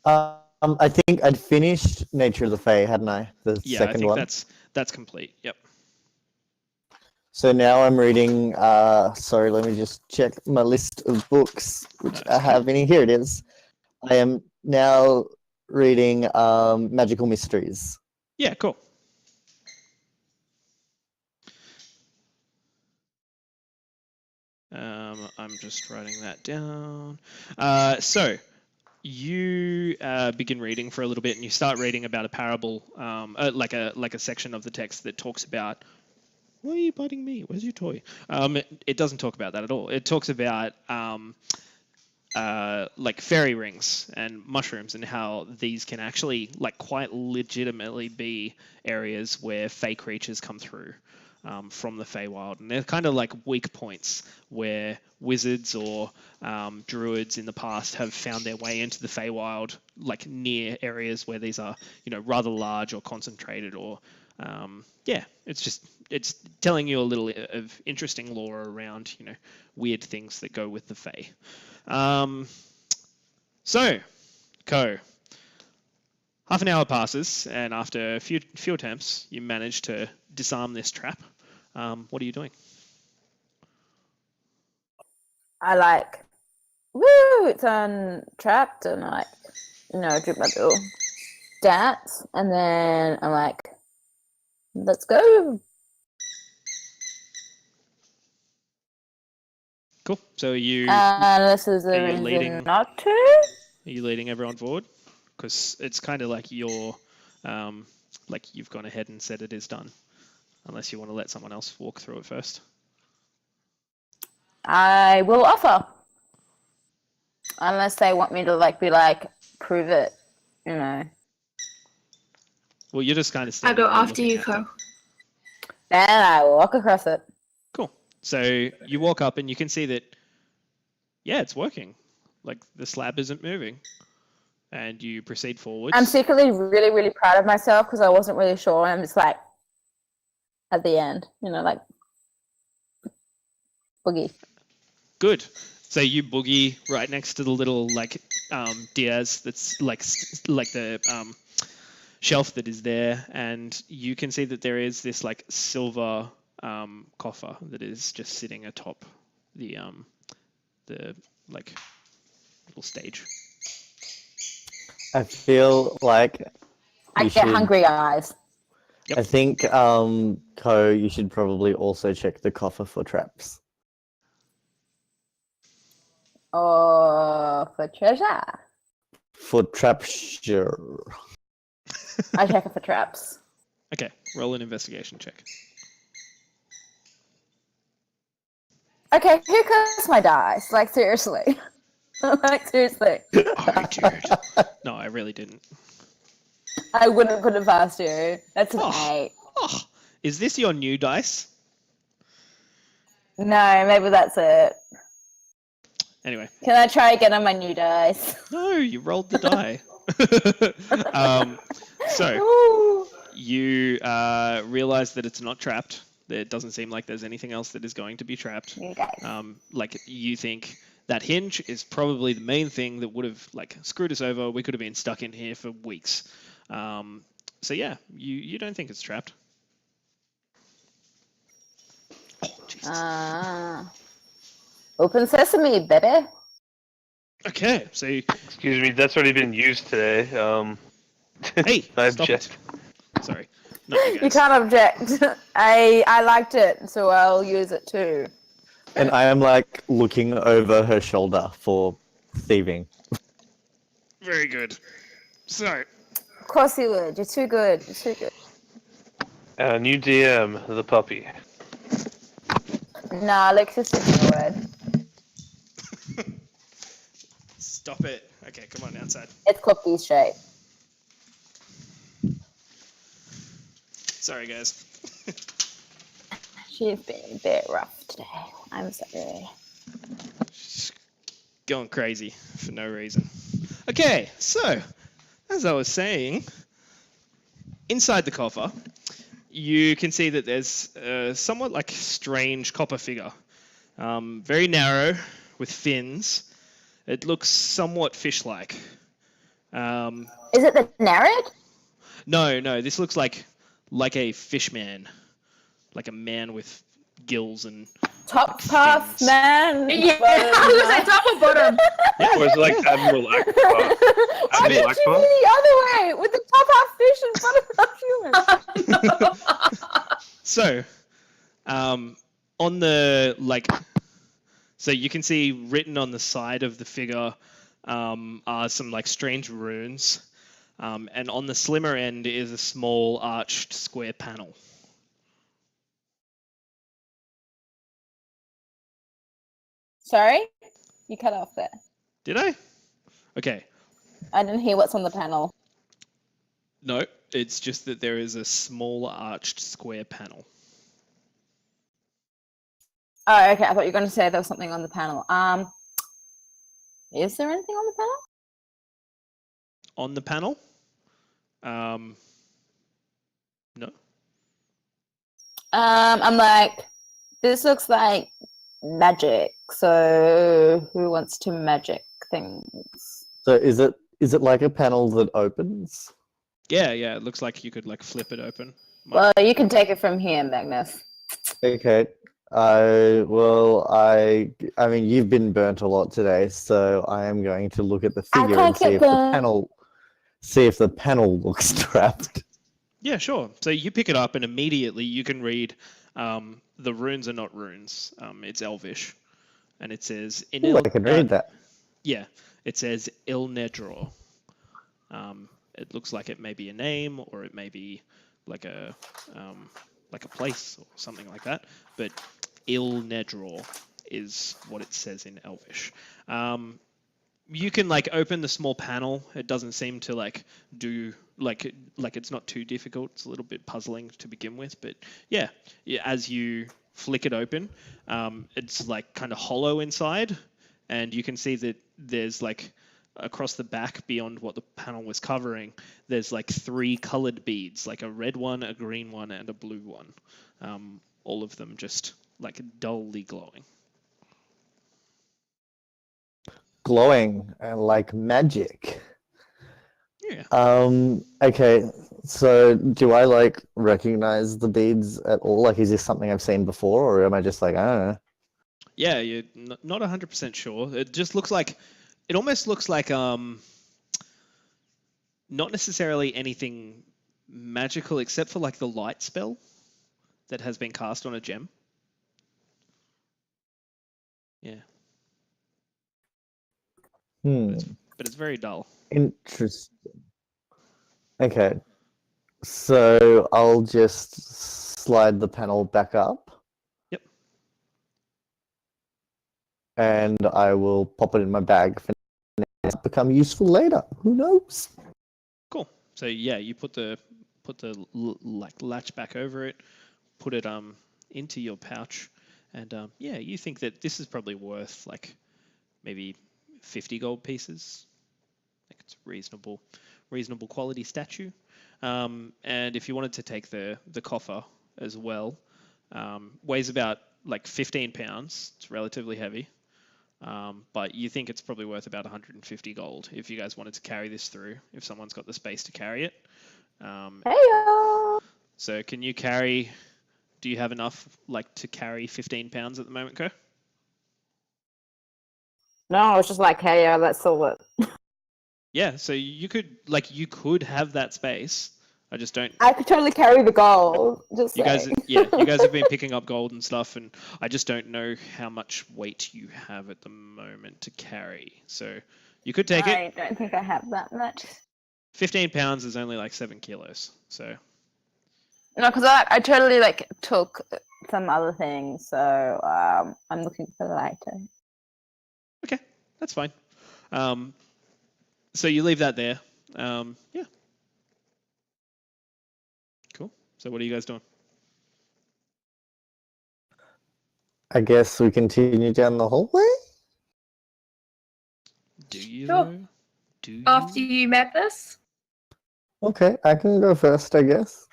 I think I'd finished Nature of the Fae, hadn't I? The Yeah, second I think one. that's complete. Yep. So now I'm reading, sorry, let me just check my list of books, which I have in here. Here it is. I am now reading Magical Mysteries. Yeah, cool. I'm just writing that down. So you begin reading for a little bit, and you start reading about a parable, like a section of the text that talks about. Why are you biting me? Where's your toy? It doesn't talk about that at all. It talks about like fairy rings and mushrooms, and how these can actually like quite legitimately be areas where fey creatures come through from the Feywild, and they're kind of like weak points where wizards or druids in the past have found their way into the Feywild, like near areas where these are, rather large or concentrated, or it's telling you a little of interesting lore around, weird things that go with the Fey. So, Ko, half an hour passes, and after a few attempts, you manage to disarm this trap. What are you doing? I like, woo, it's untrapped, and I do my little dance, and then I'm like, let's go. Cool. So This is a reason leading, not to. Are you leading everyone forward? Because it's kind of like you've gone ahead and said it is done. Unless you want to let someone else walk through it first. I will offer. Unless they want me to be like, prove it, Well, you're just kind of I standing go there after looking you, at Ko. them. And I walk across it. Cool. So you walk up and you can see that, yeah, it's working. Like the slab isn't moving. And you proceed forwards. I'm secretly really, really proud of myself because I wasn't really sure. And I'm just like, at the end, like, boogie. Good. So you boogie right next to the little Diaz that's like the shelf that is there, and you can see that there is this like silver coffer that is just sitting atop the like little stage. I feel like I You get should- hungry eyes. Yep. I think, Ko, you should probably also check the coffer for traps. Or for treasure. For traps, sure. I check it for traps. Okay, roll an investigation check. Okay, who cuts my dice? Like, seriously. Like, seriously. Oh, dude. No, I really didn't. I wouldn't put it past you. That's an Oh. 8. Oh, is this your new dice? No, maybe that's it. Anyway, Can I try again on my new dice? no, you rolled the die. So Ooh. you realize that it's not trapped. It doesn't seem like there's anything else that is going to be trapped. You guys. Like you think that hinge is probably the main thing that would have like screwed us over. We could have been stuck in here for weeks. So yeah, you don't think it's trapped. Oh, Jesus. Open sesame, baby. Okay, so Excuse me, that's already been used today. hey, I stop object. it. Sorry, not you You guys. can't object. I liked it, so I'll use it too. And I am like looking over her shoulder for thieving. Very good. So Of course you would. You're too good. You're too good. New DM, the puppy. Nah, Alexis didn't know it. stop it. Okay, come on outside. It's cookie shape. Sorry, guys. She's been a bit rough today. I'm sorry. She's going crazy for no reason. Okay, so as I was saying, inside the coffer, you can see that there's a somewhat like strange copper figure. Very narrow, with fins. It looks somewhat fish-like. Is it the Narad? No, this looks like a fish man. Like a man with gills and... Top half fins. man. Yeah, I was gonna say top or bottom. Or is it like Admiral Akbar? I Admiral think you Akbar? mean the other way, with the top half fish and bottom half human. So, on the so you can see written on the side of the figure are some like strange runes, and on the slimmer end is a small arched square panel. Sorry? You cut off there. Did I? Okay. I didn't hear what's on the panel. No, it's just that there is a small arched square panel. Oh, okay. I thought you were going to say there was something on the panel. Is there anything on the panel? On the panel? No. I'm like, this looks like magic. So who wants to magic things? So is it like a panel that opens? Yeah, it looks like you could like flip it open. Well, you can take it from here, Magnus. Okay. I mean, you've been burnt a lot today, so I am going to look at the figure can't and see get if the burnt. panel looks trapped. Yeah, sure. So you pick it up and immediately you can read the runes are not runes. It's Elvish. And it says... Ooh, I can read that. Yeah. It says Il Nedro. It looks like it may be a name or it may be like a place or something like that. But Il Nedro is what it says in Elvish. You can like open the small panel. It doesn't seem to like do like it's not too difficult. It's a little bit puzzling to begin with, but yeah, as you flick it open, it's like kind of hollow inside, and you can see that there's like across the back beyond what the panel was covering, there's like 3 colored beads, like a red one, a green one, and a blue one. All of them just like dully glowing. Glowing and like magic. Yeah. Okay, so do I like recognize the beads at all? Like, is this something I've seen before, or am I just like, I don't know? Yeah, you're not 100% sure. It just looks like, it almost looks like not necessarily anything magical except for like the light spell that has been cast on a gem. Yeah, Hmm. but it's very dull. Interesting. Okay. So I'll just slide the panel back up. Yep. And I will pop it in my bag for now. It's become useful later. Who knows? Cool. So yeah, you put the like latch back over it, put it into your pouch, and yeah, you think that this is probably worth like maybe 50 gold pieces. I think it's reasonable quality statue. And if you wanted to take the coffer as well, weighs about like 15 pounds. It's relatively heavy. But you think it's probably worth about 150 gold if you guys wanted to carry this through, if someone's got the space to carry it. Hey. So can you carry, do you have enough like to carry 15 pounds at the moment, Ko? No, I was just like, hey, let's all it. Yeah, so you could have that space. I just don't. I could totally carry the gold. Just You guys, saying. yeah, you guys have been picking up gold and stuff, and I just don't know how much weight you have at the moment to carry. So you could take it. I don't think I have that much. 15 pounds is only like 7 kilos. So No, because I totally like took some other things, so I'm looking for the lighter. okay, that's fine. So you leave that there. Yeah. Cool. So what are you guys doing? I guess we continue down the hallway. Do you? Sure. Though? Do you? After you met this, Okay, I can go first, I guess.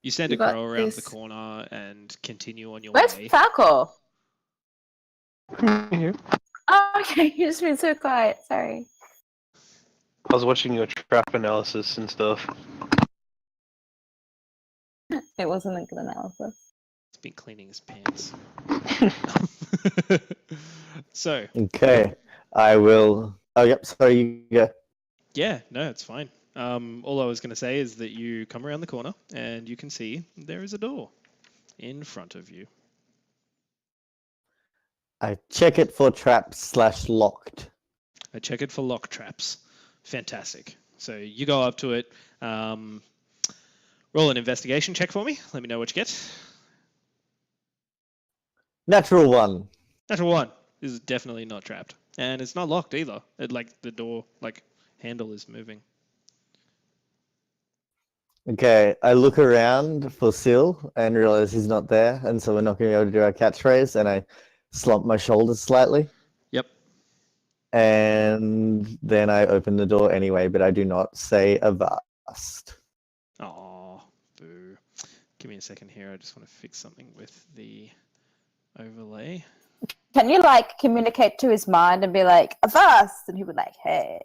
You send You a got crow around the this. corner and continue on your Where's way. Falco? Here. Oh, okay, you just been so quiet. Sorry. I was watching your trap analysis and stuff. It wasn't a good analysis. He's been cleaning his pants. So Okay, I will. Oh, yep, sorry, you go. yeah, no, it's fine. All I was going to say is that you come around the corner and you can see there is a door in front of you. I check it for traps/locked. I check it for lock traps. Fantastic. So you go up to it. Roll an investigation check for me. Let me know what you get. Natural 1. Natural 1. This is definitely not trapped. And it's not locked either. Like the door handle is moving. Okay, I look around for Sil and realize he's not there, and so we're not going to be able to do our catchphrase, and I slump my shoulders slightly. Yep. And then I open the door anyway, but I do not say avast. Oh, boo. Give me a second here. I just want to fix something with the overlay. Can you like communicate to his mind and be like, avast? And he would like, hey.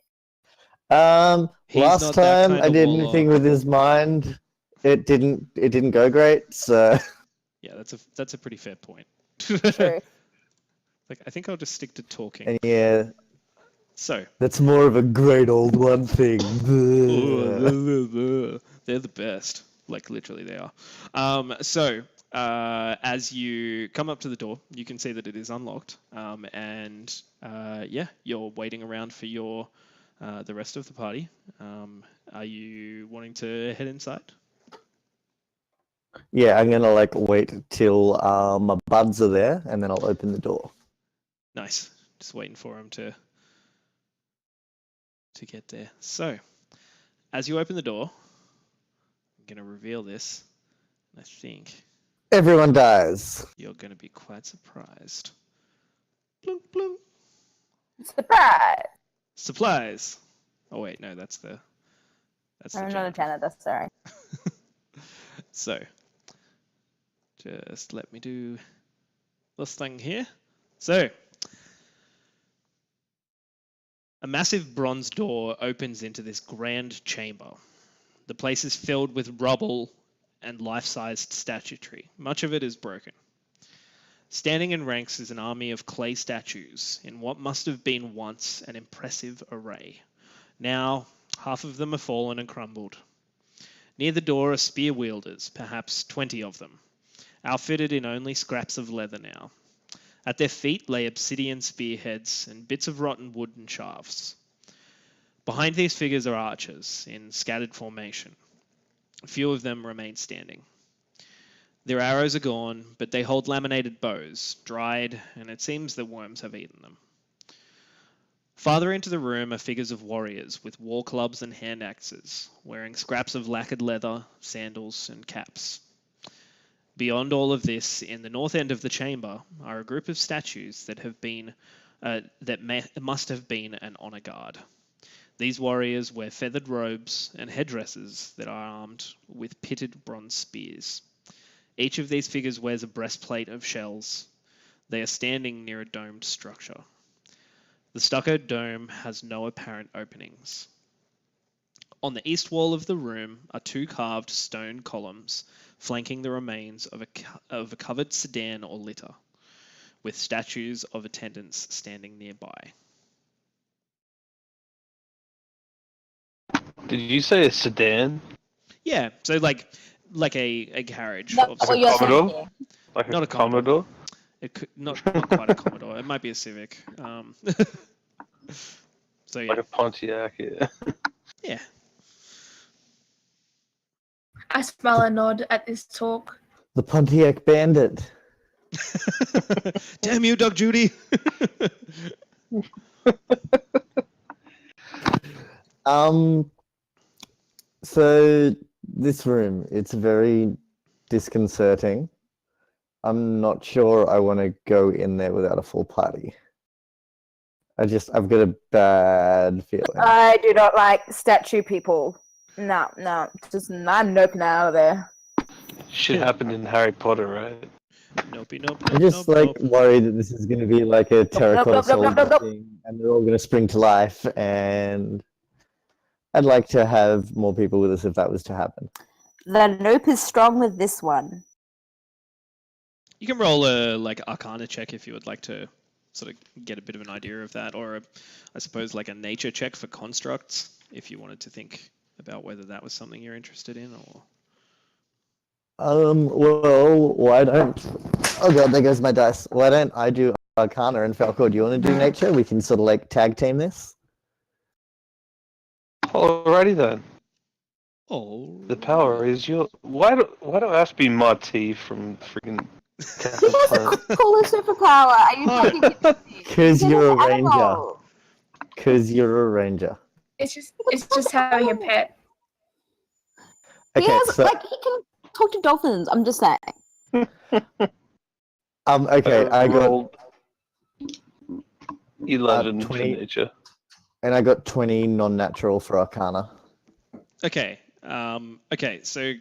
He's Last not that time kind I of did warlock. anything with his mind, it didn't go great, so Yeah, that's a pretty fair point. True. Like I think I'll just stick to talking. and yeah, So that's more of a great old one thing. they're the best. Like literally they are. So as you come up to the door, you can see that it is unlocked. And yeah, you're waiting around for your the rest of the party. Are you wanting to head inside? Yeah, I'm gonna like wait till my buds are there, and then I'll open the door. Nice. Just waiting for him to get there. So, as you open the door, I'm going to reveal this. I think Everyone dies. you're going to be quite surprised. Blunk, blunk. Surprise! Supplies. Oh wait, no, that's the I'm not a janitor. janitor, sorry. So, just let me do this thing here. So, a massive bronze door opens into this grand chamber. The place is filled with rubble and life-sized statuary. Much of it is broken. Standing in ranks is an army of clay statues in what must have been once an impressive array. Now Half of them are fallen and crumbled. Near the door are spear wielders, perhaps 20 of them, outfitted in only scraps of leather now. At their feet lay obsidian spearheads and bits of rotten wood and shafts. Behind these figures are archers in scattered formation. A few of them remain standing. Their arrows are gone, but they hold laminated bows, dried, and it seems that worms have eaten them. Farther into the room are figures of warriors with war clubs and hand axes, wearing scraps of lacquered leather, sandals, and caps. Beyond all of this, in the north end of the chamber, are a group of statues that must have been an honor guard. These warriors wear feathered robes and headdresses that are armed with pitted bronze spears. Each of these figures wears a breastplate of shells. They are standing near a domed structure. The stuccoed dome has no apparent openings. On the east wall of the room are two carved stone columns flanking the remains of a covered sedan or litter, with statues of attendants standing nearby. Did you say a sedan? Yeah, so like a carriage. That's Of what some you're sort. Commodore? saying. Like Not a a Commodore. Commodore? It could, not quite a Commodore. It might be a Civic. So yeah. Like a Pontiac, yeah. Yeah. I smile and nod at this talk. The Pontiac Bandit. Damn you, Doug Judy. So this room, it's very disconcerting. I'm not sure I want to go in there without a full party. I've got a bad feeling. I do not like statue people. No, I'm noping out of there. Shit happened in Harry Potter, right? Nope. I'm just worried that this is going to be like a terracotta soldier thing, and they're all going to spring to life. And I'd like to have more people with us if that was to happen. The nope is strong with this one. You can roll a Arcana check if you would like to sort of get a bit of an idea of that, or I suppose like a nature check for constructs if you wanted to think about whether that was something you're interested in, or. Well, why don't... Oh god, there goes my dice. Why don't I do Arcana and Falco, do you want to do Nature? We can sort of like tag team this. Alrighty then. Oh. The power is your... Why do I have to be Marty from freaking... He has a cooler superpower. Are you talking to me? Because you're a He's an ranger. animal. Because you're a ranger. It's just having a pet. He Okay, has, so... like, he can talk to dolphins. I'm just saying. Okay, I got... rolled 11 for 20. nature. And I got 20 non-natural for Arcana. Okay. Okay, so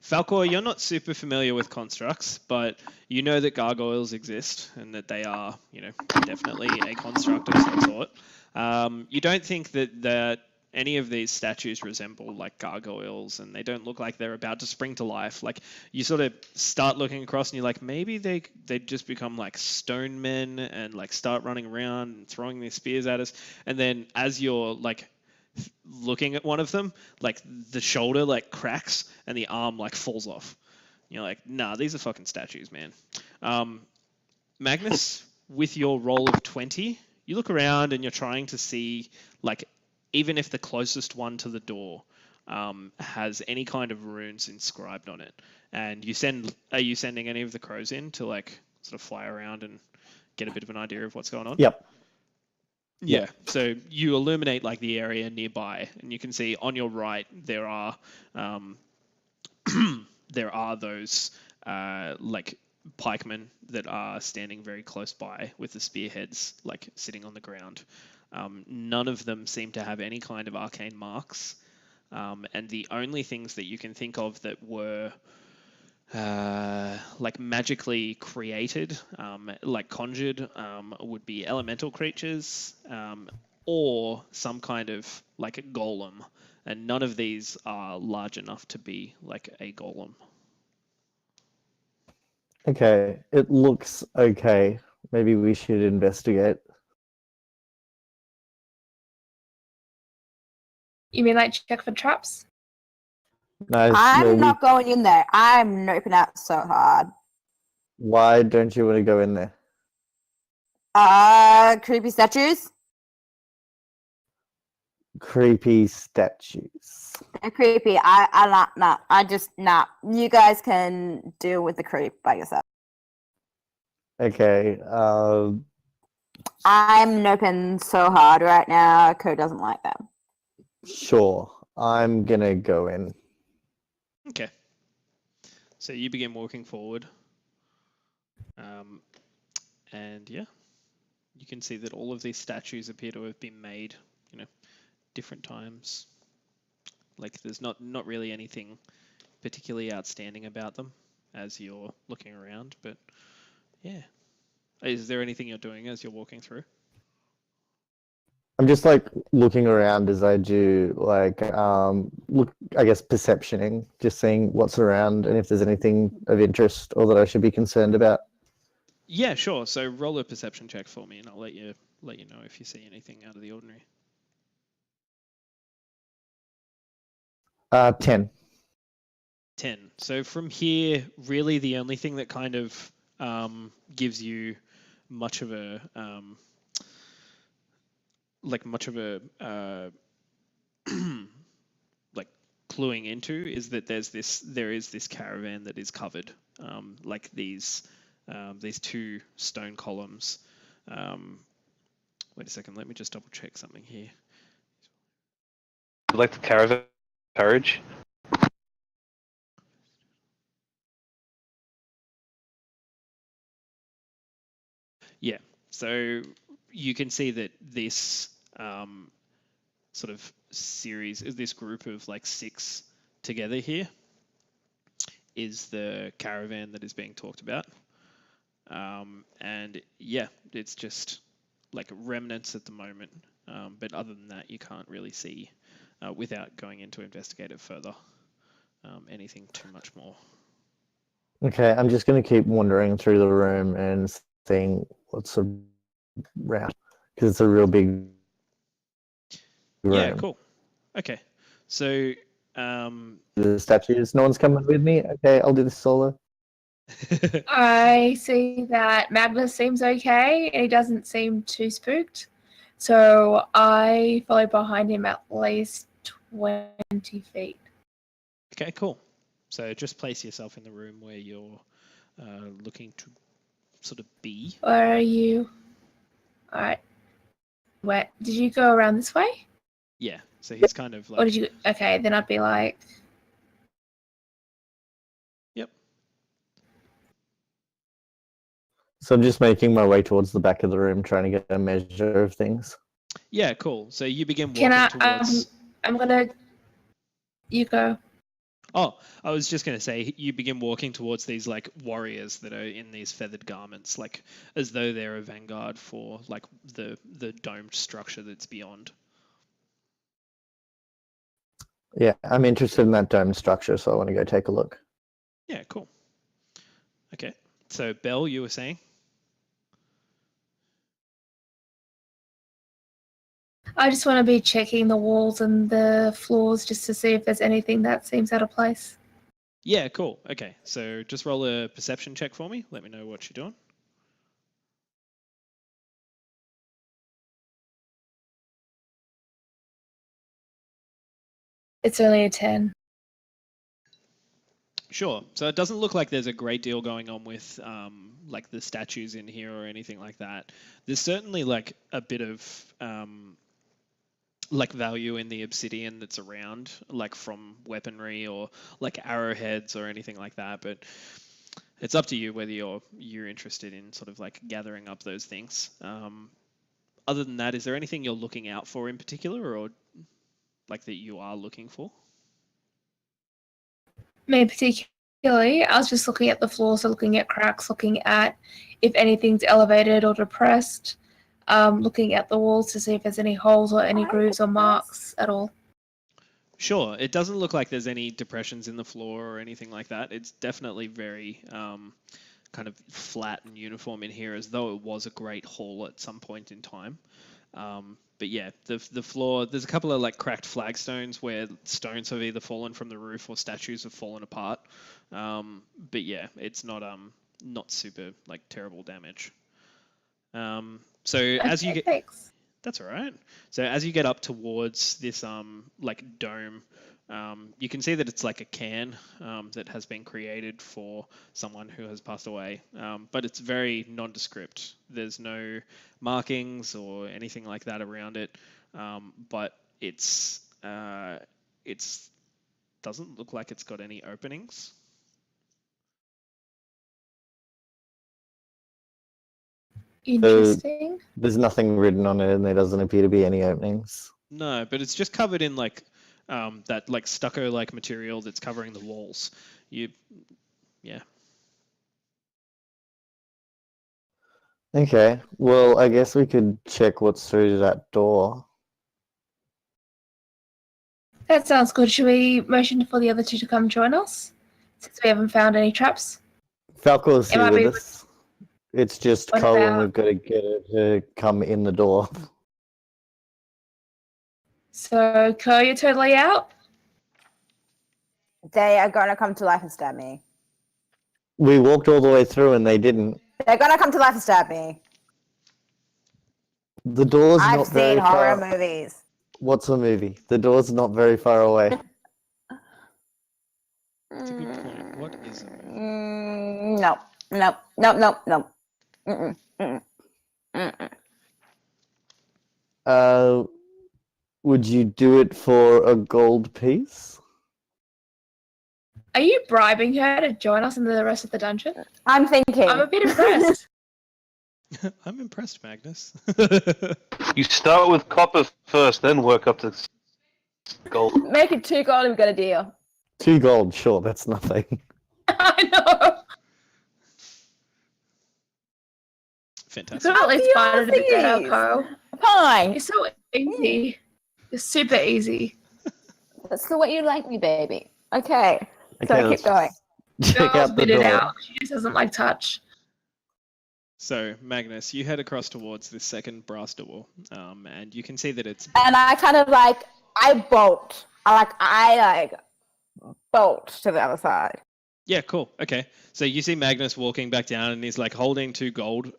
Falcor, you're not super familiar with constructs, but you know that gargoyles exist and that they are, definitely a construct of some sort. You don't think that any of these statues resemble like gargoyles, and they don't look like they're about to spring to life. Like, you sort of start looking across and you're like, maybe they'd just become like stone men and like start running around and throwing their spears at us. And then as you're like looking at one of them, like the shoulder like cracks and the arm like falls off. You're like, nah, these are fucking statues, man. Magnus, with your roll of 20, you look around and you're trying to see, like, even if the closest one to the door has any kind of runes inscribed on it. And are you sending any of the crows in to like sort of fly around and get a bit of an idea of what's going on? Yep. Yeah. So you illuminate like the area nearby, and you can see on your right there are those like pikemen that are standing very close by with the spearheads like sitting on the ground. None of them seem to have any kind of arcane marks, and the only things that you can think of that were like magically created, like conjured, would be elemental creatures, or some kind of like a golem, and none of these are large enough to be like a golem. Okay, it looks okay. Maybe we should investigate. You mean like check for traps? Nice. I'm not going in there. I'm noping out so hard. Why don't you want to go in there? Creepy statues. Creepy statues. They're creepy. I not. Nah. I just nah. You guys can deal with the creep by yourself. Okay. I'm noping so hard right now. Code doesn't like that. Sure. I'm gonna go in. Okay. So you begin walking forward. And yeah, you can see that all of these statues appear to have been made, different times. Like there's not really anything particularly outstanding about them as you're looking around, but yeah. Is there anything you're doing as you're walking through? I'm just like looking around as I do, like look, I guess perceptioning, just seeing what's around and if there's anything of interest or that I should be concerned about. Yeah, sure. So roll a perception check for me, and I'll let you know if you see anything out of the ordinary. 10. 10. So from here, really the only thing that kind of gives you much of a like cluing into is that there is this caravan that is covered, like these two stone columns. Wait a second, let me just double check something here. Like the caravan courage. Yeah, so you can see that this sort of series, this group of like 6 together here, is the caravan that is being talked about. And yeah, it's just like remnants at the moment. But other than that, you can't really see, without going in to investigate it further, anything too much more. Okay, I'm just going to keep wandering through the room and seeing what's around because it's a real big room. Yeah, cool. Okay, so The statues. No one's coming with me. Okay, I'll do this solo. I see that Magnus seems okay and he doesn't seem too spooked. So I follow behind him at least 20 feet. Okay, cool. So just place yourself in the room where you're looking to sort of be. Where are you? Alright. Where did you go around this way? Yeah, so he's kind of like... Or did you... Okay, then I'd be like... Yep. So I'm just making my way towards the back of the room, trying to get a measure of things. Yeah, cool. So you begin walking towards... I'm gonna... You go. Oh, I was just going to say, you begin walking towards these like warriors that are in these feathered garments, like as though they're a vanguard for like the domed structure that's beyond. Yeah, I'm interested in that dome structure, so I want to go take a look. Yeah, cool. Okay, so Belle, you were saying? I just want to be checking the walls and the floors just to see if there's anything that seems out of place. Yeah, cool. Okay, so just roll a perception check for me. Let me know what you're doing. It's only a 10. Sure. So it doesn't look like there's a great deal going on with like the statues in here or anything like that. There's certainly like a bit of like value in the obsidian that's around, like from weaponry or like arrowheads or anything like that. But it's up to you whether you're interested in sort of like gathering up those things. Other than that, is there anything you're looking out for in particular, or like that you are looking for? Me particularly, I was just looking at the floors, so looking at cracks, looking at if anything's elevated or depressed, looking at the walls to see if there's any holes or any grooves or marks at all. Sure. It doesn't look like there's any depressions in the floor or anything like that. It's definitely very kind of flat and uniform in here, as though it was a great hall at some point in time. But yeah, the floor, there's a couple of like cracked flagstones where stones have either fallen from the roof or statues have fallen apart. But yeah, it's not super like terrible damage. So as you get, Thanks. that's all right. So as you get up towards this like dome, you can see that it's like a cairn that has been created for someone who has passed away, but it's very nondescript. There's no markings or anything like that around it, but it's doesn't look like it's got any openings. Interesting. There's nothing written on it, and there doesn't appear to be any openings. No, but it's just covered in like that like stucco-like material that's covering the walls. Yeah. Okay, well, I guess we could check what's through that door. That sounds good. Should we motion for the other two to come join us? Since we haven't found any traps. Falcor's It here might be with us. It's just What Cole, and about- we've got to get her to come in the door. So, Ko, you're totally out? They are gonna come to life and stab me. We walked all the way through, and they didn't. They're gonna come to life and stab me. The door's I've not very seen horror far. movies. What's a movie? The door's not very far away. That's a good point. What is it? No. Mm-mm, mm-mm, mm-mm. Would you do it for a gold piece? Are you bribing her to join us in the rest of the dungeon? I'm thinking. I'm a bit impressed. I'm impressed, Magnus. You start with copper first, then work up to gold. Make it 2 gold and we've got a deal. 2 gold, sure, that's nothing. I know. Fantastic. Could at least the find it a bit better, things. Ko. Fine. You're so easy. You're super easy. That's the way you like me, baby. Okay. So Okay, keep going. Check Girls out the bit it door. out. She just doesn't like touch. So, Magnus, you head across towards this second brass door, and you can see that it's... And I kind of like, I bolt. I bolt to the other side. Yeah, cool. Okay. So you see Magnus walking back down, and he's like holding 2 gold,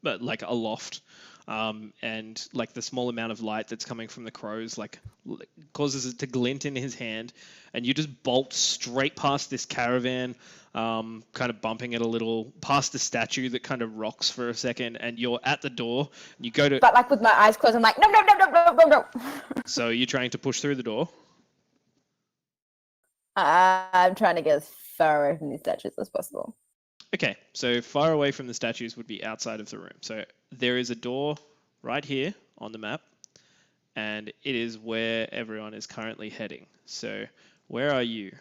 like aloft, and like the small amount of light that's coming from the crows, like causes it to glint in his hand, and you just bolt straight past this caravan, kind of bumping it a little, past the statue that kind of rocks for a second, and you're at the door. And you go to. But like with my eyes closed, I'm like, no. So you're trying to push through the door. I'm trying to get as far away from these statues as possible. Okay, so far away from the statues would be outside of the room. So there is a door right here on the map, and it is where everyone is currently heading. So where are you?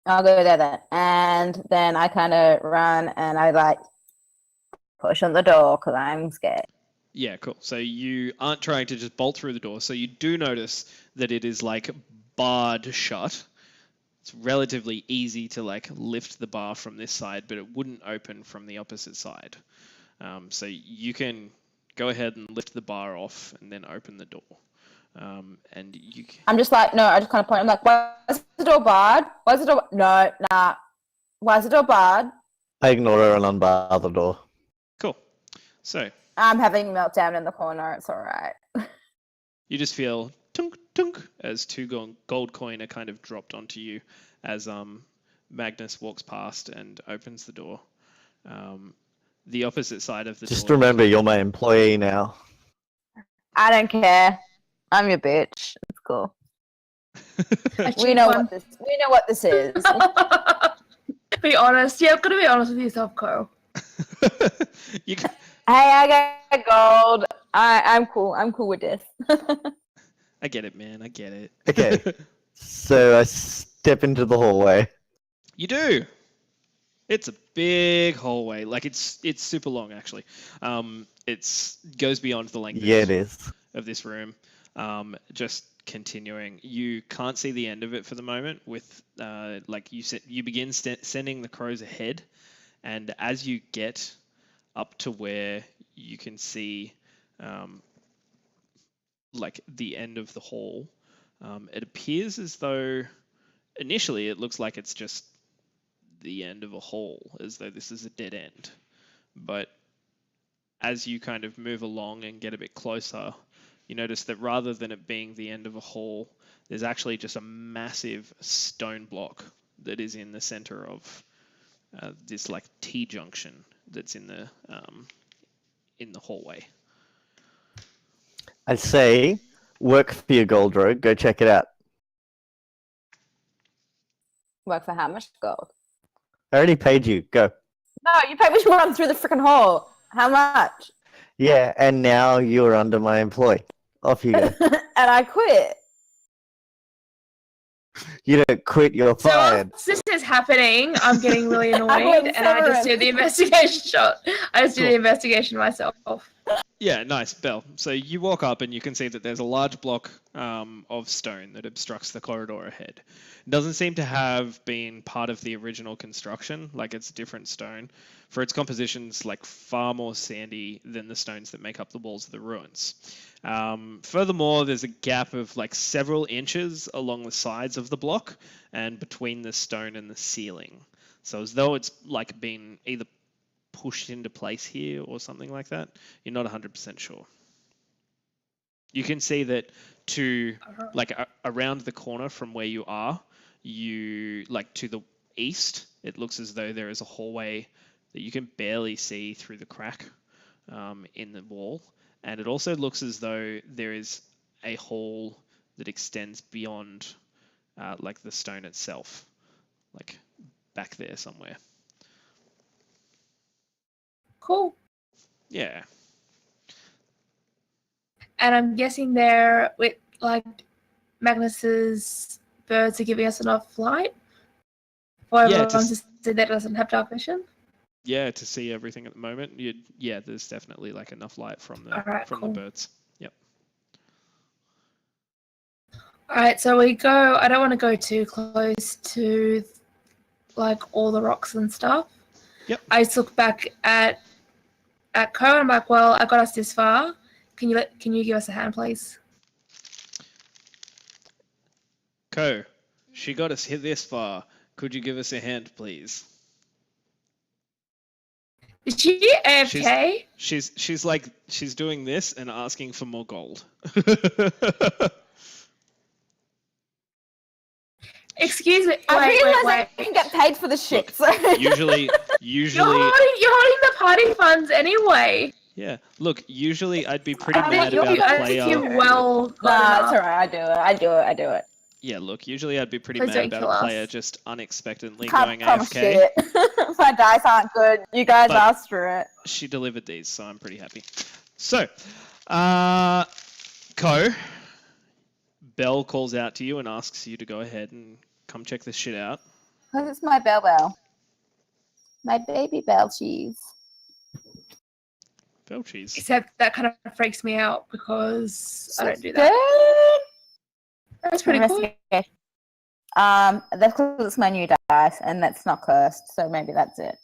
I'll go there then. And then I kind of run and I like push on the door because I'm scared. Yeah, cool. So you aren't trying to just bolt through the door. So you do notice that it is like barred shut. It's relatively easy to like lift the bar from this side, but it wouldn't open from the opposite side. So you can go ahead and lift the bar off and then open the door. And you. I'm just like, no, I just kind of point. I'm like, why is the door barred? Why is the door? No, nah. Why is the door barred? I ignore her and unbar the door. Cool. So I'm having a meltdown in the corner. It's all right. you just feel tunk tunk as 2 gold coin are kind of dropped onto you as Magnus walks past and opens the door. The opposite side of the door. Just remember, you're my employee now. I don't care. I'm your bitch. It's cool. We know what this. We know what this is. Be honest. Yeah, I've got to be honest with yourself, Ko. You can, Hey, I got gold. I'm cool. I'm cool with this. I get it, man. I get it. Okay. So I step into the hallway. You do. It's a big hallway. Like it's super long actually. It's goes beyond the length Yeah, it is. of this room. Just continuing. You can't see the end of it for the moment. With you begin sending the crows ahead, and as you get up to where you can see the end of the hall, it appears as though initially it looks like it's just the end of a hall, as though this is a dead end. But as you kind of move along and get a bit closer, you notice that rather than it being the end of a hall, there's actually just a massive stone block that is in the center of this like T-junction that's in the hallway. I say, work for your gold rogue. Go check it out. Work for how much gold? I already paid you. Go. No, you paid me to run through the freaking hall. How much? Yeah, and now you're under my employ. Off you go. And I quit. You don't quit, you're So fired. whilst this is happening, I'm getting really went annoyed, and I just severance. do the investigation shot. I just do the investigation myself. Yeah, nice, Belle. So you walk up and you can see that there's a large block of stone that obstructs the corridor ahead. It doesn't seem to have been part of the original construction, like it's different stone. For its composition's like far more sandy than the stones that make up the walls of the ruins. Furthermore, there's a gap of like several inches along the sides of the block and between the stone and the ceiling. So as though it's like been either pushed into place here or something like that. You're not 100% sure. You can see that around the corner from where you are, to the east, it looks as though there is a hallway that you can barely see through the crack in the wall. And it also looks as though there is a hall that extends beyond the stone itself, like back there somewhere. Cool. Yeah. And I'm guessing there with like Magnus's birds are giving us enough light for everyone to see that doesn't have dark vision. Yeah, to see everything at the moment. There's definitely like enough light from the birds. Yep. All right, so we go. I don't want to go too close to like all the rocks and stuff. Yep. I just look back at Co and I'm like, well, I got us this far. Can you give us a hand, please? Co, she got us here this far. Could you give us a hand, please? Is she AFK? She's doing this and asking for more gold. Excuse me. I realize wait. I can get paid for the shit. So. Usually. You're holding the party funds anyway. Yeah. Look, usually I'd be pretty I mad think about a I player. think you're well. Nah, it's alright. I do it. Yeah, look, usually I'd be pretty Please mad don't about kill a us. player just unexpectedly Can't going promise AFK. shit. My dice aren't good. You guys But- asked for it. She delivered these, so I'm pretty happy. So, Co, Belle calls out to you and asks you to go ahead and come check this shit out. Because it's my Bell. My baby Bell cheese. Belle cheese. Except that kind of freaks me out because I don't do that. Good. That's pretty cool. Investigation. That's because it's my new dice, and that's not cursed, so maybe that's it.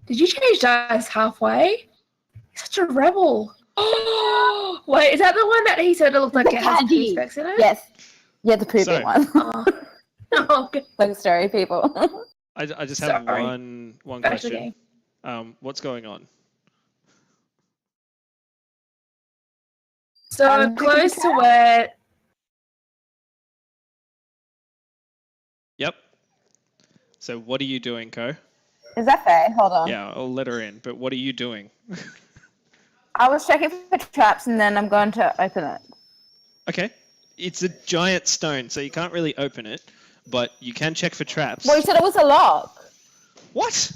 Did you change dice halfway? You're such a rebel. Oh, wait, is that the one that he said it looked like The it has candy. two specs in it? Yes. Yeah, the poopy So- one. Oh, oh okay. Like story people. I just have Sorry. one Back to the question. game. What's going on? So I'm close picking to where. Yep. So what are you doing, Co? Is that fair? Hold on. Yeah, I'll let her in, but what are you doing? I was checking for traps, and then I'm going to open it. Okay. It's a giant stone, so you can't really open it, but you can check for traps. Well, you said it was a lock. What?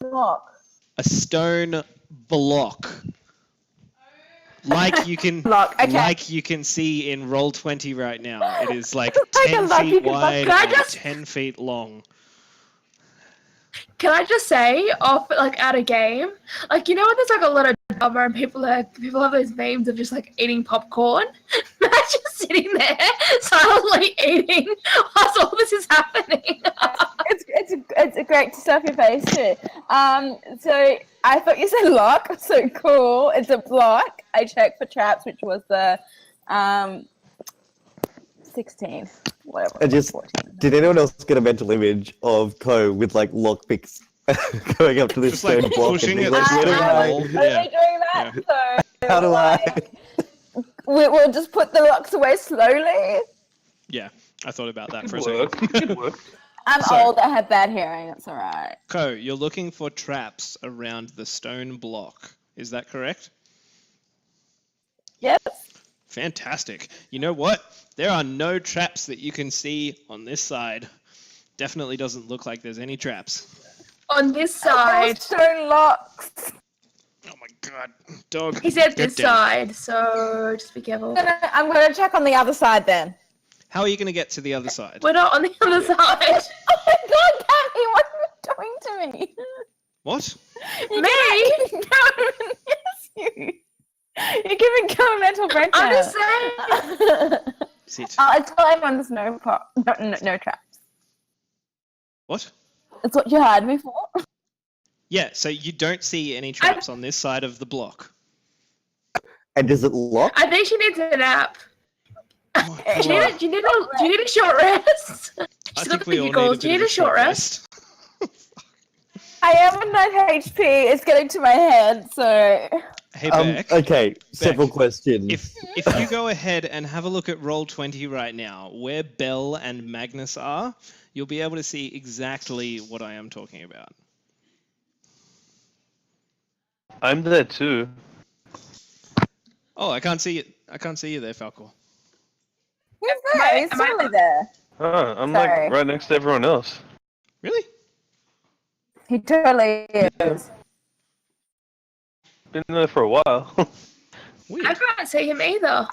Lock. A stone block. Like you can Block, okay. like you can see in Roll20 right now. It is like Like a 10 lock you feet can block. wide Can I and just- 10 feet long. Can I just say, off like at a game, like when there's like a lot of drama and people have those memes of just like eating popcorn. Matt's just sitting there silently eating whilst all this is happening. It's great to stuff your face too. So I thought you said lock, so cool. It's a block. I checked for traps, which was the 16, whatever. I just 14. did anyone else get a mental image of Ko with like lockpicks going up to this Just like stone block pushing and it being like, through where do the I? wall. Totally Yeah. doing that. So How do I? we'll just put the rocks away slowly. Yeah, I thought about that for a Good work. second. Good work. I'm So- old. I have bad hearing. It's all right. Ko, you're looking for traps around the stone block. Is that correct? Yes. Fantastic. You know what? There are no traps that you can see on this side. Definitely doesn't look like there's any traps. On this side. Stone locks. Oh my god. Dog. He said go this down. side, so just be careful. I'm gonna check on the other side then. How are you going to get to the other side? We're not on the other side. Oh my god, Tammy, what are you doing to me? What? Me? Yes, you. You're giving governmental breakdown. I'm just saying. Sit. I'll tell everyone there's no traps. What? That's what you hired me for. Yeah, so you don't see any traps on this side of the block. And does it lock? I think she needs a nap. Oh my Do you God. need a short rest? I She's think got we the all giggles. need Do you need a short rest? I am on 9 HP. It's getting to my head, so. Hey, Beck. Okay, several Beck, questions. If you go ahead and have a look at Roll20 right now, where Belle and Magnus are, you'll be able to see exactly what I am talking about. I'm there too. Oh, I can't see it. I can't see you there, Falcor. He's there. He's totally there. Oh, I'm Sorry. like right next to everyone else. Really? He totally is. Been there for a while. I Weird. can't see him either.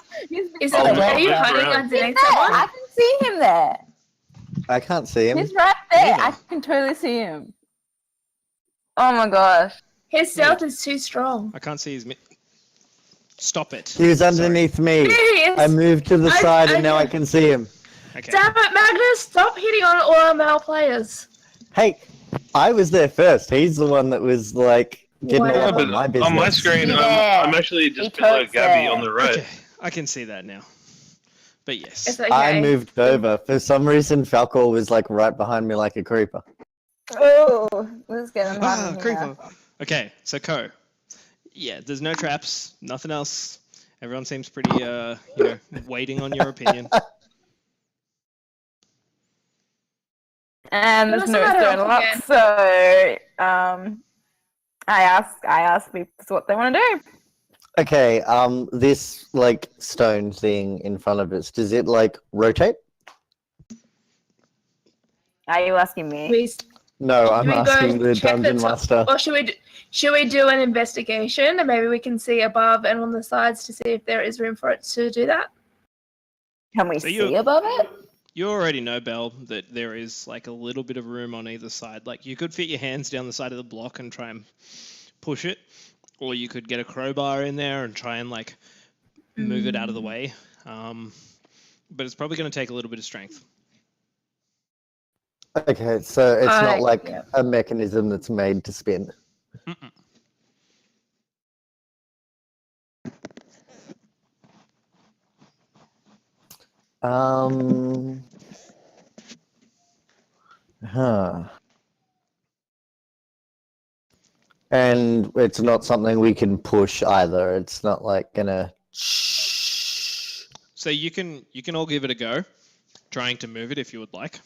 Is Oh, it no, are you look hiding around. He's underneath there. someone? I can see him there. I can't see him. He's right there. Neither. I can totally see him. Oh my gosh. His stealth is too strong. I can't see his. Stop it. He was underneath me. There he is. I moved to the I- side I- and now I can see him. Okay. Damn it, Magnus! Stop hitting on all our male players. Hey, I was there first. He's the one that was like getting Wow. all Yeah, up but in my business. on my screen, Yeah. I'm actually He just below totes Gabby it. on the right. Okay, I can see that now. But yes. It's okay. I moved over. For some reason, Falcor was like right behind me like a creeper. Oh, this is getting hot. Ah, in here. creeper. Okay, so Ko. Yeah, there's no traps, nothing else. Everyone seems pretty, waiting on your opinion. And there's What's no the matter stone lock, again? so I ask people what they want to do. Okay, this like stone thing in front of us, does it like rotate? Are you asking me? We, No, I'm we go asking the check dungeon the top- master. or should we do an investigation and maybe we can see above and on the sides to see if there is room for it to do that? Can we So see you- above it? You already know, Belle, that there is like a little bit of room on either side. Like you could fit your hands down the side of the block and try and push it, or you could get a crowbar in there and try and like move it out of the way. But it's probably going to take a little bit of strength. Okay, so it's not like yeah. a mechanism that's made to spin. Mm-mm. Huh. And it's not something we can push either. It's not like gonna. So you can all give it a go, trying to move it if you would like.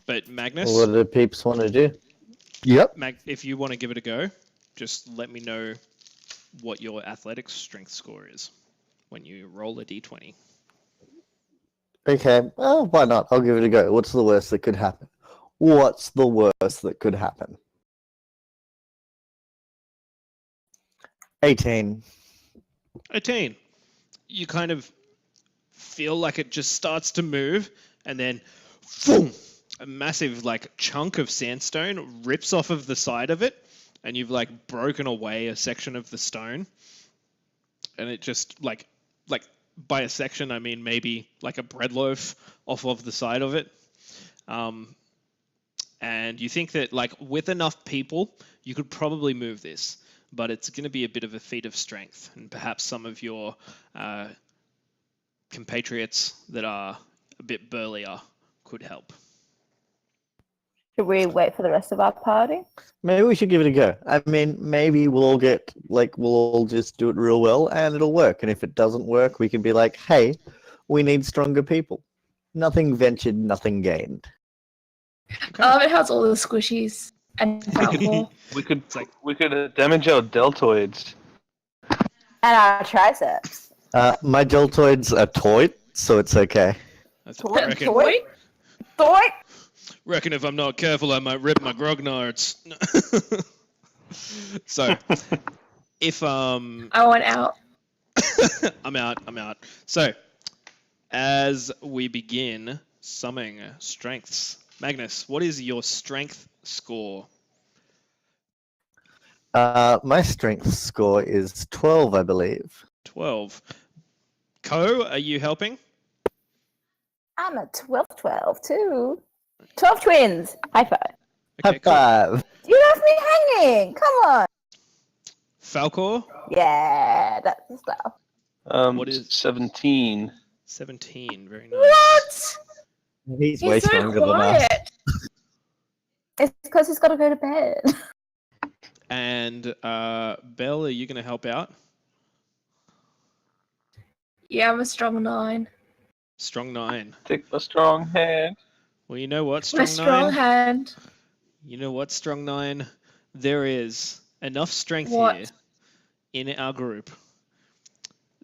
But Magnus, What do peeps want to do? Yep. if you want to give it a go, just let me know what your athletics strength score is when you roll a d20. Okay. Oh, why not? I'll give it a go. What's the worst that could happen? What's the worst that could happen? 18. 18. You kind of feel like it just starts to move, and then boom, a massive like chunk of sandstone rips off of the side of it, and you've like broken away a section of the stone, and it just like by a section I mean maybe like a bread loaf off of the side of it. And you think that like with enough people you could probably move this, but it's going to be a bit of a feat of strength, and perhaps some of your compatriots that are a bit burlier could help. Should we wait for the rest of our party? Maybe we should give it a go. I mean, maybe we'll all just do it real well and it'll work. And if it doesn't work, we can be like, hey, we need stronger people. Nothing ventured, nothing gained. It has all the squishies and Falcor. We could damage our deltoids. And our triceps. My deltoids are toyed, so it's okay. Toy? Reckon if I'm not careful, I might rip my grognards. So, if I want out. I'm out. So, as we begin summoning strengths, Magnus, what is your strength score? My strength score is 12, I believe. 12. Ko, are you helping? I'm a 12 too. 12 twins. High five. Okay, High five. You left me hanging. Come on. Falcor? Yeah, that's the stuff. What is 17? 17. Very nice. What? He's way He's so stronger than us. quiet. It's because he's got to go to bed. And Belle, are you going to help out? Yeah, I'm a strong 9. Strong 9. Take my strong hand. Well, you know what, My Strong strong 9? hand. You know what, Strong 9? There is enough strength What? here in our group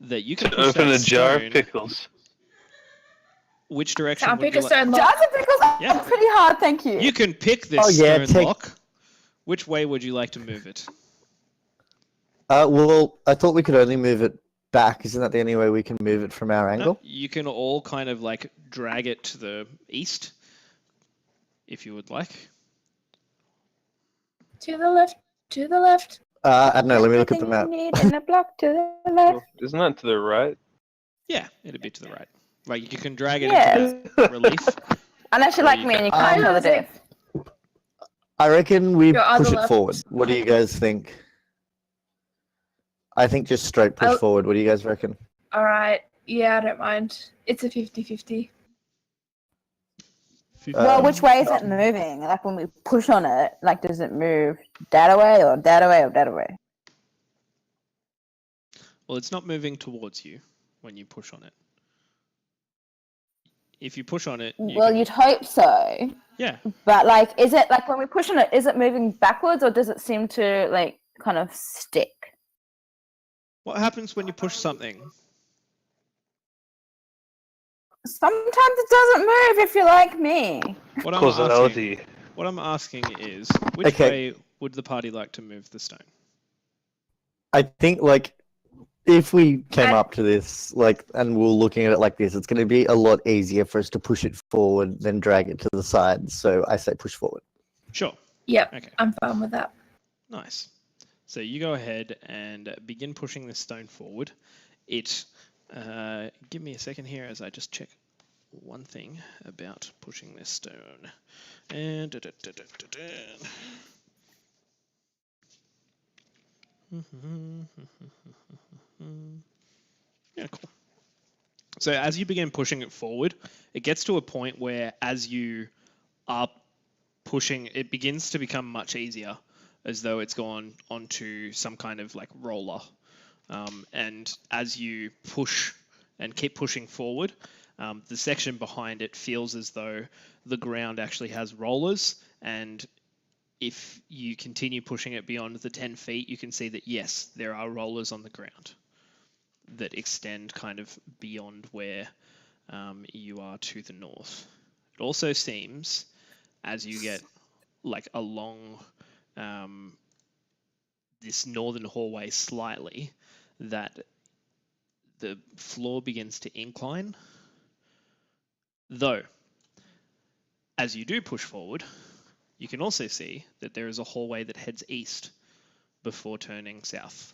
that you can To push open that a jar stone. of pickles. Which direction I'll would pick you a like? stone lock. Jars and pickles are Yeah. pretty hard, thank you. You can pick this Oh, yeah, stone take- block. Which way would you like to move it? Well, I thought we could only move it back. Isn't that the only way we can move it from our No, angle? you can all kind of like drag it to the east, if you would like. To the left. To the left. I don't know. Let me look at the Everything map. you need in a block to the left. Well, isn't that to the right? Yeah, it'd be to the right. Like you can drag it Yeah. into the relief. Unless you Or like you me and you can- can't tell the Isaac. diff. I reckon we Your other push it left. forward. What do you guys think? I think just straight push I'll- forward. What do you guys reckon? All right. Yeah, I don't mind. It's a 50-50. Well, which way is it moving? Like when we push on it, like does it move that away or that away or that away? Well, it's not moving towards you when you push on it. If you push on it, Well, you'd hope so. yeah. But like, is it like when we push on it, is it moving backwards or does it seem to like kind of stick? What happens when you push something? Sometimes it doesn't move if you're like me. What I'm asking, Causality. what I'm asking is, which Okay. way would the party like to move the stone? I think like if we came I- up to this and we're looking at it like this, it's going to be a lot easier for us to push it forward than drag it to the side. So I say push forward. Sure. Yep, Okay. I'm fine with that. Nice. So you go ahead and begin pushing this stone forward. It. Give me a second here as I just check one thing about pushing this stone. And yeah, cool. So as you begin pushing it forward, it gets to a point where as you are pushing, it begins to become much easier, as though it's gone onto some kind of like roller. And as you push and keep pushing forward, the section behind it feels as though the ground actually has rollers, and if you continue pushing it beyond the 10 feet, you can see that yes, there are rollers on the ground that extend kind of beyond where you are to the north. It also seems, as you get like along this northern hallway slightly, that the floor begins to incline. Though, as you do push forward, you can also see that there is a hallway that heads east before turning south.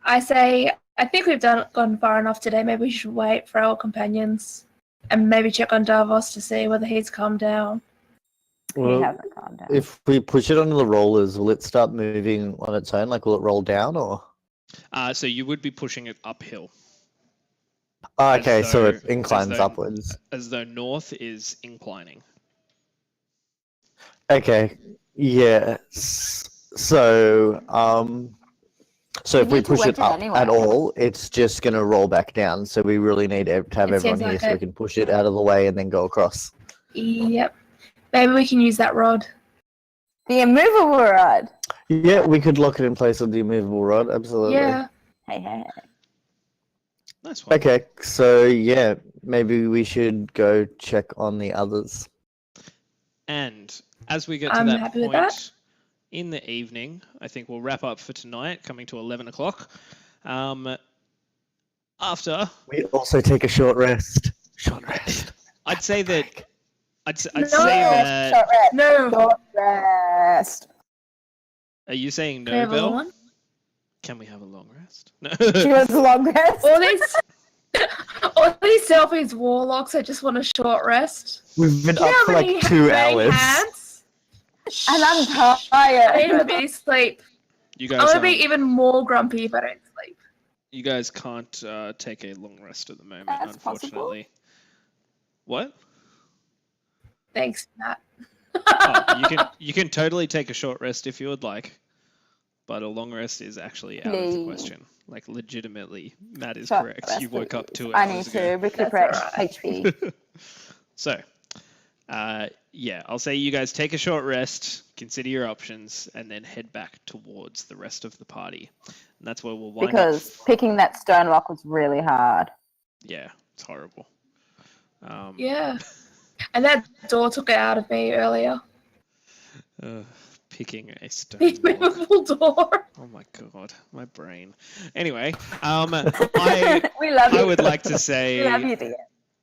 I say, I think we've gone far enough today. Maybe we should wait for our companions and maybe check on Davos to see whether he's calmed down. He Well, hasn't calmed down. if we push it onto the rollers, will it start moving on its own? Like, will it roll down or? So you would be pushing it uphill. Oh, As okay, so it though- inclines as though- upwards. As though north is inclining. Okay, yeah. So, so We if we need to push wedge it it up anyway. at all, it's just going to roll back down. So we really need to have It everyone seems here like so we it. can push it out of the way and then go across. Yep. Maybe we can use that rod. The immovable rod. Yeah, we could lock it in place with the immovable rod. Absolutely. Yeah. Hey. Nice one. Okay, so yeah, maybe we should go check on the others. And as we get to I'm that happy with point that. in the evening, I think we'll wrap up for tonight, coming to 11 o'clock. After, We also take a short rest. Short rest. I'd say that I'd No. say that. Short rest. No. Short rest. Are you saying Can we no, have a little Bill? one? Can we have a long rest? No. She wants a long rest. All these selfies warlocks, I just want a short rest. We've been Do you up know for how like many 2 many hours. hands? And I'm I need a tired. bit of sleep. You I'm guys, gonna be even more grumpy if I don't sleep. you guys can't take a long rest at the moment, That's unfortunately. What? Thanks, Matt. Oh, you can totally take a short rest if you would like, but a long rest is actually out of the Please. question. Like legitimately, Matt is Short correct. rest, You woke up 2 I hours need to ago. recuperate That's alright. HP. So, yeah, I'll say you guys take a short rest, consider your options, and then head back towards the rest of the party. And that's where we'll wind Because up. picking that stone lock was really hard. Yeah, it's horrible. Yeah. And that door took it out of me earlier. Picking a stone The block. movable door. Oh my god, my brain. Anyway, I We love you. I would like to We love say you, dear.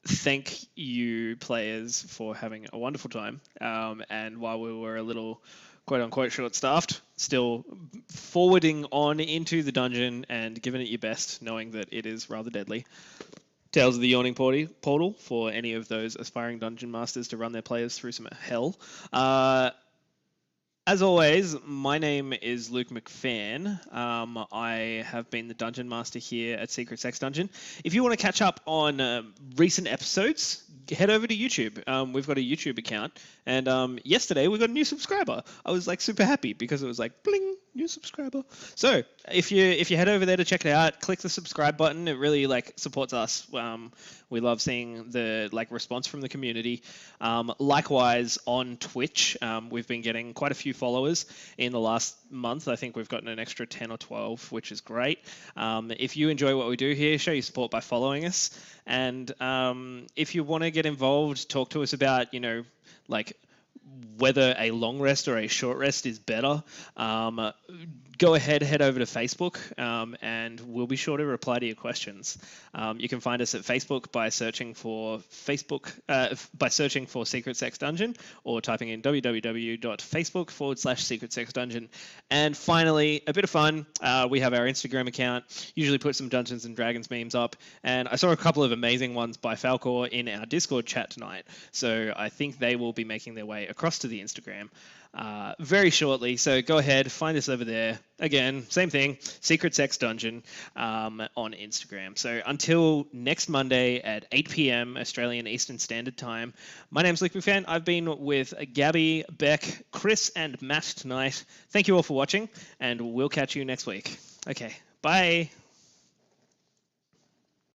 thank you players for having a wonderful time. And while we were a little quote unquote short staffed, still forwarding on into the dungeon and giving it your best, knowing that it is rather deadly. Tales of the Yawning Portal for any of those aspiring dungeon masters to run their players through some hell. As always, my name is Luke McPhan. I have been the Dungeon Master here at Secret Sex Dungeon. If you want to catch up on recent episodes, head over to YouTube. We've got a YouTube account, and yesterday we got a new subscriber. I was like super happy because it was like bling, new subscriber. So if you head over there to check it out, click the subscribe button. It really like supports us. We love seeing the like response from the community. Likewise on Twitch, we've been getting quite a few followers in the last month. I think we've gotten an extra 10 or 12, which is great. If you enjoy what we do here, show your support by following us. And if you want to get involved, talk to us about, like whether a long rest or a short rest is better, go ahead, head over to Facebook, and we'll be sure to reply to your questions. You can find us at Facebook by searching for Secret Sex Dungeon, or typing in www.facebook/Secret Sex Dungeon. And finally, a bit of fun. We have our Instagram account. Usually put some Dungeons and Dragons memes up, and I saw a couple of amazing ones by Falcor in our Discord chat tonight. So I think they will be making their way across to the Instagram very shortly. So go ahead, find us over there. Again, same thing, Secret Sex Dungeon on Instagram. So until next Monday at 8 p.m. Australian Eastern Standard Time, my name's Luke McFan. I've been with Gabby, Beck, Chris, and Matt tonight. Thank you all for watching, and we'll catch you next week. Okay, bye.